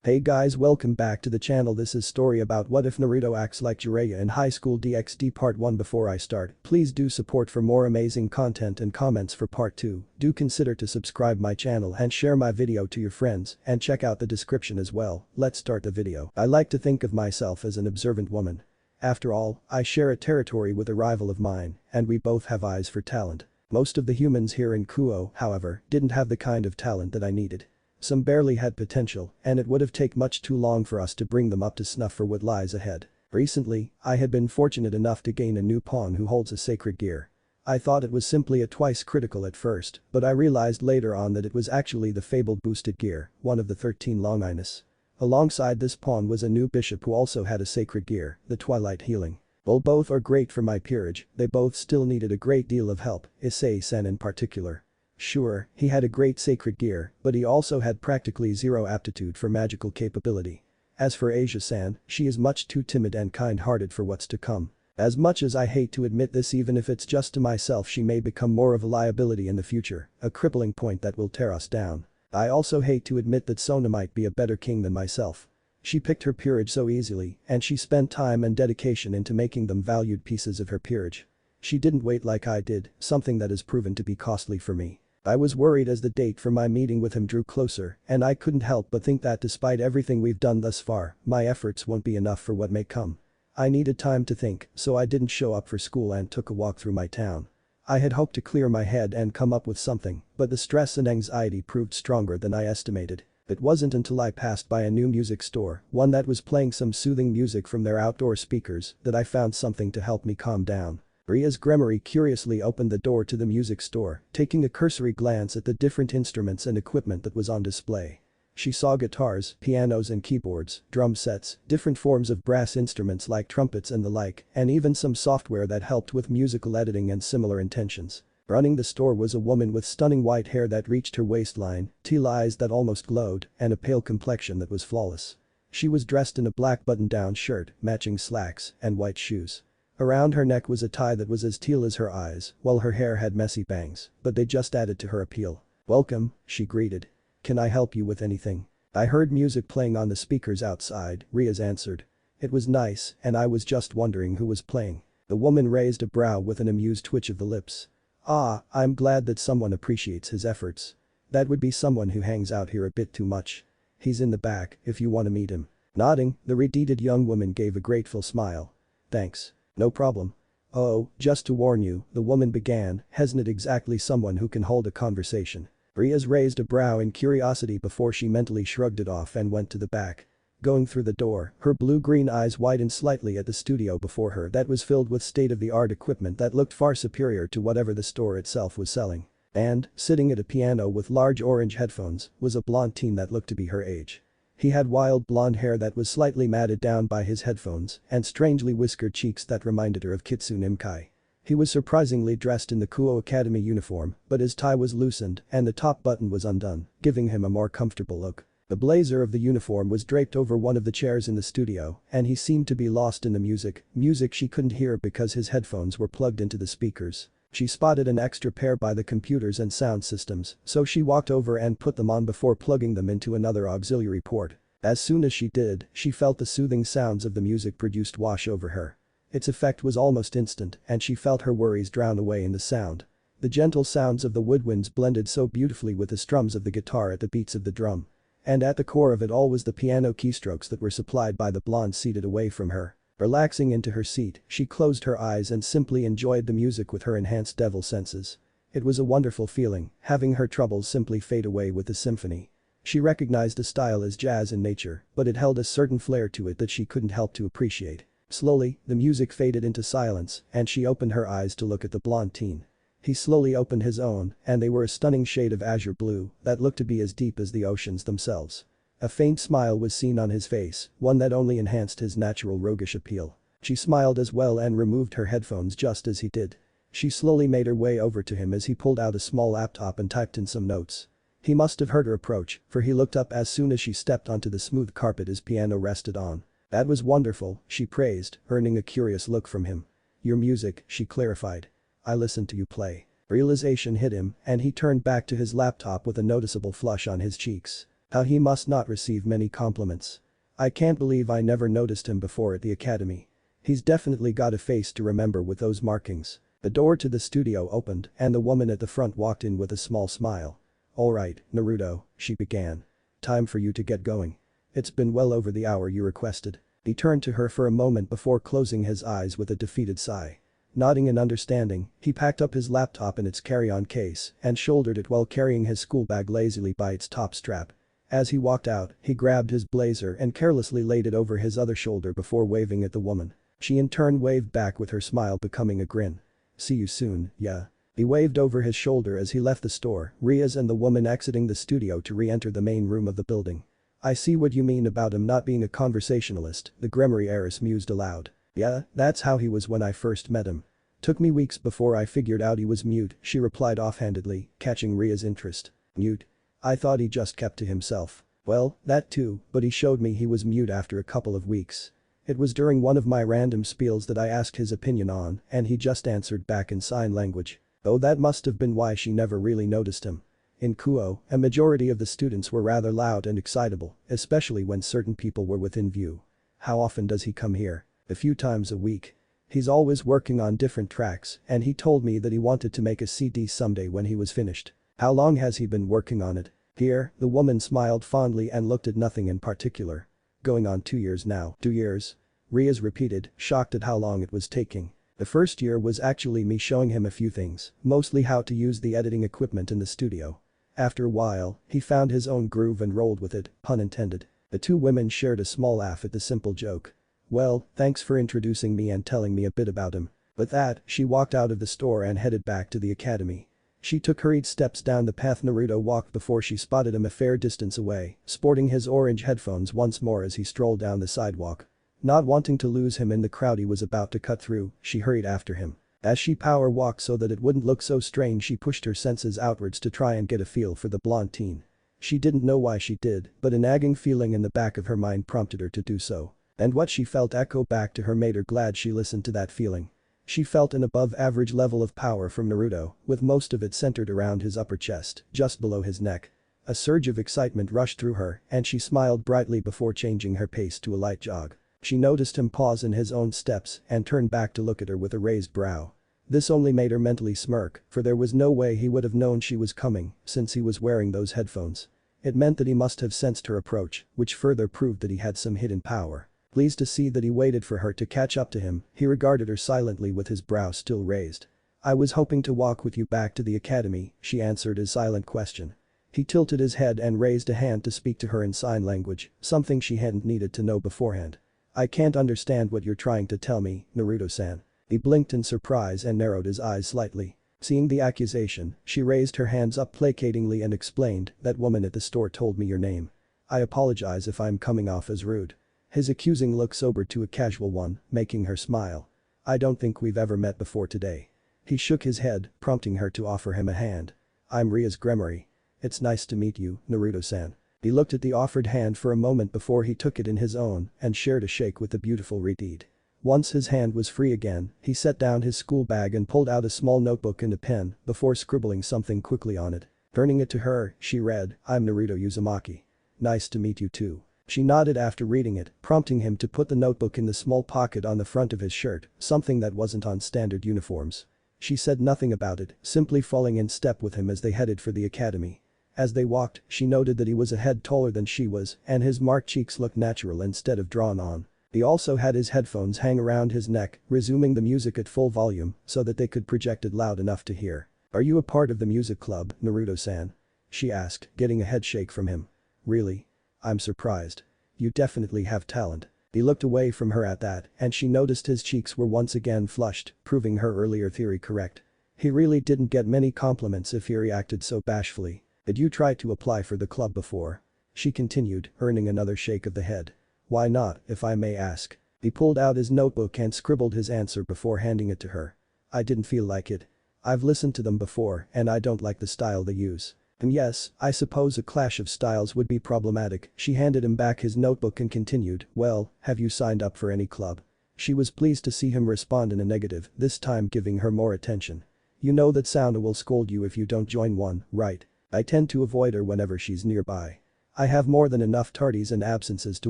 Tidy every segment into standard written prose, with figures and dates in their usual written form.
Hey guys, welcome back to the channel. This is story about what if Naruto acts like Jiraiya in Highschool DxD part 1. Before I start, please do support for more amazing content and comments for part 2. Do consider to subscribe my channel and share my video to your friends and check out the description as well. Let's start the video. I like to think of myself as an observant woman. After all, I share a territory with a rival of mine and we both have eyes for talent. Most of the humans here in Kuo, however, didn't have the kind of talent that I needed. Some barely had potential, and it would have taken much too long for us to bring them up to snuff for what lies ahead. Recently, I had been fortunate enough to gain a new pawn who holds a sacred gear. I thought it was simply a twice critical at first, but I realized later on that it was actually the fabled boosted gear, one of the 13 Longinus. Alongside this pawn was a new bishop who also had a sacred gear, the Twilight Healing. While both are great for my peerage, they both still needed a great deal of help, Issei-sen in particular. Sure, he had a great sacred gear, but he also had practically zero aptitude for magical capability. As for Asia-san, she is much too timid and kind-hearted for what's to come. As much as I hate to admit this, even if it's just to myself, she may become more of a liability in the future, a crippling point that will tear us down. I also hate to admit that Sona might be a better king than myself. She picked her peerage so easily, and she spent time and dedication into making them valued pieces of her peerage. She didn't wait like I did, something that has proven to be costly for me. I was worried as the date for my meeting with him drew closer, and I couldn't help but think that despite everything we've done thus far, my efforts won't be enough for what may come. I needed time to think, so I didn't show up for school and took a walk through my town. I had hoped to clear my head and come up with something, but the stress and anxiety proved stronger than I estimated. It wasn't until I passed by a new music store, one that was playing some soothing music from their outdoor speakers, that I found something to help me calm down. Ria's Gremory curiously opened the door to the music store, taking a cursory glance at the different instruments and equipment that was on display. She saw guitars, pianos and keyboards, drum sets, different forms of brass instruments like trumpets and the like, and even some software that helped with musical editing and similar intentions. Running the store was a woman with stunning white hair that reached her waistline, teal eyes that almost glowed, and a pale complexion that was flawless. She was dressed in a black button-down shirt, matching slacks, and white shoes. Around her neck was a tie that was as teal as her eyes, while her hair had messy bangs, but they just added to her appeal. "Welcome," she greeted. "Can I help you with anything?" "I heard music playing on the speakers outside," Riaz answered. "It was nice, and I was just wondering who was playing." The woman raised a brow with an amused twitch of the lips. "Ah, I'm glad that someone appreciates his efforts. That would be someone who hangs out here a bit too much. He's in the back if you want to meet him." Nodding, the redheaded young woman gave a grateful smile. "Thanks. No problem." "Oh, just to warn you," the woman began, "isn't exactly someone who can hold a conversation." Riaz raised a brow in curiosity before she mentally shrugged it off and went to the back. Going through the door, her blue-green eyes widened slightly at the studio before her that was filled with state-of-the-art equipment that looked far superior to whatever the store itself was selling. And, sitting at a piano with large orange headphones, was a blonde teen that looked to be her age. He had wild blonde hair that was slightly matted down by his headphones and strangely whiskered cheeks that reminded her of Kitsune Imkai. He was surprisingly dressed in the Kuo Academy uniform, but his tie was loosened and the top button was undone, giving him a more comfortable look. The blazer of the uniform was draped over one of the chairs in the studio, and he seemed to be lost in the music she couldn't hear because his headphones were plugged into the speakers. She spotted an extra pair by the computers and sound systems, so she walked over and put them on before plugging them into another auxiliary port. As soon as she did, she felt the soothing sounds of the music produced wash over her. Its effect was almost instant, and she felt her worries drown away in the sound. The gentle sounds of the woodwinds blended so beautifully with the strums of the guitar at the beats of the drum. And at the core of it all was the piano keystrokes that were supplied by the blonde seated away from her. Relaxing into her seat, she closed her eyes and simply enjoyed the music with her enhanced devil senses. It was a wonderful feeling, having her troubles simply fade away with the symphony. She recognized a style as jazz in nature, but it held a certain flair to it that she couldn't help to appreciate. Slowly, the music faded into silence, and she opened her eyes to look at the blonde teen. He slowly opened his own, and they were a stunning shade of azure blue that looked to be as deep as the oceans themselves. A faint smile was seen on his face, one that only enhanced his natural roguish appeal. She smiled as well and removed her headphones just as he did. She slowly made her way over to him as he pulled out a small laptop and typed in some notes. He must have heard her approach, for he looked up as soon as she stepped onto the smooth carpet his piano rested on. "That was wonderful," she praised, earning a curious look from him. "Your music," she clarified. "I listened to you play." Realization hit him, and he turned back to his laptop with a noticeable flush on his cheeks. How he must not receive many compliments. I can't believe I never noticed him before at the academy. He's definitely got a face to remember with those markings. The door to the studio opened and the woman at the front walked in with a small smile. "Alright, Naruto," she began. "Time for you to get going. It's been well over the hour you requested." He turned to her for a moment before closing his eyes with a defeated sigh. Nodding in understanding, he packed up his laptop in its carry-on case and shouldered it while carrying his school bag lazily by its top strap. As he walked out, he grabbed his blazer and carelessly laid it over his other shoulder before waving at the woman. She in turn waved back with her smile becoming a grin. "See you soon, yeah." He waved over his shoulder as he left the store, Riaz and the woman exiting the studio to re-enter the main room of the building. "I see what you mean about him not being a conversationalist," the Gremory heiress mused aloud. "Yeah, that's how he was when I first met him. Took me weeks before I figured out he was mute," she replied offhandedly, catching Ria's interest. "Mute? I thought he just kept to himself." "Well, that too, but he showed me he was mute after a couple of weeks. It was during one of my random spiels that I asked his opinion on, and he just answered back in sign language. Oh, that must have been why she never really noticed him." In Kuo, a majority of the students were rather loud and excitable, especially when certain people were within view. "How often does he come here?" "A few times a week. He's always working on different tracks and he told me that he wanted to make a CD someday when he was finished." "How long has he been working on it?" "Here," the woman smiled fondly and looked at nothing in particular. "Going on 2 years now." "2 years?" Riaz repeated, shocked at how long it was taking. "The first year was actually me showing him a few things, mostly how to use the editing equipment in the studio. After a while, he found his own groove and rolled with it, pun intended." The two women shared a small laugh at the simple joke. "Well, thanks for introducing me and telling me a bit about him." With that, she walked out of the store and headed back to the academy. She took hurried steps down the path Naruto walked before she spotted him a fair distance away, sporting his orange headphones once more as he strolled down the sidewalk. Not wanting to lose him in the crowd he was about to cut through, she hurried after him. As she power walked so that it wouldn't look so strange, she pushed her senses outwards to try and get a feel for the blonde teen. She didn't know why she did, but a nagging feeling in the back of her mind prompted her to do so. And what she felt echo back to her made her glad she listened to that feeling. She felt an above-average level of power from Naruto, with most of it centered around his upper chest, just below his neck. A surge of excitement rushed through her and she smiled brightly before changing her pace to a light jog. She noticed him pause in his own steps and turned back to look at her with a raised brow. This only made her mentally smirk, for there was no way he would have known she was coming since he was wearing those headphones. It meant that he must have sensed her approach, which further proved that he had some hidden power. Pleased to see that he waited for her to catch up to him, he regarded her silently with his brow still raised. "I was hoping to walk with you back to the academy," she answered his silent question. He tilted his head and raised a hand to speak to her in sign language, something she hadn't needed to know beforehand. "I can't understand what you're trying to tell me, Naruto-san." He blinked in surprise and narrowed his eyes slightly. Seeing the accusation, she raised her hands up placatingly and explained, "That woman at the store told me your name. I apologize if I'm coming off as rude." His accusing look sobered to a casual one, making her smile. "I don't think we've ever met before today." He shook his head, prompting her to offer him a hand. "I'm Riaz Gremory. It's nice to meet you, Naruto-san." He looked at the offered hand for a moment before he took it in his own and shared a shake with the beautiful Redeed. Once his hand was free again, he set down his school bag and pulled out a small notebook and a pen before scribbling something quickly on it. Turning it to her, she read, "I'm Naruto Uzumaki. Nice to meet you too." She nodded after reading it, prompting him to put the notebook in the small pocket on the front of his shirt, something that wasn't on standard uniforms. She said nothing about it, simply falling in step with him as they headed for the academy. As they walked, she noted that he was a head taller than she was and his marked cheeks looked natural instead of drawn on. He also had his headphones hang around his neck, resuming the music at full volume so that they could project it loud enough to hear. "Are you a part of the music club, Naruto-san?" she asked, getting a head shake from him. "Really? I'm surprised. You definitely have talent." He looked away from her at that and she noticed his cheeks were once again flushed, proving her earlier theory correct. He really didn't get many compliments if he reacted so bashfully. "Did you try to apply for the club before?" she continued, earning another shake of the head. "Why not, if I may ask?" He pulled out his notebook and scribbled his answer before handing it to her. "I didn't feel like it. I've listened to them before and I don't like the style they use. And yes, I suppose a clash of styles would be problematic." She handed him back his notebook and continued, "Well, have you signed up for any club?" She was pleased to see him respond in a negative, this time giving her more attention. "You know that Sounda will scold you if you don't join one, right?" "I tend to avoid her whenever she's nearby. I have more than enough tardies and absences to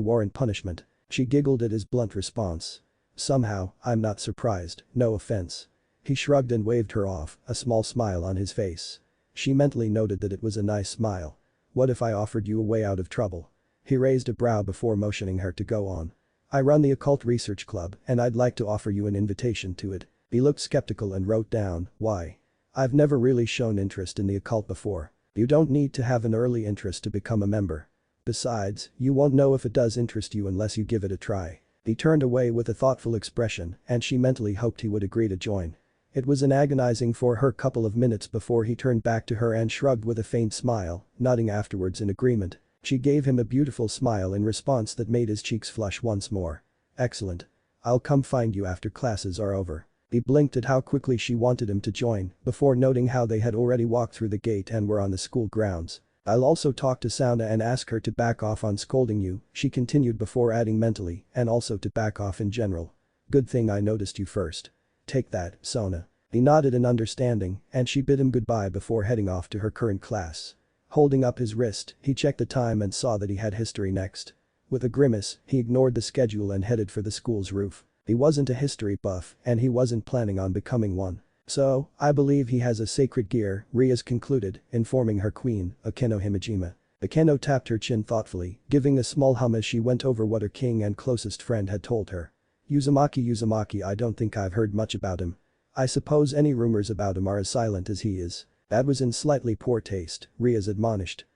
warrant punishment. She giggled at his blunt response. Somehow, I'm not surprised, no offense. He shrugged and waved her off, a small smile on his face. She mentally noted that it was a nice smile. What if I offered you a way out of trouble? He raised a brow before motioning her to go on. I run the Occult Research Club and I'd like to offer you an invitation to it. He looked skeptical and wrote down, why? I've never really shown interest in the occult before. You don't need to have an early interest to become a member. Besides, you won't know if it does interest you unless you give it a try. He turned away with a thoughtful expression and she mentally hoped he would agree to join. It was an agonizing for her couple of minutes before he turned back to her and shrugged with a faint smile, nodding afterwards in agreement. She gave him a beautiful smile in response that made his cheeks flush once more. Excellent. I'll come find you after classes are over. He blinked at how quickly she wanted him to join, before noting how they had already walked through the gate and were on the school grounds. I'll also talk to Sauna and ask her to back off on scolding you, she continued before adding mentally, and also to back off in general. Good thing I noticed you first. Take that, Sona. He nodded in understanding, and she bid him goodbye before heading off to her current class. Holding up his wrist, he checked the time and saw that he had history next. With a grimace, he ignored the schedule and headed for the school's roof. He wasn't a history buff, and he wasn't planning on becoming one. So, I believe he has a sacred gear, Rias concluded, informing her queen, Akeno Himejima. Akeno tapped her chin thoughtfully, giving a small hum as she went over what her king and closest friend had told her. Uzumaki, I don't think I've heard much about him. I suppose any rumors about him are as silent as he is. That was in slightly poor taste, Rias admonished.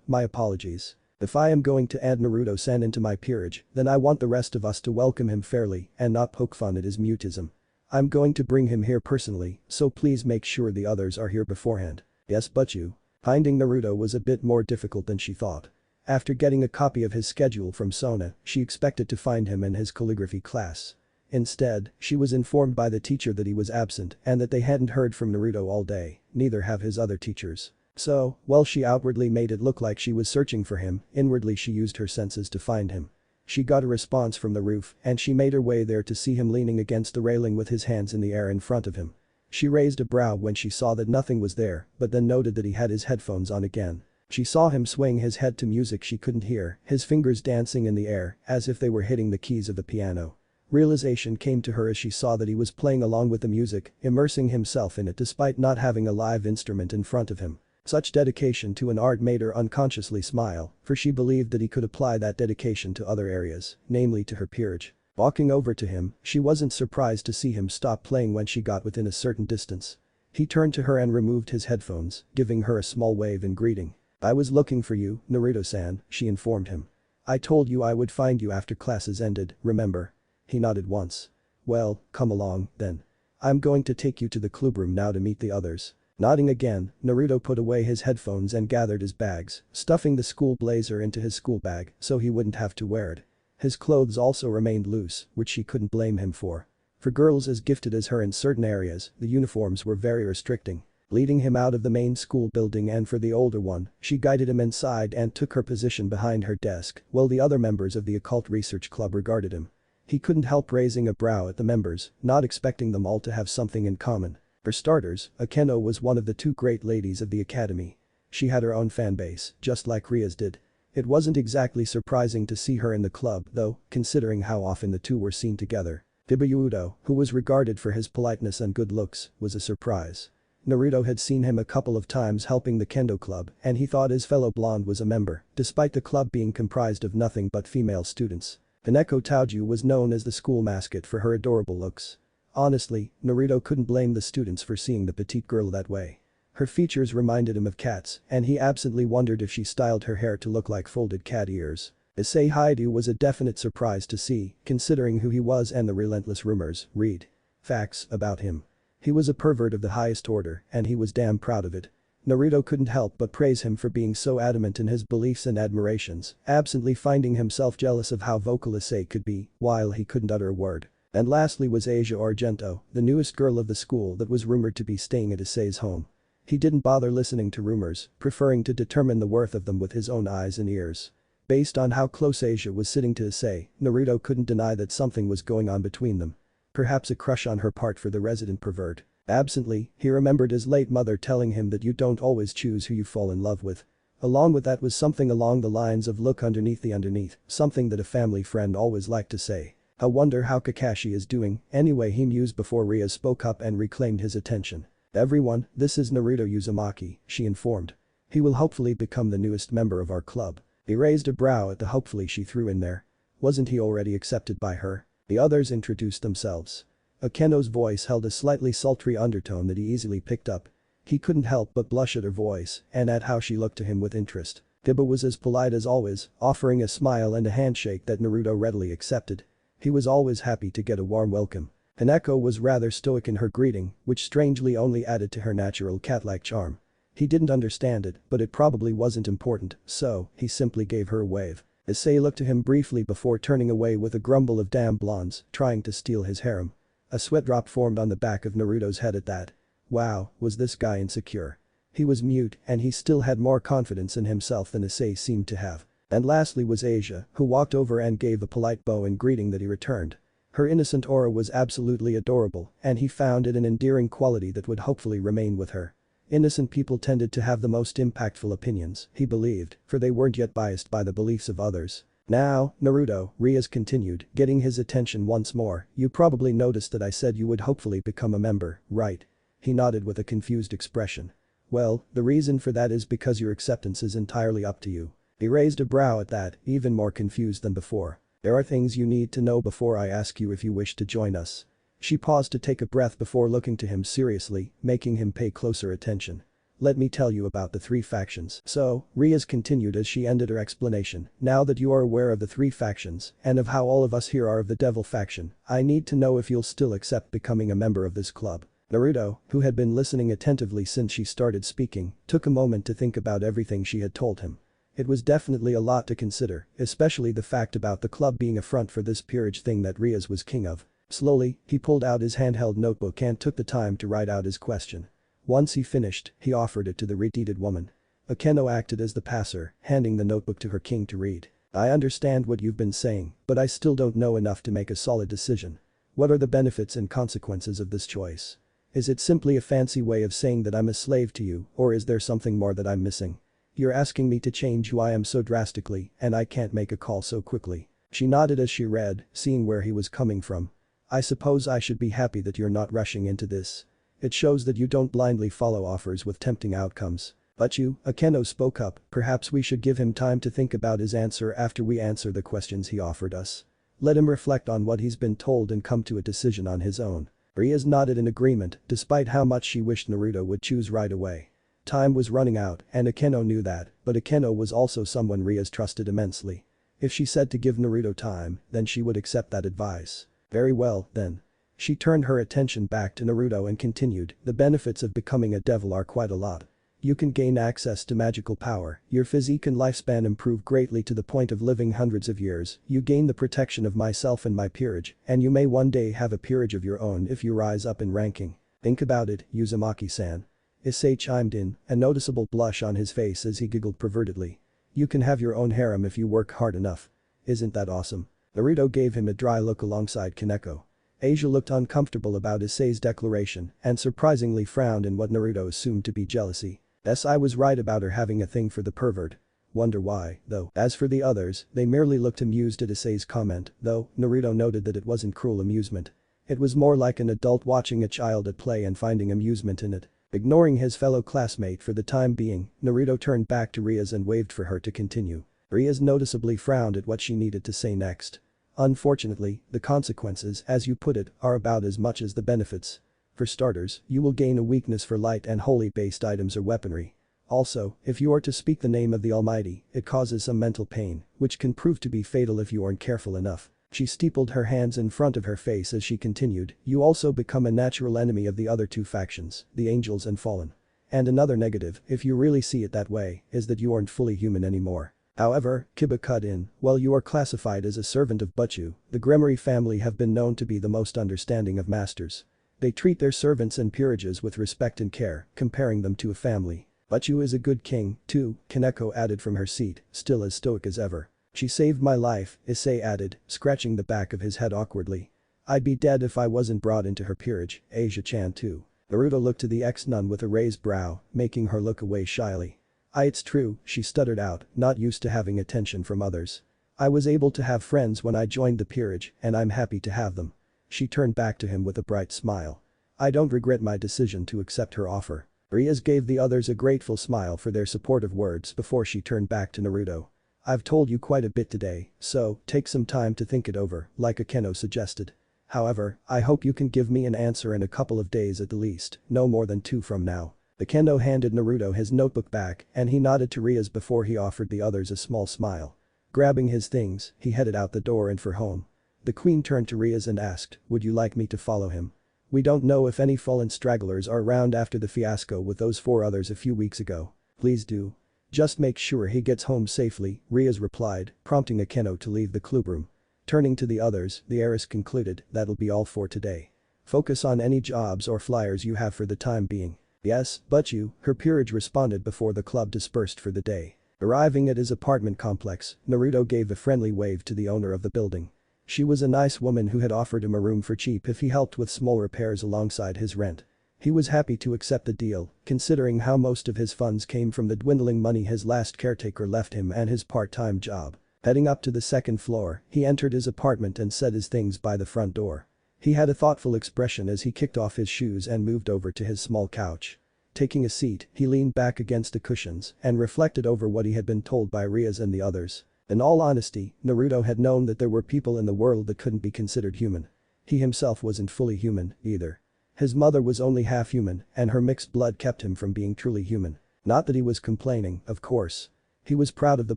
My apologies. If I am going to add Naruto-san into my peerage, then I want the rest of us to welcome him fairly and not poke fun at his mutism. I'm going to bring him here personally, so please make sure the others are here beforehand. Yes, but you. Finding Naruto was a bit more difficult than she thought. After getting a copy of his schedule from Sona, she expected to find him in his calligraphy class. Instead, she was informed by the teacher that he was absent and that they hadn't heard from Naruto all day, neither have his other teachers. So, while she outwardly made it look like she was searching for him, inwardly she used her senses to find him. She got a response from the roof and she made her way there to see him leaning against the railing with his hands in the air in front of him. She raised a brow when she saw that nothing was there, but then noted that he had his headphones on again. She saw him swaying his head to music she couldn't hear, his fingers dancing in the air as if they were hitting the keys of the piano. Realization came to her as she saw that he was playing along with the music, immersing himself in it despite not having a live instrument in front of him. Such dedication to an art made her unconsciously smile, for she believed that he could apply that dedication to other areas, namely to her peerage. Walking over to him, she wasn't surprised to see him stop playing when she got within a certain distance. He turned to her and removed his headphones, giving her a small wave in greeting. I was looking for you, Naruto-san, she informed him. I told you I would find you after classes ended, remember? He nodded once. Well, come along, then. I'm going to take you to the clubroom now to meet the others. Nodding again, Naruto put away his headphones and gathered his bags, stuffing the school blazer into his school bag so he wouldn't have to wear it. His clothes also remained loose, which she couldn't blame him for. For girls as gifted as her in certain areas, the uniforms were very restricting. Leading him out of the main school building and for the older one, she guided him inside and took her position behind her desk while the other members of the Occult Research Club regarded him. He couldn't help raising a brow at the members, not expecting them all to have something in common. For starters, Akeno was one of the two great ladies of the academy. She had her own fanbase, just like Ria's did. It wasn't exactly surprising to see her in the club though, considering how often the two were seen together. Hibuyudo, who was regarded for his politeness and good looks, was a surprise. Naruto had seen him a couple of times helping the kendo club and he thought his fellow blonde was a member, despite the club being comprised of nothing but female students. Kaneko Taoju was known as the school mascot for her adorable looks. Honestly, Naruto couldn't blame the students for seeing the petite girl that way. Her features reminded him of cats and he absently wondered if she styled her hair to look like folded cat ears. Issei Haidu was a definite surprise to see, considering who he was and the relentless rumors, read. Facts about him. He was a pervert of the highest order and he was damn proud of it. Naruto couldn't help but praise him for being so adamant in his beliefs and admirations, absently finding himself jealous of how vocal Issei could be, while he couldn't utter a word. And lastly was Asia Argento, the newest girl of the school that was rumored to be staying at Issei's home. He didn't bother listening to rumors, preferring to determine the worth of them with his own eyes and ears. Based on how close Asia was sitting to Issei, Naruto couldn't deny that something was going on between them. Perhaps a crush on her part for the resident pervert. Absently, he remembered his late mother telling him that you don't always choose who you fall in love with. Along with that was something along the lines of look underneath the underneath, something that a family friend always liked to say. I wonder how Kakashi is doing, anyway he mused before Ria spoke up and reclaimed his attention. Everyone, this is Naruto Uzumaki, she informed. He will hopefully become the newest member of our club. He raised a brow at the hopefully she threw in there. Wasn't he already accepted by her? The others introduced themselves. Akeno's voice held a slightly sultry undertone that he easily picked up. He couldn't help but blush at her voice and at how she looked to him with interest. Kiba was as polite as always, offering a smile and a handshake that Naruto readily accepted. He was always happy to get a warm welcome. Hanako was rather stoic in her greeting, which strangely only added to her natural cat-like charm. He didn't understand it, but it probably wasn't important, so he simply gave her a wave. Issei looked to him briefly before turning away with a grumble of damn blondes trying to steal his harem. A sweat drop formed on the back of Naruto's head at that. Wow, was this guy insecure. He was mute and he still had more confidence in himself than Issei seemed to have. And lastly was Asia, who walked over and gave a polite bow in greeting that he returned. Her innocent aura was absolutely adorable and he found it an endearing quality that would hopefully remain with her. Innocent people tended to have the most impactful opinions, he believed, for they weren't yet biased by the beliefs of others. Now, Naruto, Rias continued, getting his attention once more, you probably noticed that I said you would hopefully become a member, right? He nodded with a confused expression. Well, the reason for that is because your acceptance is entirely up to you. He raised a brow at that, even more confused than before. There are things you need to know before I ask you if you wish to join us. She paused to take a breath before looking to him seriously, making him pay closer attention. Let me tell you about the three factions. So, Rias continued as she ended her explanation, now that you are aware of the three factions and of how all of us here are of the devil faction, I need to know if you'll still accept becoming a member of this club. Naruto, who had been listening attentively since she started speaking, took a moment to think about everything she had told him. It was definitely a lot to consider, especially the fact about the club being a front for this peerage thing that Rias was king of. Slowly, he pulled out his handheld notebook and took the time to write out his question. Once he finished, he offered it to the redeeted woman. Akeno acted as the passer, handing the notebook to her king to read. I understand what you've been saying, but I still don't know enough to make a solid decision. What are the benefits and consequences of this choice? Is it simply a fancy way of saying that I'm a slave to you, or is there something more that I'm missing? You're asking me to change who I am so drastically, and I can't make a call so quickly. She nodded as she read, seeing where he was coming from. I suppose I should be happy that you're not rushing into this. It shows that you don't blindly follow offers with tempting outcomes. But you, Akeno spoke up, perhaps we should give him time to think about his answer after we answer the questions he offered us. Let him reflect on what he's been told and come to a decision on his own. Rias nodded in agreement, despite how much she wished Naruto would choose right away. Time was running out and Akeno knew that, but Akeno was also someone Rias trusted immensely. If she said to give Naruto time, then she would accept that advice. Very well, then. She turned her attention back to Naruto and continued, the benefits of becoming a devil are quite a lot. You can gain access to magical power, your physique and lifespan improve greatly to the point of living hundreds of years, you gain the protection of myself and my peerage, and you may one day have a peerage of your own if you rise up in ranking. Think about it, Uzumaki-san. Issei chimed in, a noticeable blush on his face as he giggled pervertedly. You can have your own harem if you work hard enough. Isn't that awesome? Naruto gave him a dry look alongside Kaneko. Asia looked uncomfortable about Issei's declaration and surprisingly frowned in what Naruto assumed to be jealousy. I was right about her having a thing for the pervert. Wonder why, though. As for the others, they merely looked amused at Issei's comment, though Naruto noted that it wasn't cruel amusement. It was more like an adult watching a child at play and finding amusement in it. Ignoring his fellow classmate for the time being, Naruto turned back to Rias and waved for her to continue. Rias noticeably frowned at what she needed to say next. Unfortunately, the consequences, as you put it, are about as much as the benefits. For starters, you will gain a weakness for light and holy-based items or weaponry. Also, if you are to speak the name of the Almighty, it causes some mental pain, which can prove to be fatal if you aren't careful enough. She steepled her hands in front of her face as she continued, you also become a natural enemy of the other two factions, the Angels and Fallen. And another negative, if you really see it that way, is that you aren't fully human anymore. However, Kiba cut in, while you are classified as a servant of Butchu, the Gremory family have been known to be the most understanding of masters. They treat their servants and peerages with respect and care, comparing them to a family. Butchu is a good king, too, Kaneko added from her seat, still as stoic as ever. She saved my life, Issei added, scratching the back of his head awkwardly. I'd be dead if I wasn't brought into her peerage, Asia-chan too. Naruto looked to the ex-nun with a raised brow, making her look away shyly. It's true, she stuttered out, not used to having attention from others. I was able to have friends when I joined the peerage, and I'm happy to have them. She turned back to him with a bright smile. I don't regret my decision to accept her offer. Rias gave the others a grateful smile for their supportive words before she turned back to Naruto. I've told you quite a bit today, so take some time to think it over, like Akeno suggested. However, I hope you can give me an answer in a couple of days at the least, no more than 2 from now. Akeno handed Naruto his notebook back and he nodded to Rias before he offered the others a small smile. Grabbing his things, he headed out the door and for home. The queen turned to Rias and asked, would you like me to follow him? We don't know if any fallen stragglers are around after the fiasco with those 4 others a few weeks ago. Please do. Just make sure he gets home safely, Rias replied, prompting Akeno to leave the clubroom. Turning to the others, the heiress concluded, that'll be all for today. Focus on any jobs or flyers you have for the time being. Yes, but you, her peerage responded before the club dispersed for the day. Arriving at his apartment complex, Naruto gave a friendly wave to the owner of the building. She was a nice woman who had offered him a room for cheap if he helped with small repairs alongside his rent. He was happy to accept the deal, considering how most of his funds came from the dwindling money his last caretaker left him and his part-time job. Heading up to the 2nd floor, he entered his apartment and set his things by the front door. He had a thoughtful expression as he kicked off his shoes and moved over to his small couch. Taking a seat, he leaned back against the cushions and reflected over what he had been told by Rias and the others. In all honesty, Naruto had known that there were people in the world that couldn't be considered human. He himself wasn't fully human, either. His mother was only half human, and her mixed blood kept him from being truly human. Not that he was complaining, of course. He was proud of the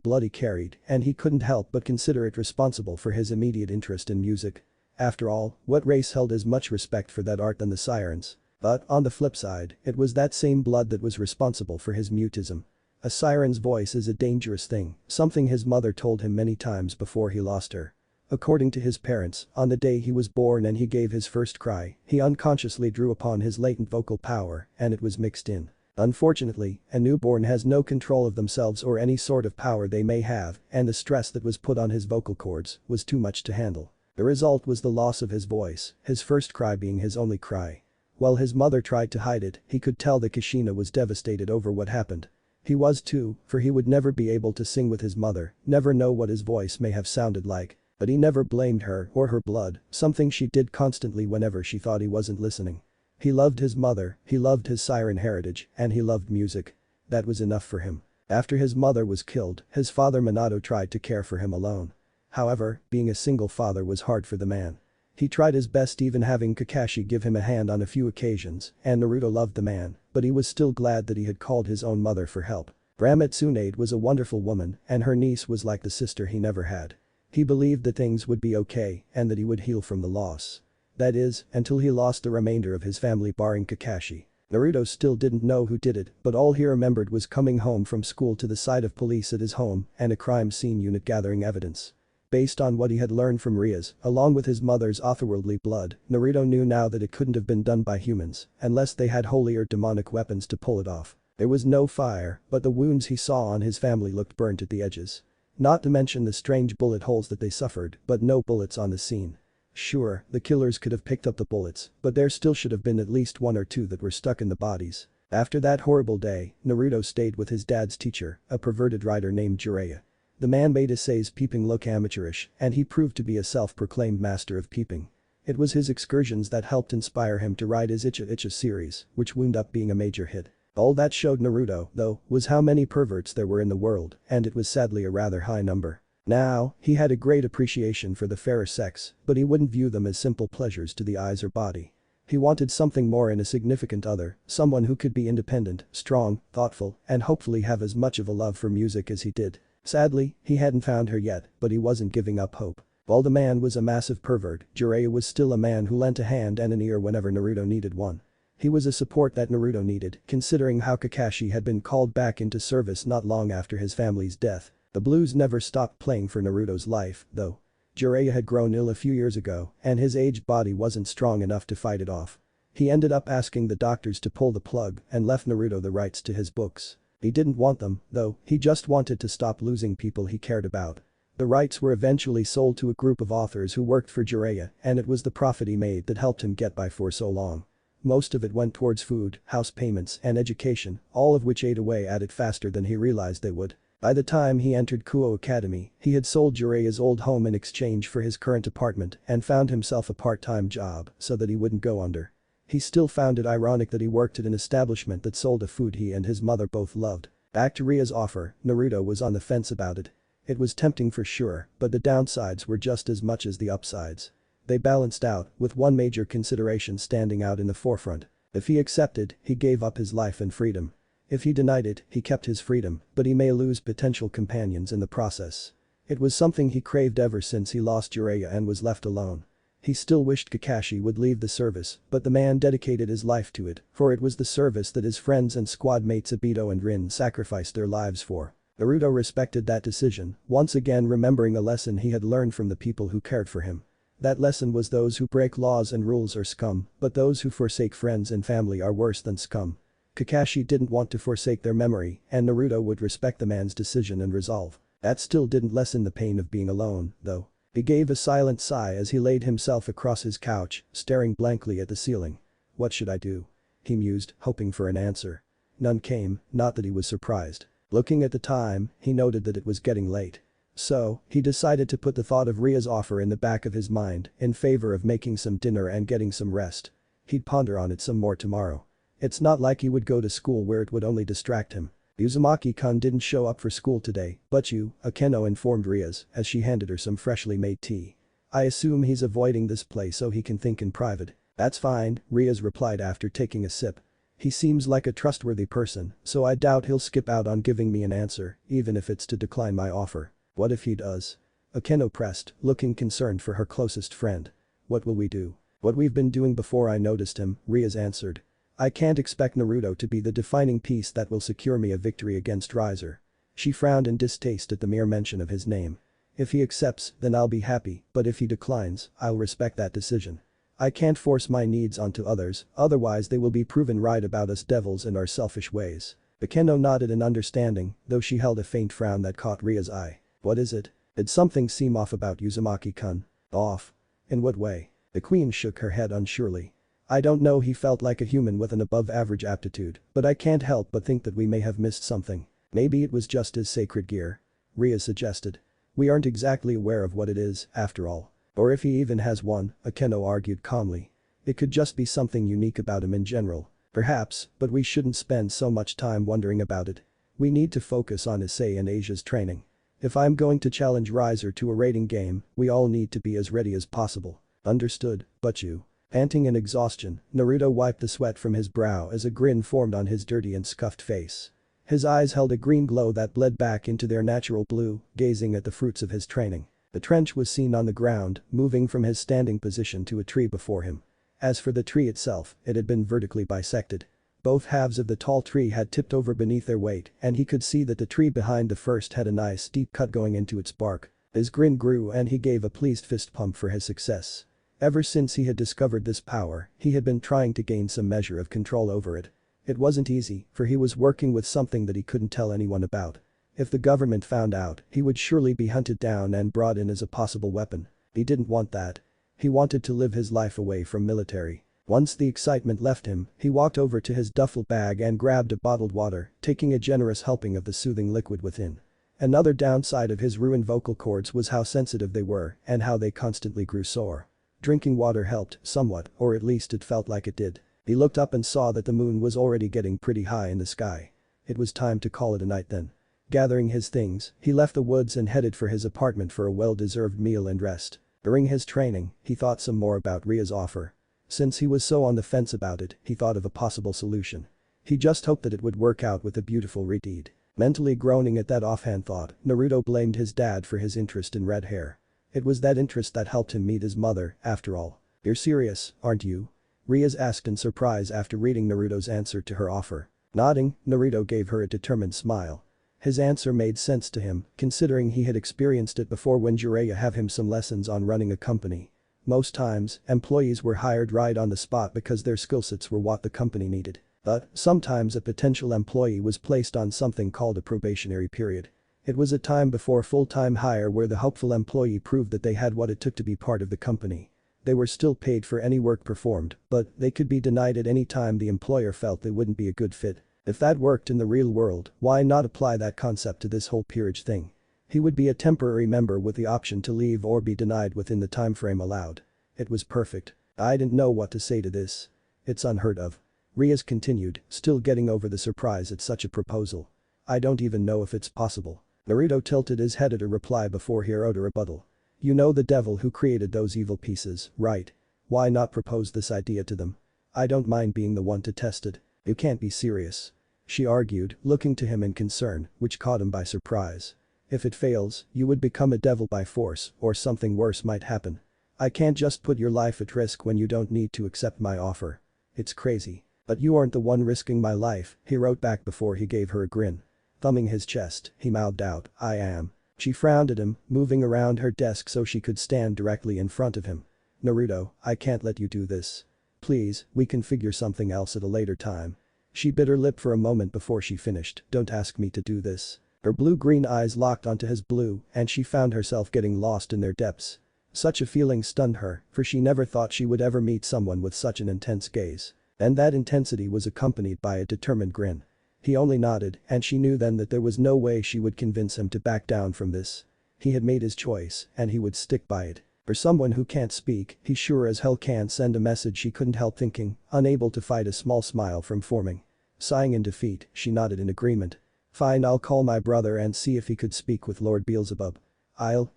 blood he carried, and he couldn't help but consider it responsible for his immediate interest in music. After all, what race held as much respect for that art than the sirens? But, on the flip side, it was that same blood that was responsible for his mutism. A siren's voice is a dangerous thing, something his mother told him many times before he lost her. According to his parents, on the day he was born and he gave his first cry, he unconsciously drew upon his latent vocal power, and it was mixed in. Unfortunately, a newborn has no control of themselves or any sort of power they may have, and the stress that was put on his vocal cords was too much to handle. The result was the loss of his voice, his first cry being his only cry. While his mother tried to hide it, he could tell that Kushina was devastated over what happened. He was too, for he would never be able to sing with his mother, never know what his voice may have sounded like. But he never blamed her or her blood, something she did constantly whenever she thought he wasn't listening. He loved his mother, he loved his siren heritage, and he loved music. That was enough for him. After his mother was killed, his father Minato tried to care for him alone. However, being a single father was hard for the man. He tried his best, even having Kakashi give him a hand on a few occasions, and Naruto loved the man, but he was still glad that he had called his own mother for help. Grandma Tsunade was a wonderful woman, and her niece was like the sister he never had. He believed that things would be okay and that he would heal from the loss. That is, until he lost the remainder of his family barring Kakashi. Naruto still didn't know who did it, but all he remembered was coming home from school to the sight of police at his home and a crime scene unit gathering evidence. Based on what he had learned from Rias, along with his mother's otherworldly blood, Naruto knew now that it couldn't have been done by humans, unless they had holy or demonic weapons to pull it off. There was no fire, but the wounds he saw on his family looked burnt at the edges. Not to mention the strange bullet holes that they suffered, but no bullets on the scene. Sure, the killers could have picked up the bullets, but there still should have been at least 1 or 2 that were stuck in the bodies. After that horrible day, Naruto stayed with his dad's teacher, a perverted writer named Jiraiya. The man made Issei's peeping look amateurish, and he proved to be a self-proclaimed master of peeping. It was his excursions that helped inspire him to write his Icha Icha series, which wound up being a major hit. All that showed Naruto, though, was how many perverts there were in the world, and it was sadly a rather high number. Now, he had a great appreciation for the fairer sex, but he wouldn't view them as simple pleasures to the eyes or body. He wanted something more in a significant other, someone who could be independent, strong, thoughtful, and hopefully have as much of a love for music as he did. Sadly, he hadn't found her yet, but he wasn't giving up hope. While the man was a massive pervert, Jiraiya was still a man who lent a hand and an ear whenever Naruto needed one. He was a support that Naruto needed, considering how Kakashi had been called back into service not long after his family's death. The blues never stopped playing for Naruto's life, though. Jiraiya had grown ill a few years ago, and his aged body wasn't strong enough to fight it off. He ended up asking the doctors to pull the plug and left Naruto the rights to his books. He didn't want them, though, he just wanted to stop losing people he cared about. The rights were eventually sold to a group of authors who worked for Jiraiya, and it was the profit he made that helped him get by for so long. Most of it went towards food, house payments, and education, all of which ate away at it faster than he realized they would. By the time he entered Kuo Academy, he had sold Jiraiya's old home in exchange for his current apartment and found himself a part-time job so that he wouldn't go under. He still found it ironic that he worked at an establishment that sold a food he and his mother both loved. Back to Ria's offer, Naruto was on the fence about it. It was tempting for sure, but the downsides were just as much as the upsides. They balanced out, with one major consideration standing out in the forefront. If he accepted, he gave up his life and freedom. If he denied it, he kept his freedom, but he may lose potential companions in the process. It was something he craved ever since he lost Jiraiya and was left alone. He still wished Kakashi would leave the service, but the man dedicated his life to it, for it was the service that his friends and squad mates Obito and Rin sacrificed their lives for. Naruto respected that decision, once again remembering a lesson he had learned from the people who cared for him. That lesson was those who break laws and rules are scum, but those who forsake friends and family are worse than scum. Kakashi didn't want to forsake their memory, and Naruto would respect the man's decision and resolve. That still didn't lessen the pain of being alone, though. He gave a silent sigh as he laid himself across his couch, staring blankly at the ceiling. What should I do? He mused, hoping for an answer. None came, not that he was surprised. Looking at the time, he noted that it was getting late. So, he decided to put the thought of Ria's offer in the back of his mind in favor of making some dinner and getting some rest. He'd ponder on it some more tomorrow. It's not like he would go to school where it would only distract him. Uzumaki-kun didn't show up for school today, but you, Akeno informed Rias as she handed her some freshly made tea. I assume he's avoiding this place so he can think in private. That's fine, Rias replied after taking a sip. He seems like a trustworthy person, so I doubt he'll skip out on giving me an answer, even if it's to decline my offer. What if he does? Akeno pressed, looking concerned for her closest friend. What will we do? What we've been doing before I noticed him, Rias answered. I can't expect Naruto to be the defining piece that will secure me a victory against Riser. She frowned in distaste at the mere mention of his name. If he accepts, then I'll be happy, but if he declines, I'll respect that decision. I can't force my needs onto others, otherwise they will be proven right about us devils and our selfish ways. Akeno nodded in understanding, though she held a faint frown that caught Ria's eye. What is it? Did something seem off about Uzumaki-kun? Off? In what way? The queen shook her head unsurely. I don't know, he felt like a human with an above-average aptitude, but I can't help but think that we may have missed something. Maybe it was just his sacred gear. Ria suggested. We aren't exactly aware of what it is, after all. Or if he even has one, Akeno argued calmly. It could just be something unique about him in general. Perhaps, but we shouldn't spend so much time wondering about it. We need to focus on Issei and Asia's training. If I'm going to challenge Riser to a rating game, we all need to be as ready as possible. Understood, but you. Panting in exhaustion, Naruto wiped the sweat from his brow as a grin formed on his dirty and scuffed face. His eyes held a green glow that bled back into their natural blue, gazing at the fruits of his training. The trench was seen on the ground, moving from his standing position to a tree before him. As for the tree itself, it had been vertically bisected. Both halves of the tall tree had tipped over beneath their weight, and he could see that the tree behind the first had a nice deep cut going into its bark. His grin grew and he gave a pleased fist pump for his success. Ever since he had discovered this power, he had been trying to gain some measure of control over it. It wasn't easy, for he was working with something that he couldn't tell anyone about. If the government found out, he would surely be hunted down and brought in as a possible weapon. He didn't want that. He wanted to live his life away from military. Once the excitement left him, he walked over to his duffel bag and grabbed a bottled water, taking a generous helping of the soothing liquid within. Another downside of his ruined vocal cords was how sensitive they were and how they constantly grew sore. Drinking water helped, somewhat, or at least it felt like it did. He looked up and saw that the moon was already getting pretty high in the sky. It was time to call it a night then. Gathering his things, he left the woods and headed for his apartment for a well-deserved meal and rest. During his training, he thought some more about Ria's offer. Since he was so on the fence about it, he thought of a possible solution. He just hoped that it would work out with a beautiful redeed. Mentally groaning at that offhand thought, Naruto blamed his dad for his interest in red hair. It was that interest that helped him meet his mother, after all. You're serious, aren't you? Rias asked in surprise after reading Naruto's answer to her offer. Nodding, Naruto gave her a determined smile. His answer made sense to him, considering he had experienced it before when Jiraiya gave him some lessons on running a company. Most times, employees were hired right on the spot because their skill sets were what the company needed. But, sometimes a potential employee was placed on something called a probationary period. It was a time before full-time hire where the hopeful employee proved that they had what it took to be part of the company. They were still paid for any work performed, but they could be denied at any time the employer felt they wouldn't be a good fit. If that worked in the real world, why not apply that concept to this whole peerage thing? He would be a temporary member with the option to leave or be denied within the time frame allowed. It was perfect. I didn't know what to say to this. It's unheard of. Riaz continued, still getting over the surprise at such a proposal. I don't even know if it's possible. Naruto tilted his head at a reply before he wrote a rebuttal. You know the devil who created those evil pieces, right? Why not propose this idea to them? I don't mind being the one to test it. You can't be serious. She argued, looking to him in concern, which caught him by surprise. If it fails, you would become a devil by force, or something worse might happen. I can't just put your life at risk when you don't need to accept my offer. It's crazy. But you aren't the one risking my life, he wrote back before he gave her a grin. Thumbing his chest, he mouthed out, I am. She frowned at him, moving around her desk so she could stand directly in front of him. Naruto, I can't let you do this. Please, we can figure something else at a later time. She bit her lip for a moment before she finished, don't ask me to do this. Her blue-green eyes locked onto his blue and she found herself getting lost in their depths. Such a feeling stunned her, for she never thought she would ever meet someone with such an intense gaze. And that intensity was accompanied by a determined grin. He only nodded and she knew then that there was no way she would convince him to back down from this. He had made his choice and he would stick by it. For someone who can't speak, he sure as hell can't send a message she couldn't help thinking, unable to fight a small smile from forming. Sighing in defeat, she nodded in agreement. Fine, I'll call my brother and see if he could speak with Lord Beelzebub.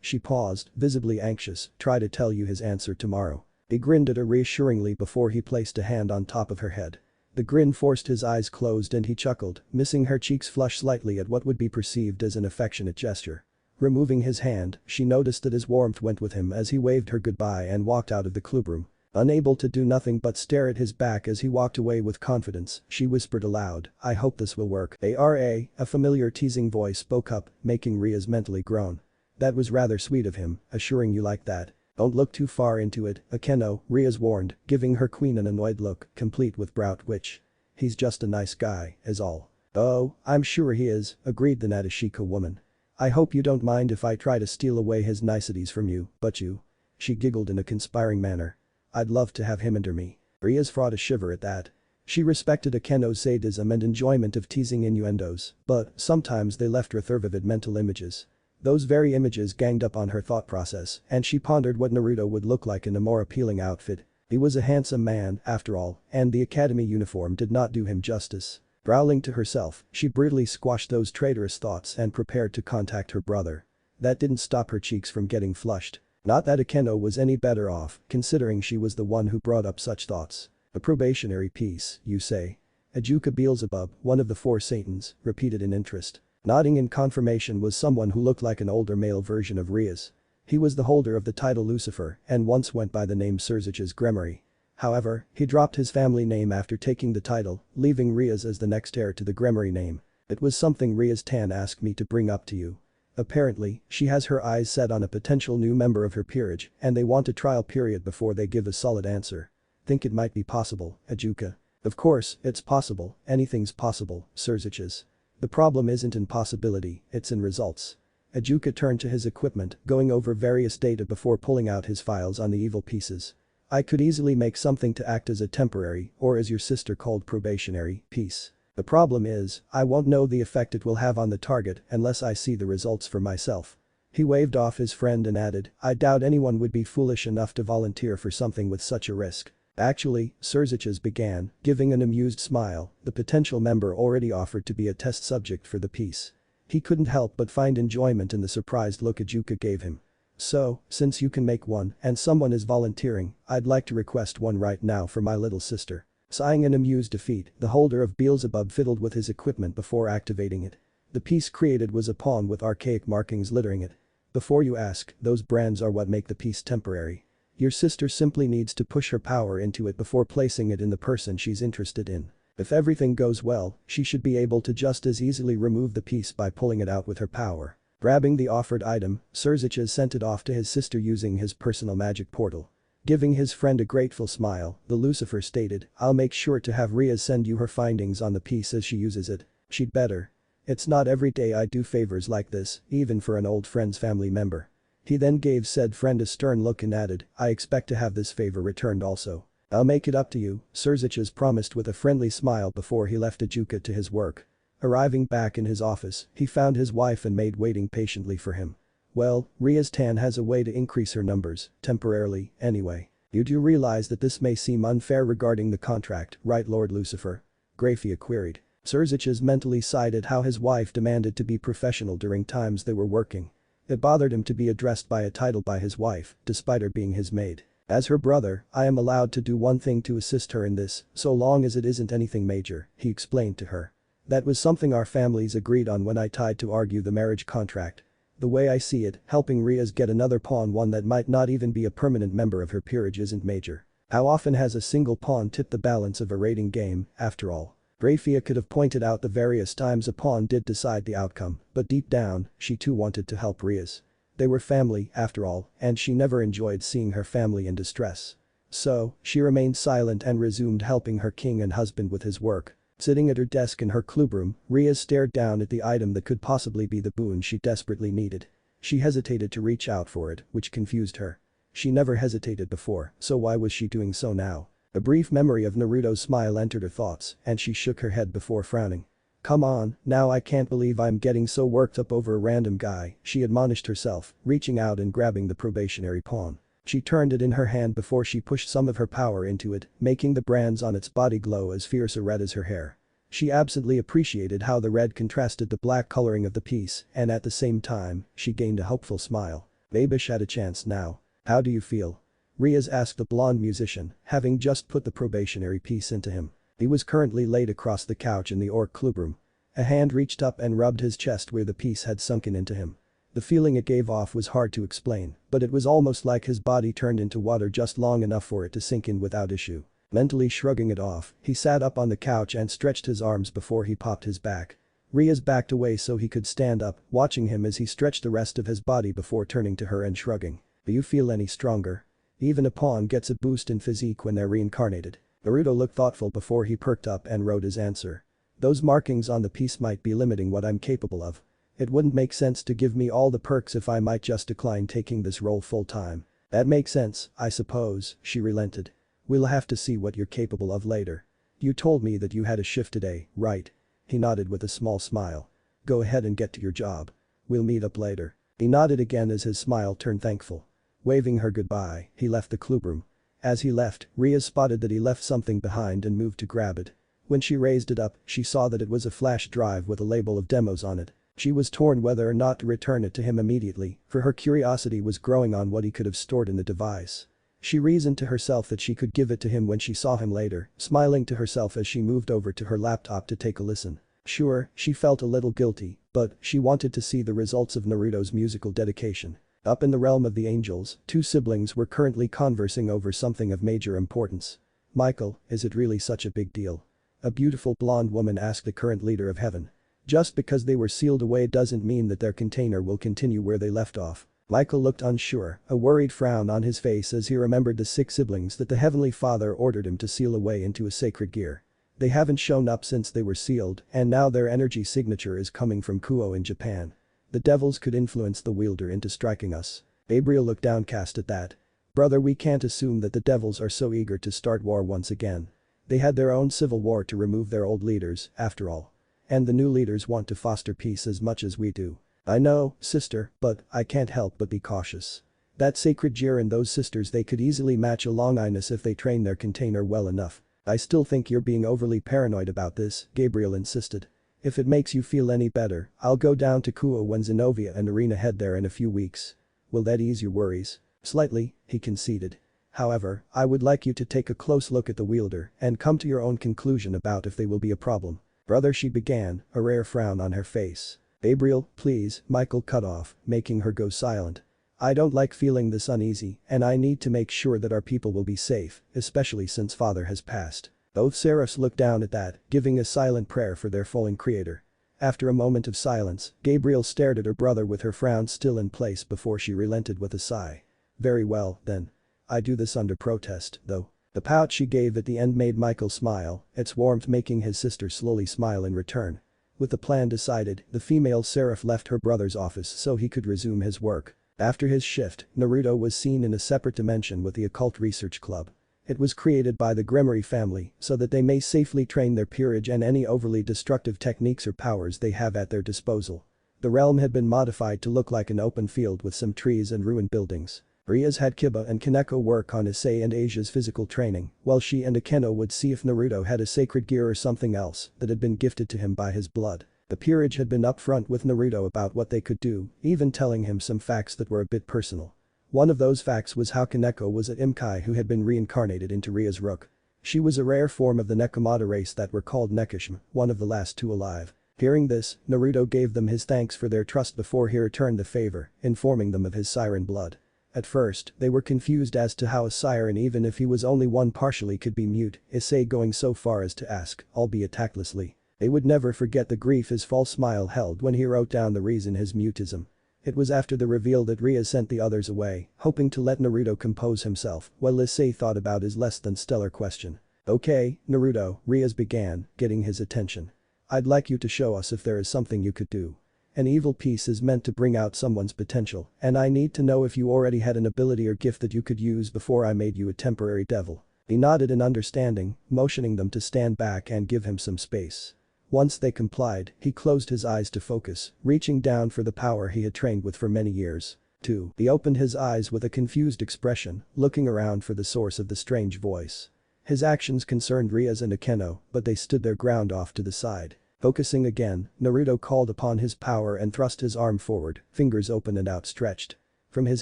She paused, visibly anxious, try to tell you his answer tomorrow. He grinned at her reassuringly before he placed a hand on top of her head. The grin forced his eyes closed and he chuckled, missing her cheeks flush slightly at what would be perceived as an affectionate gesture. Removing his hand, she noticed that his warmth went with him as he waved her goodbye and walked out of the clubroom. Unable to do nothing but stare at his back as he walked away with confidence, she whispered aloud, I hope this will work. A familiar teasing voice spoke up, making Riaz mentally groan. That was rather sweet of him, assuring you like that. Don't look too far into it, Akeno, Riaz warned, giving her queen an annoyed look, complete with brow twitch. He's just a nice guy, is all. Oh, I'm sure he is, agreed the Nadeshiko woman. I hope you don't mind if I try to steal away his niceties from you, but you. She giggled in a conspiring manner. I'd love to have him under me. Riaz fought a shiver at that. She respected Akeno's sadism and enjoyment of teasing innuendos, but sometimes they left her vivid mental images. Those very images ganged up on her thought process and she pondered what Naruto would look like in a more appealing outfit. He was a handsome man, after all, and the academy uniform did not do him justice. Growling to herself, she brutally squashed those traitorous thoughts and prepared to contact her brother. That didn't stop her cheeks from getting flushed. Not that Akeno was any better off, considering she was the one who brought up such thoughts. A probationary piece, you say? Ajuka Beelzebub, one of the four Satans, repeated in interest. Nodding in confirmation was someone who looked like an older male version of Riaz. He was the holder of the title Lucifer and once went by the name Surzich's Gremory. However, he dropped his family name after taking the title, leaving Riaz as the next heir to the Gremory name. It was something Riaz Tan asked me to bring up to you. Apparently, she has her eyes set on a potential new member of her peerage and they want a trial period before they give a solid answer. Think it might be possible, Ajuka? Of course, it's possible, anything's possible, Surzich's. The problem isn't in possibility, it's in results. Ajuka turned to his equipment, going over various data before pulling out his files on the evil pieces. I could easily make something to act as a temporary, or as your sister called probationary, piece. The problem is, I won't know the effect it will have on the target unless I see the results for myself. He waved off his friend and added, I doubt anyone would be foolish enough to volunteer for something with such a risk. Actually, Surzich's began, giving an amused smile, the potential member already offered to be a test subject for the piece. He couldn't help but find enjoyment in the surprised look Ajuka gave him. So, since you can make one and someone is volunteering, I'd like to request one right now for my little sister. Sighing in amused defeat, the holder of Beelzebub fiddled with his equipment before activating it. The piece created was a pawn with archaic markings littering it. Before you ask, those brands are what make the piece temporary. Your sister simply needs to push her power into it before placing it in the person she's interested in. If everything goes well, she should be able to just as easily remove the piece by pulling it out with her power. Grabbing the offered item, Surzich's sent it off to his sister using his personal magic portal. Giving his friend a grateful smile, the Lucifer stated, I'll make sure to have Riaz send you her findings on the piece as she uses it. She'd better. It's not every day I do favors like this, even for an old friend's family member. He then gave said friend a stern look and added, I expect to have this favor returned also. I'll make it up to you, Serziches promised with a friendly smile before he left Ajuka to his work. Arriving back in his office, he found his wife and maid waiting patiently for him. Well, Ria's Tan has a way to increase her numbers, temporarily, anyway. You do realize that this may seem unfair regarding the contract, right Lord Lucifer? Grafia queried. Serziches mentally sighed at how his wife demanded to be professional during times they were working. It bothered him to be addressed by a title by his wife, despite her being his maid. As her brother, I am allowed to do one thing to assist her in this, so long as it isn't anything major, he explained to her. That was something our families agreed on when I tried to argue the marriage contract. The way I see it, helping Ria's get another pawn, one that might not even be a permanent member of her peerage, isn't major. How often has a single pawn tipped the balance of a rating game, after all? Grafia could have pointed out the various times a pawn did decide the outcome, but deep down, she too wanted to help Ria's. They were family, after all, and she never enjoyed seeing her family in distress. So, she remained silent and resumed helping her king and husband with his work. Sitting at her desk in her clubroom, Ria stared down at the item that could possibly be the boon she desperately needed. She hesitated to reach out for it, which confused her. She never hesitated before, so why was she doing so now? A brief memory of Naruto's smile entered her thoughts, and she shook her head before frowning. Come on, now I can't believe I'm getting so worked up over a random guy, she admonished herself, reaching out and grabbing the probationary pawn. She turned it in her hand before she pushed some of her power into it, making the brands on its body glow as fierce a red as her hair. She absently appreciated how the red contrasted the black coloring of the piece, and at the same time, she gained a hopeful smile. Babish had a chance now. How do you feel? Riaz asked the blonde musician, having just put the probationary piece into him. He was currently laid across the couch in the orc clubroom. A hand reached up and rubbed his chest where the piece had sunken into him. The feeling it gave off was hard to explain, but it was almost like his body turned into water just long enough for it to sink in without issue. Mentally shrugging it off, he sat up on the couch and stretched his arms before he popped his back. Riaz backed away so he could stand up, watching him as he stretched the rest of his body before turning to her and shrugging. Do you feel any stronger? Even a pawn gets a boost in physique when they're reincarnated. Naruto looked thoughtful before he perked up and wrote his answer. Those markings on the piece might be limiting what I'm capable of. It wouldn't make sense to give me all the perks if I might just decline taking this role full time. That makes sense, I suppose, she relented. We'll have to see what you're capable of later. You told me that you had a shift today, right? He nodded with a small smile. Go ahead and get to your job. We'll meet up later. He nodded again as his smile turned thankful. Waving her goodbye, he left the clubroom. As he left, Riaz spotted that he left something behind and moved to grab it. When she raised it up, she saw that it was a flash drive with a label of demos on it. She was torn whether or not to return it to him immediately, for her curiosity was growing on what he could have stored in the device. She reasoned to herself that she could give it to him when she saw him later, smiling to herself as she moved over to her laptop to take a listen. Sure, she felt a little guilty, but she wanted to see the results of Naruto's musical dedication. Up in the realm of the angels, two siblings were currently conversing over something of major importance. Michael, is it really such a big deal? A beautiful blonde woman asked the current leader of heaven. Just because they were sealed away doesn't mean that their container will continue where they left off. Michael looked unsure, a worried frown on his face as he remembered the 6 siblings that the Heavenly Father ordered him to seal away into a sacred gear. They haven't shown up since they were sealed, and now their energy signature is coming from Kuo in Japan. The devils could influence the wielder into striking us. Gabriel looked downcast at that. Brother, we can't assume that the devils are so eager to start war once again. They had their own civil war to remove their old leaders, after all. And the new leaders want to foster peace as much as we do. I know, sister, but I can't help but be cautious. That sacred gear and those sisters, they could easily match a Longinus if they train their container well enough. I still think you're being overly paranoid about this, Gabriel insisted. If it makes you feel any better, I'll go down to Kuo when Zenobia and Arena head there in a few weeks. Will that ease your worries? Slightly, he conceded. However, I would like you to take a close look at the wielder and come to your own conclusion about if they will be a problem. Brother, she began, a rare frown on her face. Gabriel, please, Michael cut off, making her go silent. I don't like feeling this uneasy, and I need to make sure that our people will be safe, especially since father has passed. Both seraphs looked down at that, giving a silent prayer for their fallen creator. After a moment of silence, Gabriel stared at her brother with her frown still in place before she relented with a sigh. Very well, then. I do this under protest, though. The pout she gave at the end made Michael smile, its warmth making his sister slowly smile in return. With the plan decided, the female seraph left her brother's office so he could resume his work. After his shift, Naruto was seen in a separate dimension with the Occult Research Club. It was created by the Gremory family so that they may safely train their peerage and any overly destructive techniques or powers they have at their disposal. The realm had been modified to look like an open field with some trees and ruined buildings. Rias had Kiba and Kaneko work on Issei and Asia's physical training, while she and Akeno would see if Naruto had a sacred gear or something else that had been gifted to him by his blood. The peerage had been upfront with Naruto about what they could do, even telling him some facts that were a bit personal. One of those facts was how Kaneko was an Imkai who had been reincarnated into Ria's Rook. She was a rare form of the Nekomata race that were called Nekishima, one of the last two alive. Hearing this, Naruto gave them his thanks for their trust before he returned the favor, informing them of his siren blood. At first, they were confused as to how a siren, even if he was only one partially, could be mute, Issei going so far as to ask, albeit tactlessly. They would never forget the grief his false smile held when he wrote down the reason his mutism. It was after the reveal that Ria sent the others away, hoping to let Naruto compose himself while Issei thought about his less than stellar question. "Okay, Naruto," Rias began, getting his attention. "I'd like you to show us if there is something you could do. An evil piece is meant to bring out someone's potential, and I need to know if you already had an ability or gift that you could use before I made you a temporary devil." He nodded in understanding, motioning them to stand back and give him some space. Once they complied, he closed his eyes to focus, reaching down for the power he had trained with for many years. 2. He opened his eyes with a confused expression, looking around for the source of the strange voice. His actions concerned Rias and Akeno, but they stood their ground off to the side. Focusing again, Naruto called upon his power and thrust his arm forward, fingers open and outstretched. From his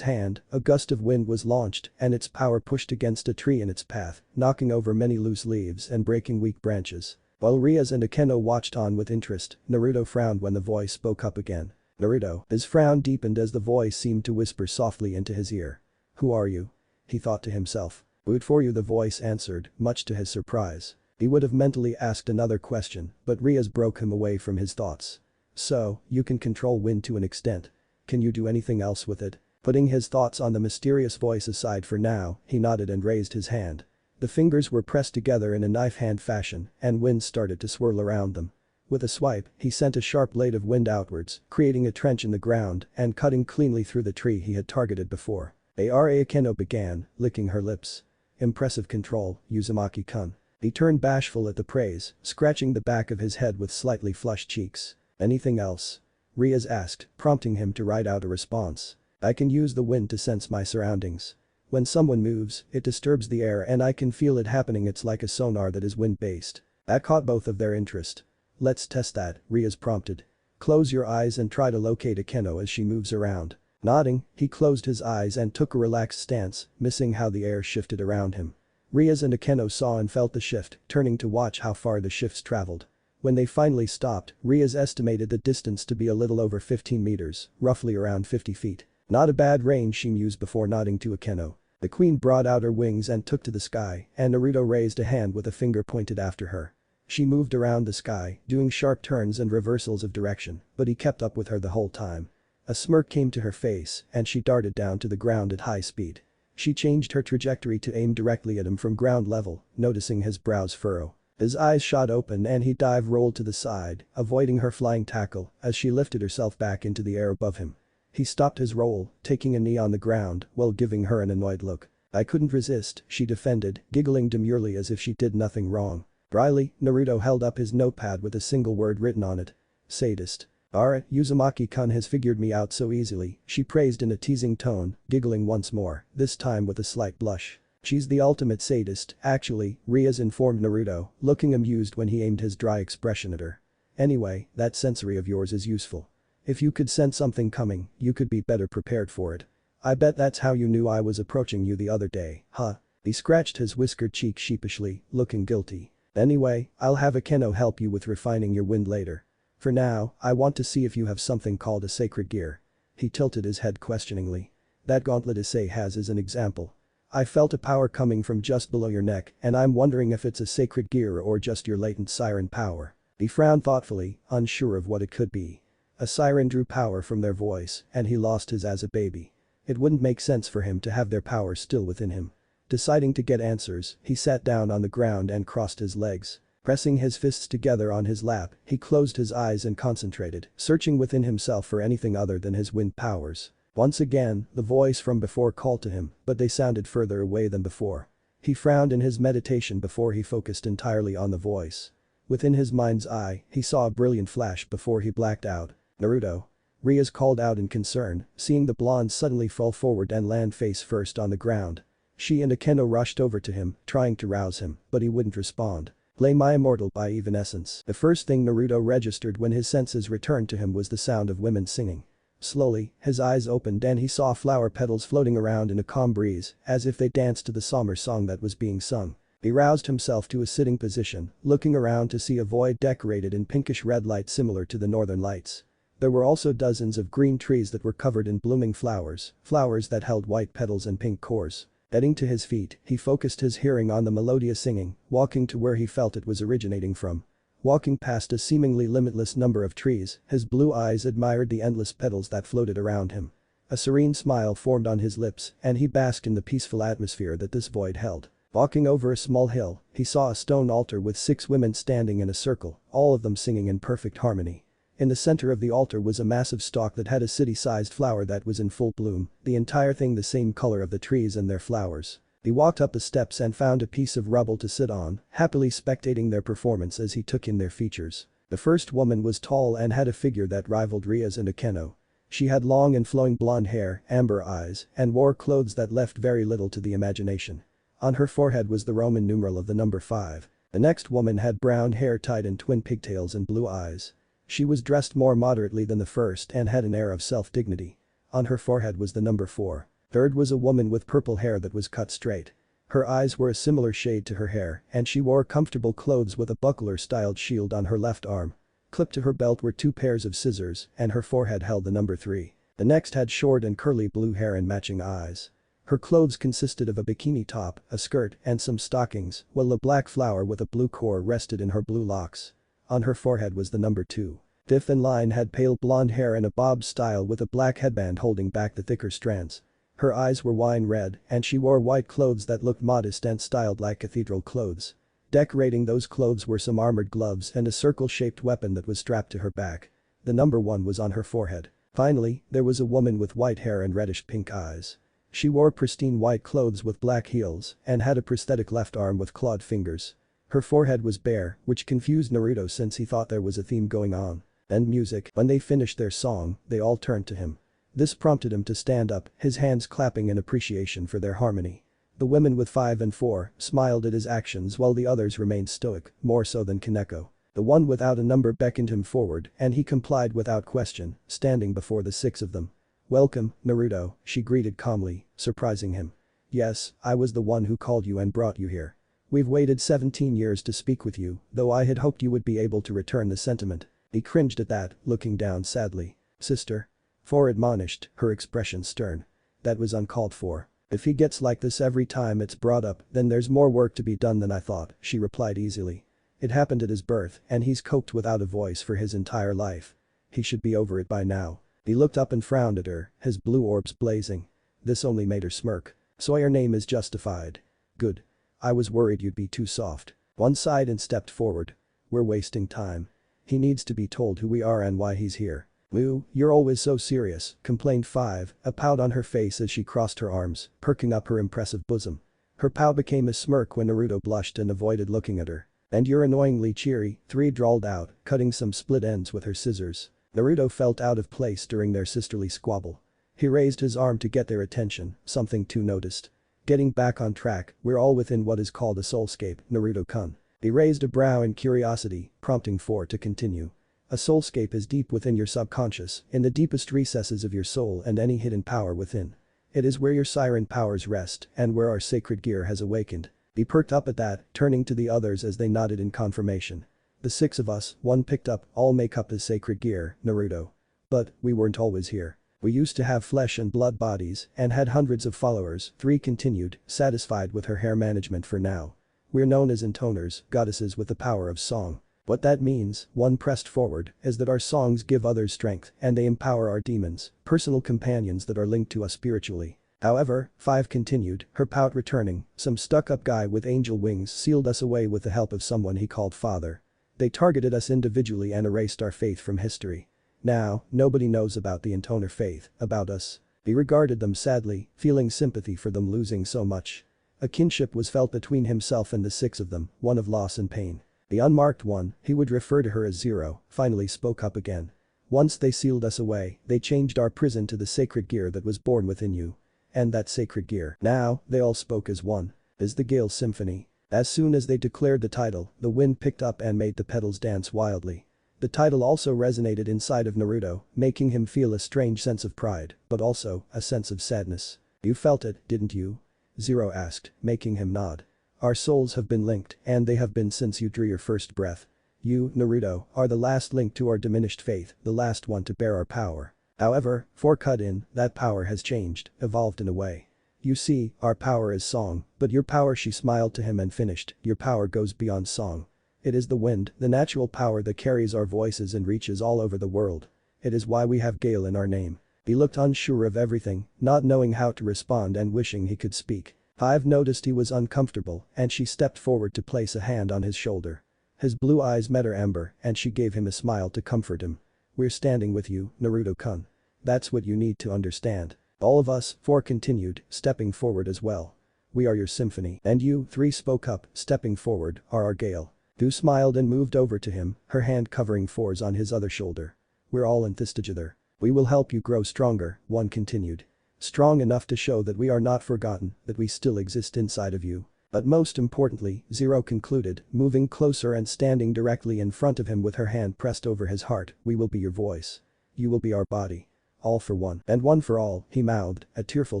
hand, a gust of wind was launched and its power pushed against a tree in its path, knocking over many loose leaves and breaking weak branches. While Rias and Akeno watched on with interest, Naruto frowned when the voice spoke up again. "Naruto." His frown deepened as the voice seemed to whisper softly into his ear. "Who are you?" he thought to himself. "Woot for you," the voice answered, much to his surprise. He would have mentally asked another question, but Rias broke him away from his thoughts. "So, you can control wind to an extent. Can you do anything else with it?" Putting his thoughts on the mysterious voice aside for now, he nodded and raised his hand. The fingers were pressed together in a knife hand fashion, and wind started to swirl around them. With a swipe, he sent a sharp blade of wind outwards, creating a trench in the ground and cutting cleanly through the tree he had targeted before. Ara Akeno began, licking her lips. "Impressive control, Uzumaki-kun." He turned bashful at the praise, scratching the back of his head with slightly flushed cheeks. "Anything else?" Rias asked, prompting him to write out a response. "I can use the wind to sense my surroundings. When someone moves, it disturbs the air and I can feel it happening. It's like a sonar that is wind-based." That caught both of their interest. "Let's test that," Rias prompted. "Close your eyes and try to locate Akeno as she moves around." Nodding, he closed his eyes and took a relaxed stance, missing how the air shifted around him. Rias and Akeno saw and felt the shift, turning to watch how far the shifts traveled. When they finally stopped, Rias estimated the distance to be a little over 15 meters, roughly around 50 feet. "Not a bad range," she mused before nodding to Akeno. The queen brought out her wings and took to the sky, and Naruto raised a hand with a finger pointed after her. She moved around the sky, doing sharp turns and reversals of direction, but he kept up with her the whole time. A smirk came to her face, and she darted down to the ground at high speed. She changed her trajectory to aim directly at him from ground level, noticing his brows furrow. His eyes shot open and he rolled to the side, avoiding her flying tackle as she lifted herself back into the air above him. He stopped his roll, taking a knee on the ground while giving her an annoyed look. "I couldn't resist," she defended, giggling demurely as if she did nothing wrong. Dryly, Naruto held up his notepad with a single word written on it. "Sadist." "Ara, Uzumaki-kun has figured me out so easily," she praised in a teasing tone, giggling once more, this time with a slight blush. "She's the ultimate sadist, actually," Rias informed Naruto, looking amused when he aimed his dry expression at her. "Anyway, that sensory of yours is useful. If you could sense something coming, you could be better prepared for it. I bet that's how you knew I was approaching you the other day, huh?" He scratched his whiskered cheek sheepishly, looking guilty. "Anyway, I'll have Akeno help you with refining your wind later. For now, I want to see if you have something called a sacred gear." He tilted his head questioningly. "That gauntlet Issei has is an example. I felt a power coming from just below your neck and I'm wondering if it's a sacred gear or just your latent siren power." He frowned thoughtfully, unsure of what it could be. A siren drew power from their voice and he lost his as a baby. It wouldn't make sense for him to have their power still within him. Deciding to get answers, he sat down on the ground and crossed his legs. Pressing his fists together on his lap, he closed his eyes and concentrated, searching within himself for anything other than his wind powers. Once again, the voice from before called to him, but they sounded further away than before. He frowned in his meditation before he focused entirely on the voice. Within his mind's eye, he saw a brilliant flash before he blacked out. "Naruto." Rias called out in concern, seeing the blonde suddenly fall forward and land face first on the ground. She and Akeno rushed over to him, trying to rouse him, but he wouldn't respond. "Play My Immortal" by Evanescence. The first thing Naruto registered when his senses returned to him was the sound of women singing. Slowly, his eyes opened and he saw flower petals floating around in a calm breeze, as if they danced to the somber song that was being sung. He roused himself to a sitting position, looking around to see a void decorated in pinkish red light similar to the northern lights. There were also dozens of green trees that were covered in blooming flowers that held white petals and pink cores. Getting to his feet, he focused his hearing on the melodious singing, walking to where he felt it was originating from. Walking past a seemingly limitless number of trees, his blue eyes admired the endless petals that floated around him. A serene smile formed on his lips, and he basked in the peaceful atmosphere that this void held. Walking over a small hill, he saw a stone altar with 6 women standing in a circle, all of them singing in perfect harmony. In the center of the altar was a massive stalk that had a city-sized flower that was in full bloom, the entire thing the same color of the trees and their flowers. He walked up the steps and found a piece of rubble to sit on, happily spectating their performance as he took in their features. The first woman was tall and had a figure that rivaled Ria's and Akeno. She had long and flowing blonde hair, amber eyes, and wore clothes that left very little to the imagination. On her forehead was the Roman numeral of the number 5. The next woman had brown hair tied in twin pigtails and blue eyes. She was dressed more moderately than the first and had an air of self-dignity. On her forehead was the number 4. Third was a woman with purple hair that was cut straight. Her eyes were a similar shade to her hair and she wore comfortable clothes with a buckler-styled shield on her left arm. Clipped to her belt were 2 pairs of scissors and her forehead held the number 3. The next had short and curly blue hair and matching eyes. Her clothes consisted of a bikini top, a skirt, and some stockings, while a black flower with a blue core rested in her blue locks. On her forehead was the number 2. Fifth in line had pale blonde hair in a bob style with a black headband holding back the thicker strands. Her eyes were wine red and she wore white clothes that looked modest and styled like cathedral clothes. Decorating those clothes were some armored gloves and a circle-shaped weapon that was strapped to her back. The number 1 was on her forehead. Finally, there was a woman with white hair and reddish pink eyes. She wore pristine white clothes with black heels and had a prosthetic left arm with clawed fingers. Her forehead was bare, which confused Naruto since he thought there was a theme going on. Then music. When they finished their song, they all turned to him. This prompted him to stand up, his hands clapping in appreciation for their harmony. The women with 5 and 4 smiled at his actions while the others remained stoic, more so than Kaneko. The one without a number beckoned him forward and he complied without question, standing before the 6 of them. "Welcome, Naruto," she greeted calmly, surprising him. "Yes, I was the one who called you and brought you here. We've waited 17 years to speak with you, though I had hoped you would be able to return the sentiment." He cringed at that, looking down sadly. "Sister?" 4 admonished, her expression stern. "That was uncalled for. If he gets like this every time it's brought up, then there's more work to be done than I thought," she replied easily. "It happened at his birth and he's coped without a voice for his entire life. He should be over it by now." He looked up and frowned at her, his blue orbs blazing. This only made her smirk. "So your name is justified. Good. I was worried you'd be too soft." One sighed and stepped forward. "We're wasting time. He needs to be told who we are and why he's here." "Moo, you're always so serious," complained 5, a pout on her face as she crossed her arms, perking up her impressive bosom. Her pout became a smirk when Naruto blushed and avoided looking at her. "And you're annoyingly cheery," 3 drawled out, cutting some split ends with her scissors. Naruto felt out of place during their sisterly squabble. He raised his arm to get their attention, something 2 noticed. "Getting back on track, we're all within what is called a soulscape, Naruto-kun." He raised a brow in curiosity, prompting 4 to continue. "A soulscape is deep within your subconscious, in the deepest recesses of your soul and any hidden power within. It is where your siren powers rest and where our sacred gear has awakened." He perked up at that, turning to the others as they nodded in confirmation. "The 6 of us, 1 picked up, all make up his sacred gear, Naruto. But, we weren't always here. We used to have flesh and blood bodies and had hundreds of followers," 3 continued, satisfied with her hair management for now. "We're known as intoners, goddesses with the power of song. What that means," 1 pressed forward, "is that our songs give others strength and they empower our demons, personal companions that are linked to us spiritually. However," 5 continued, her pout returning, "some stuck-up guy with angel wings sealed us away with the help of someone he called father. They targeted us individually and erased our faith from history. Now, nobody knows about the intoner faith, about us. He regarded them sadly, feeling sympathy for them losing so much. A kinship was felt between himself and the six of them, one of loss and pain. The unmarked one, he would refer to her as Zero, finally spoke up again. Once they sealed us away, they changed our prison to the sacred gear that was born within you. And that sacred gear, now, they all spoke as one, is the Gail Symphony. As soon as they declared the title, the wind picked up and made the petals dance wildly. The title also resonated inside of Naruto, making him feel a strange sense of pride, but also a sense of sadness. You felt it, didn't you? Zero asked, making him nod. Our souls have been linked, and they have been since you drew your first breath. You, Naruto, are the last link to our diminished faith, the last one to bear our power. However, for cut-in, that power has changed, evolved in a way. You see, our power is song, but your power, she smiled to him and finished, your power goes beyond song. It is the wind, the natural power that carries our voices and reaches all over the world. It is why we have Gale in our name. He looked unsure of everything, not knowing how to respond and wishing he could speak. I've noticed he was uncomfortable, and she stepped forward to place a hand on his shoulder. His blue eyes met her amber, and she gave him a smile to comfort him. We're standing with you, Naruto-kun. That's what you need to understand. All of us, four continued, stepping forward as well. We are your symphony. And you, three spoke up, stepping forward, are our Gale. Two smiled and moved over to him, her hand covering four's on his other shoulder. We're all in this together. We will help you grow stronger, one continued. Strong enough to show that we are not forgotten, that we still exist inside of you. But most importantly, Zero concluded, moving closer and standing directly in front of him with her hand pressed over his heart, we will be your voice. You will be our body. All for one. And one for all, he mouthed, a tearful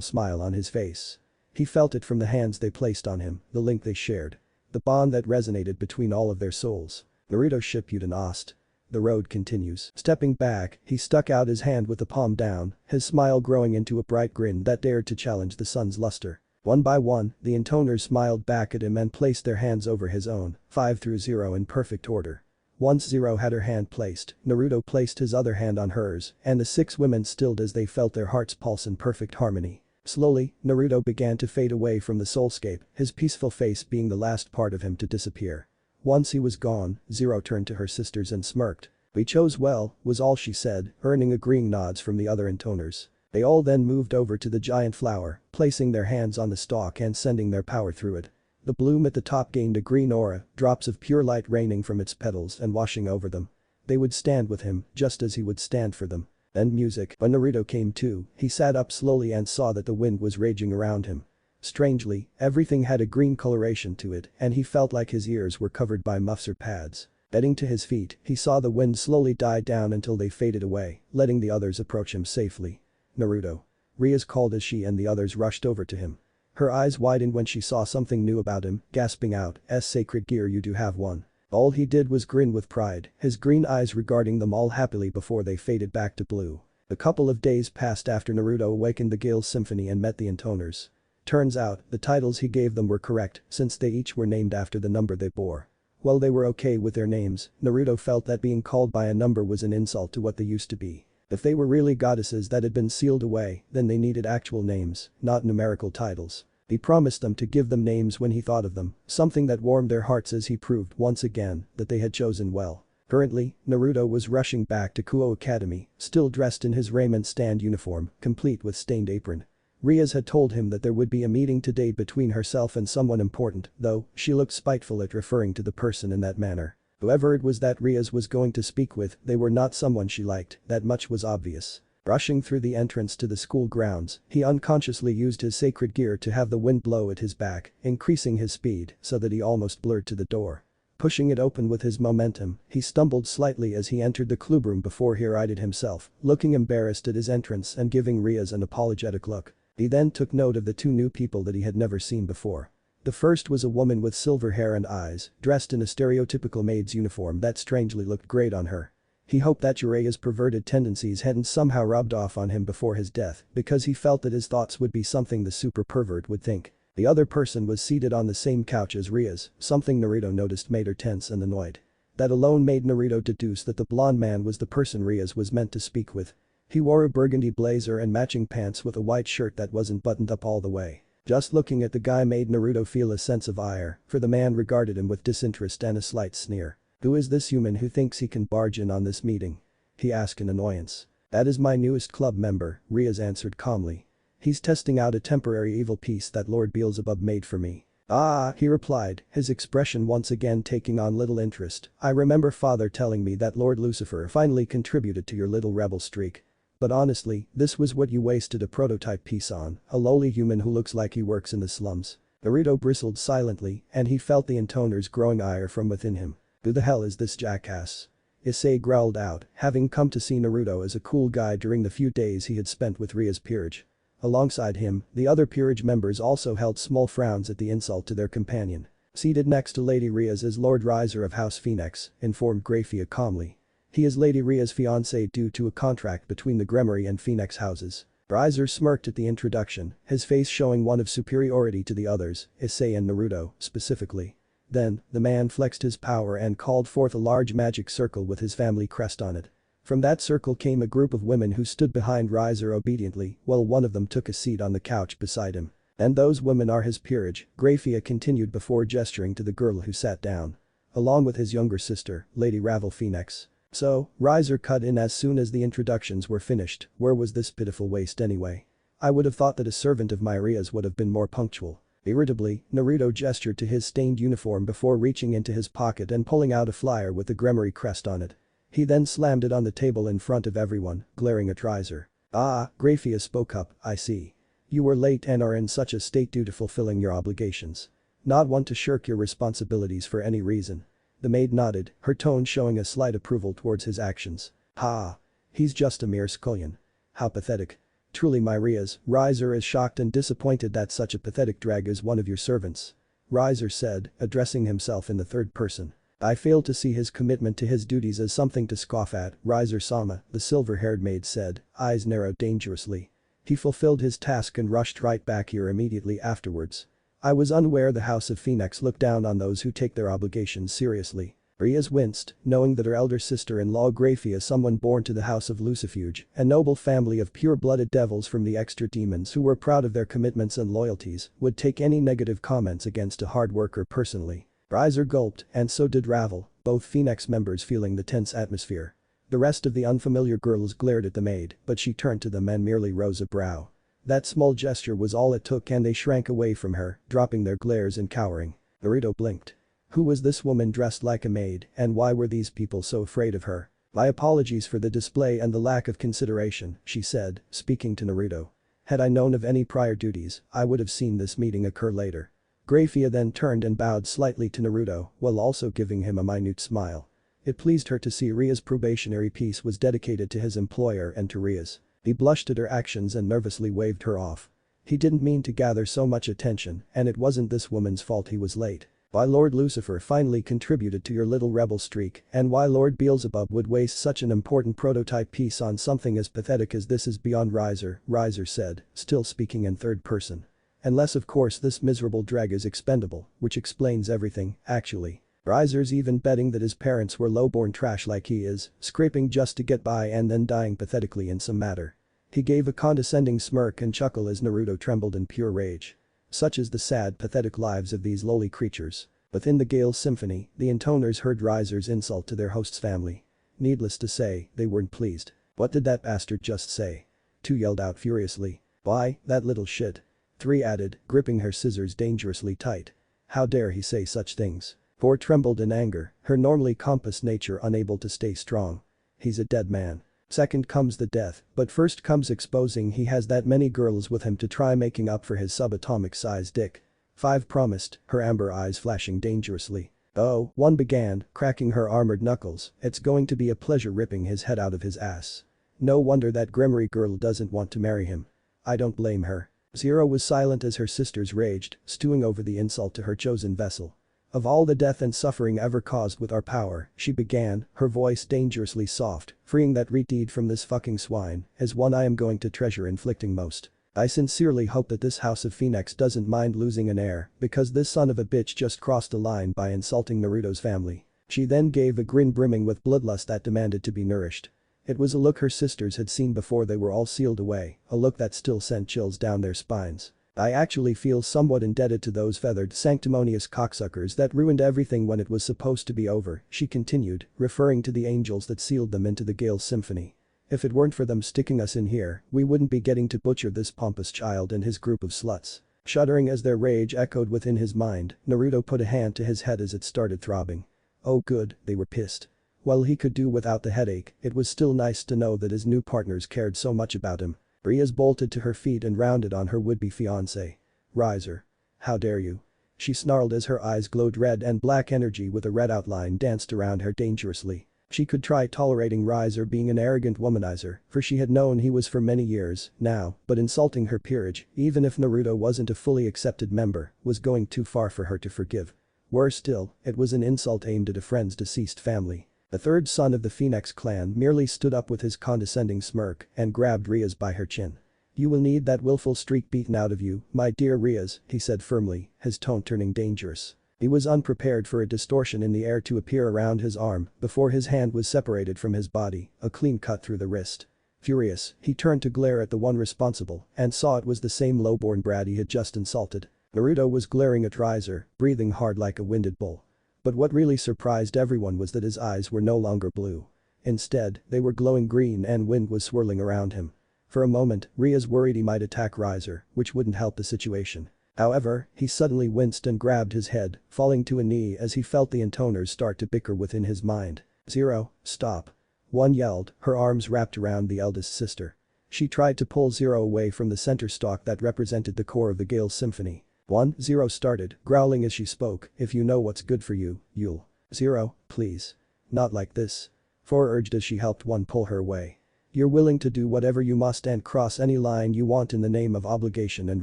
smile on his face. He felt it from the hands they placed on him, the link they shared. The bond that resonated between all of their souls. Naruto Shippuden asked. The road continues. Stepping back, he stuck out his hand with the palm down, his smile growing into a bright grin that dared to challenge the sun's luster. One by one, the intoners smiled back at him and placed their hands over his own, 5 through 0 in perfect order. Once Zero had her hand placed, Naruto placed his other hand on hers, and the 6 women stilled as they felt their hearts pulse in perfect harmony. Slowly, Naruto began to fade away from the soulscape, his peaceful face being the last part of him to disappear. Once he was gone, Zero turned to her sisters and smirked. We chose well, was all she said, earning agreeing nods from the other intoners. They all then moved over to the giant flower, placing their hands on the stalk and sending their power through it. The bloom at the top gained a green aura, drops of pure light raining from its petals and washing over them. They would stand with him, just as he would stand for them. Then music. When Naruto came to, he sat up slowly and saw that the wind was raging around him. Strangely, everything had a green coloration to it, and he felt like his ears were covered by muffs or pads. Getting to his feet, he saw the wind slowly die down until they faded away, letting the others approach him safely. Naruto. Rias called as she and the others rushed over to him. Her eyes widened when she saw something new about him, gasping out, sacred gear, you do have one. All he did was grin with pride, his green eyes regarding them all happily before they faded back to blue. A couple of days passed after Naruto awakened the Gail Symphony and met the intoners. Turns out, the titles he gave them were correct, since they each were named after the number they bore. While they were okay with their names, Naruto felt that being called by a number was an insult to what they used to be. If they were really goddesses that had been sealed away, then they needed actual names, not numerical titles. He promised them to give them names when he thought of them, something that warmed their hearts as he proved once again that they had chosen well. Currently, Naruto was rushing back to Kuo Academy, still dressed in his raiment stand uniform, complete with stained apron. Rias had told him that there would be a meeting today between herself and someone important, though she looked spiteful at referring to the person in that manner. Whoever it was that Rias was going to speak with, they were not someone she liked, that much was obvious. Rushing through the entrance to the school grounds, he unconsciously used his sacred gear to have the wind blow at his back, increasing his speed so that he almost blurred to the door. Pushing it open with his momentum, he stumbled slightly as he entered the clubroom before he righted himself, looking embarrassed at his entrance and giving Rias an apologetic look. He then took note of the 2 new people that he had never seen before. The first was a woman with silver hair and eyes, dressed in a stereotypical maid's uniform that strangely looked great on her. He hoped that Jiraiya's perverted tendencies hadn't somehow rubbed off on him before his death, because he felt that his thoughts would be something the super pervert would think. The other person was seated on the same couch as Rias, something Naruto noticed made her tense and annoyed. That alone made Naruto deduce that the blonde man was the person Rias was meant to speak with. He wore a burgundy blazer and matching pants with a white shirt that wasn't buttoned up all the way. Just looking at the guy made Naruto feel a sense of ire, for the man regarded him with disinterest and a slight sneer. Who is this human who thinks he can barge in on this meeting? He asked in annoyance. That is my newest club member, Riaz answered calmly. He's testing out a temporary evil piece that Lord Beelzebub made for me. Ah, he replied, his expression once again taking on little interest. I remember father telling me that Lord Lucifer finally contributed to your little rebel streak. But honestly, this was what you wasted a prototype piece on, a lowly human who looks like he works in the slums. Naruto bristled silently, and he felt the intoner's growing ire from within him. Who the hell is this jackass? Issei growled out, having come to see Naruto as a cool guy during the few days he had spent with Ria's peerage. Alongside him, the other peerage members also held small frowns at the insult to their companion. Seated next to Lady Riaz is Lord Riser of House Phoenix, informed Grafia calmly. He is Lady Ria's fiancé due to a contract between the Gremory and Phoenix houses. Riser smirked at the introduction, his face showing one of superiority to the others, Issei and Naruto, specifically. Then, the man flexed his power and called forth a large magic circle with his family crest on it. From that circle came a group of women who stood behind Riser obediently while one of them took a seat on the couch beside him. And those women are his peerage, Grafia continued before gesturing to the girl who sat down. Along with his younger sister, Lady Ravel Phoenix. So, Riser cut in as soon as the introductions were finished, where was this pitiful waste anyway? I would have thought that a servant of Myria's would have been more punctual. Irritably, Naruto gestured to his stained uniform before reaching into his pocket and pulling out a flyer with the Gremory crest on it. He then slammed it on the table in front of everyone, glaring at Riser. Ah, Grafia spoke up, I see. You were late and are in such a state due to fulfilling your obligations. Not one to shirk your responsibilities for any reason. The maid nodded, her tone showing a slight approval towards his actions. Ha! He's just a mere scullion. How pathetic. Truly Myria's, Riser is shocked and disappointed that such a pathetic drag is one of your servants. Riser said, addressing himself in the third person. I fail to see his commitment to his duties as something to scoff at, Riser-sama, the silver-haired maid said, eyes narrowed dangerously. He fulfilled his task and rushed right back here immediately afterwards. I was unaware the House of Phoenix looked down on those who take their obligations seriously. Riaz winced, knowing that her elder sister-in-law Grafia, someone born to the House of Lucifuge, a noble family of pure-blooded devils from the extra demons who were proud of their commitments and loyalties, would take any negative comments against a hard worker personally. Riser gulped, and so did Ravel, both Phoenix members feeling the tense atmosphere. The rest of the unfamiliar girls glared at the maid, but she turned to them and merely rose a brow. That small gesture was all it took and they shrank away from her, dropping their glares and cowering. Naruto blinked. Who was this woman dressed like a maid, and why were these people so afraid of her? My apologies for the display and the lack of consideration, she said, speaking to Naruto. Had I known of any prior duties, I would have seen this meeting occur later. Grafia then turned and bowed slightly to Naruto, while also giving him a minute smile. It pleased her to see Ria's probationary piece was dedicated to his employer and to Ria's. He blushed at her actions and nervously waved her off. He didn't mean to gather so much attention, and it wasn't this woman's fault he was late. Why Lord Lucifer finally contributed to your little rebel streak, and why Lord Beelzebub would waste such an important prototype piece on something as pathetic as this is beyond Riser, Riser said, still speaking in third person. Unless of course this miserable drag is expendable, which explains everything, actually. Riser's even betting that his parents were low-born trash like he is, scraping just to get by and then dying pathetically in some matter. He gave a condescending smirk and chuckle as Naruto trembled in pure rage. Such is the sad, pathetic lives of these lowly creatures. Within the Gail Symphony, the intoners heard Riser's insult to their host's family. Needless to say, they weren't pleased. What did that bastard just say? 2 yelled out furiously. Why, that little shit. 3 added, gripping her scissors dangerously tight. How dare he say such things? 4 trembled in anger, her normally compass nature unable to stay strong. He's a dead man. Second comes the death, but first comes exposing he has that many girls with him to try making up for his subatomic sized dick. 5 promised, her amber eyes flashing dangerously. Oh, 1 began, cracking her armored knuckles, it's going to be a pleasure ripping his head out of his ass. No wonder that Gremory girl doesn't want to marry him. I don't blame her. 0 was silent as her sisters raged, stewing over the insult to her chosen vessel. Of all the death and suffering ever caused with our power, she began, her voice dangerously soft, freeing that retard from this fucking swine, is one I am going to treasure inflicting most. I sincerely hope that this House of Phoenix doesn't mind losing an heir, because this son of a bitch just crossed a line by insulting Naruto's family. She then gave a grin brimming with bloodlust that demanded to be nourished. It was a look her sisters had seen before they were all sealed away, a look that still sent chills down their spines. I actually feel somewhat indebted to those feathered sanctimonious cocksuckers that ruined everything when it was supposed to be over, she continued, referring to the angels that sealed them into the Gail Symphony. If it weren't for them sticking us in here, we wouldn't be getting to butcher this pompous child and his group of sluts. Shuddering as their rage echoed within his mind, Naruto put a hand to his head as it started throbbing. Oh good, they were pissed. While he could do without the headache, it was still nice to know that his new partners cared so much about him. Rias bolted to her feet and rounded on her would-be fiancé. Riser. How dare you? She snarled as her eyes glowed red and black energy with a red outline danced around her dangerously. She could try tolerating Riser being an arrogant womanizer, for she had known he was for many years now, but insulting her peerage, even if Naruto wasn't a fully accepted member, was going too far for her to forgive. Worse still, it was an insult aimed at a friend's deceased family. The third son of the Phoenix clan merely stood up with his condescending smirk and grabbed Rias by her chin. You will need that willful streak beaten out of you, my dear Rias, he said firmly, his tone turning dangerous. He was unprepared for a distortion in the air to appear around his arm before his hand was separated from his body, a clean cut through the wrist. Furious, he turned to glare at the one responsible and saw it was the same lowborn brat he had just insulted. Naruto was glaring at Riser, breathing hard like a winded bull. But what really surprised everyone was that his eyes were no longer blue. Instead, they were glowing green and wind was swirling around him. For a moment, Rias worried he might attack Riser, which wouldn't help the situation. However, he suddenly winced and grabbed his head, falling to a knee as he felt the intoners start to bicker within his mind. Zero, stop. One yelled, her arms wrapped around the eldest sister. She tried to pull Zero away from the center stalk that represented the core of the Gail Symphony. 1. Zero started, growling as she spoke, if you know what's good for you, you'll. Zero, please. Not like this. 4 urged as she helped 1 pull her away. You're willing to do whatever you must and cross any line you want in the name of obligation and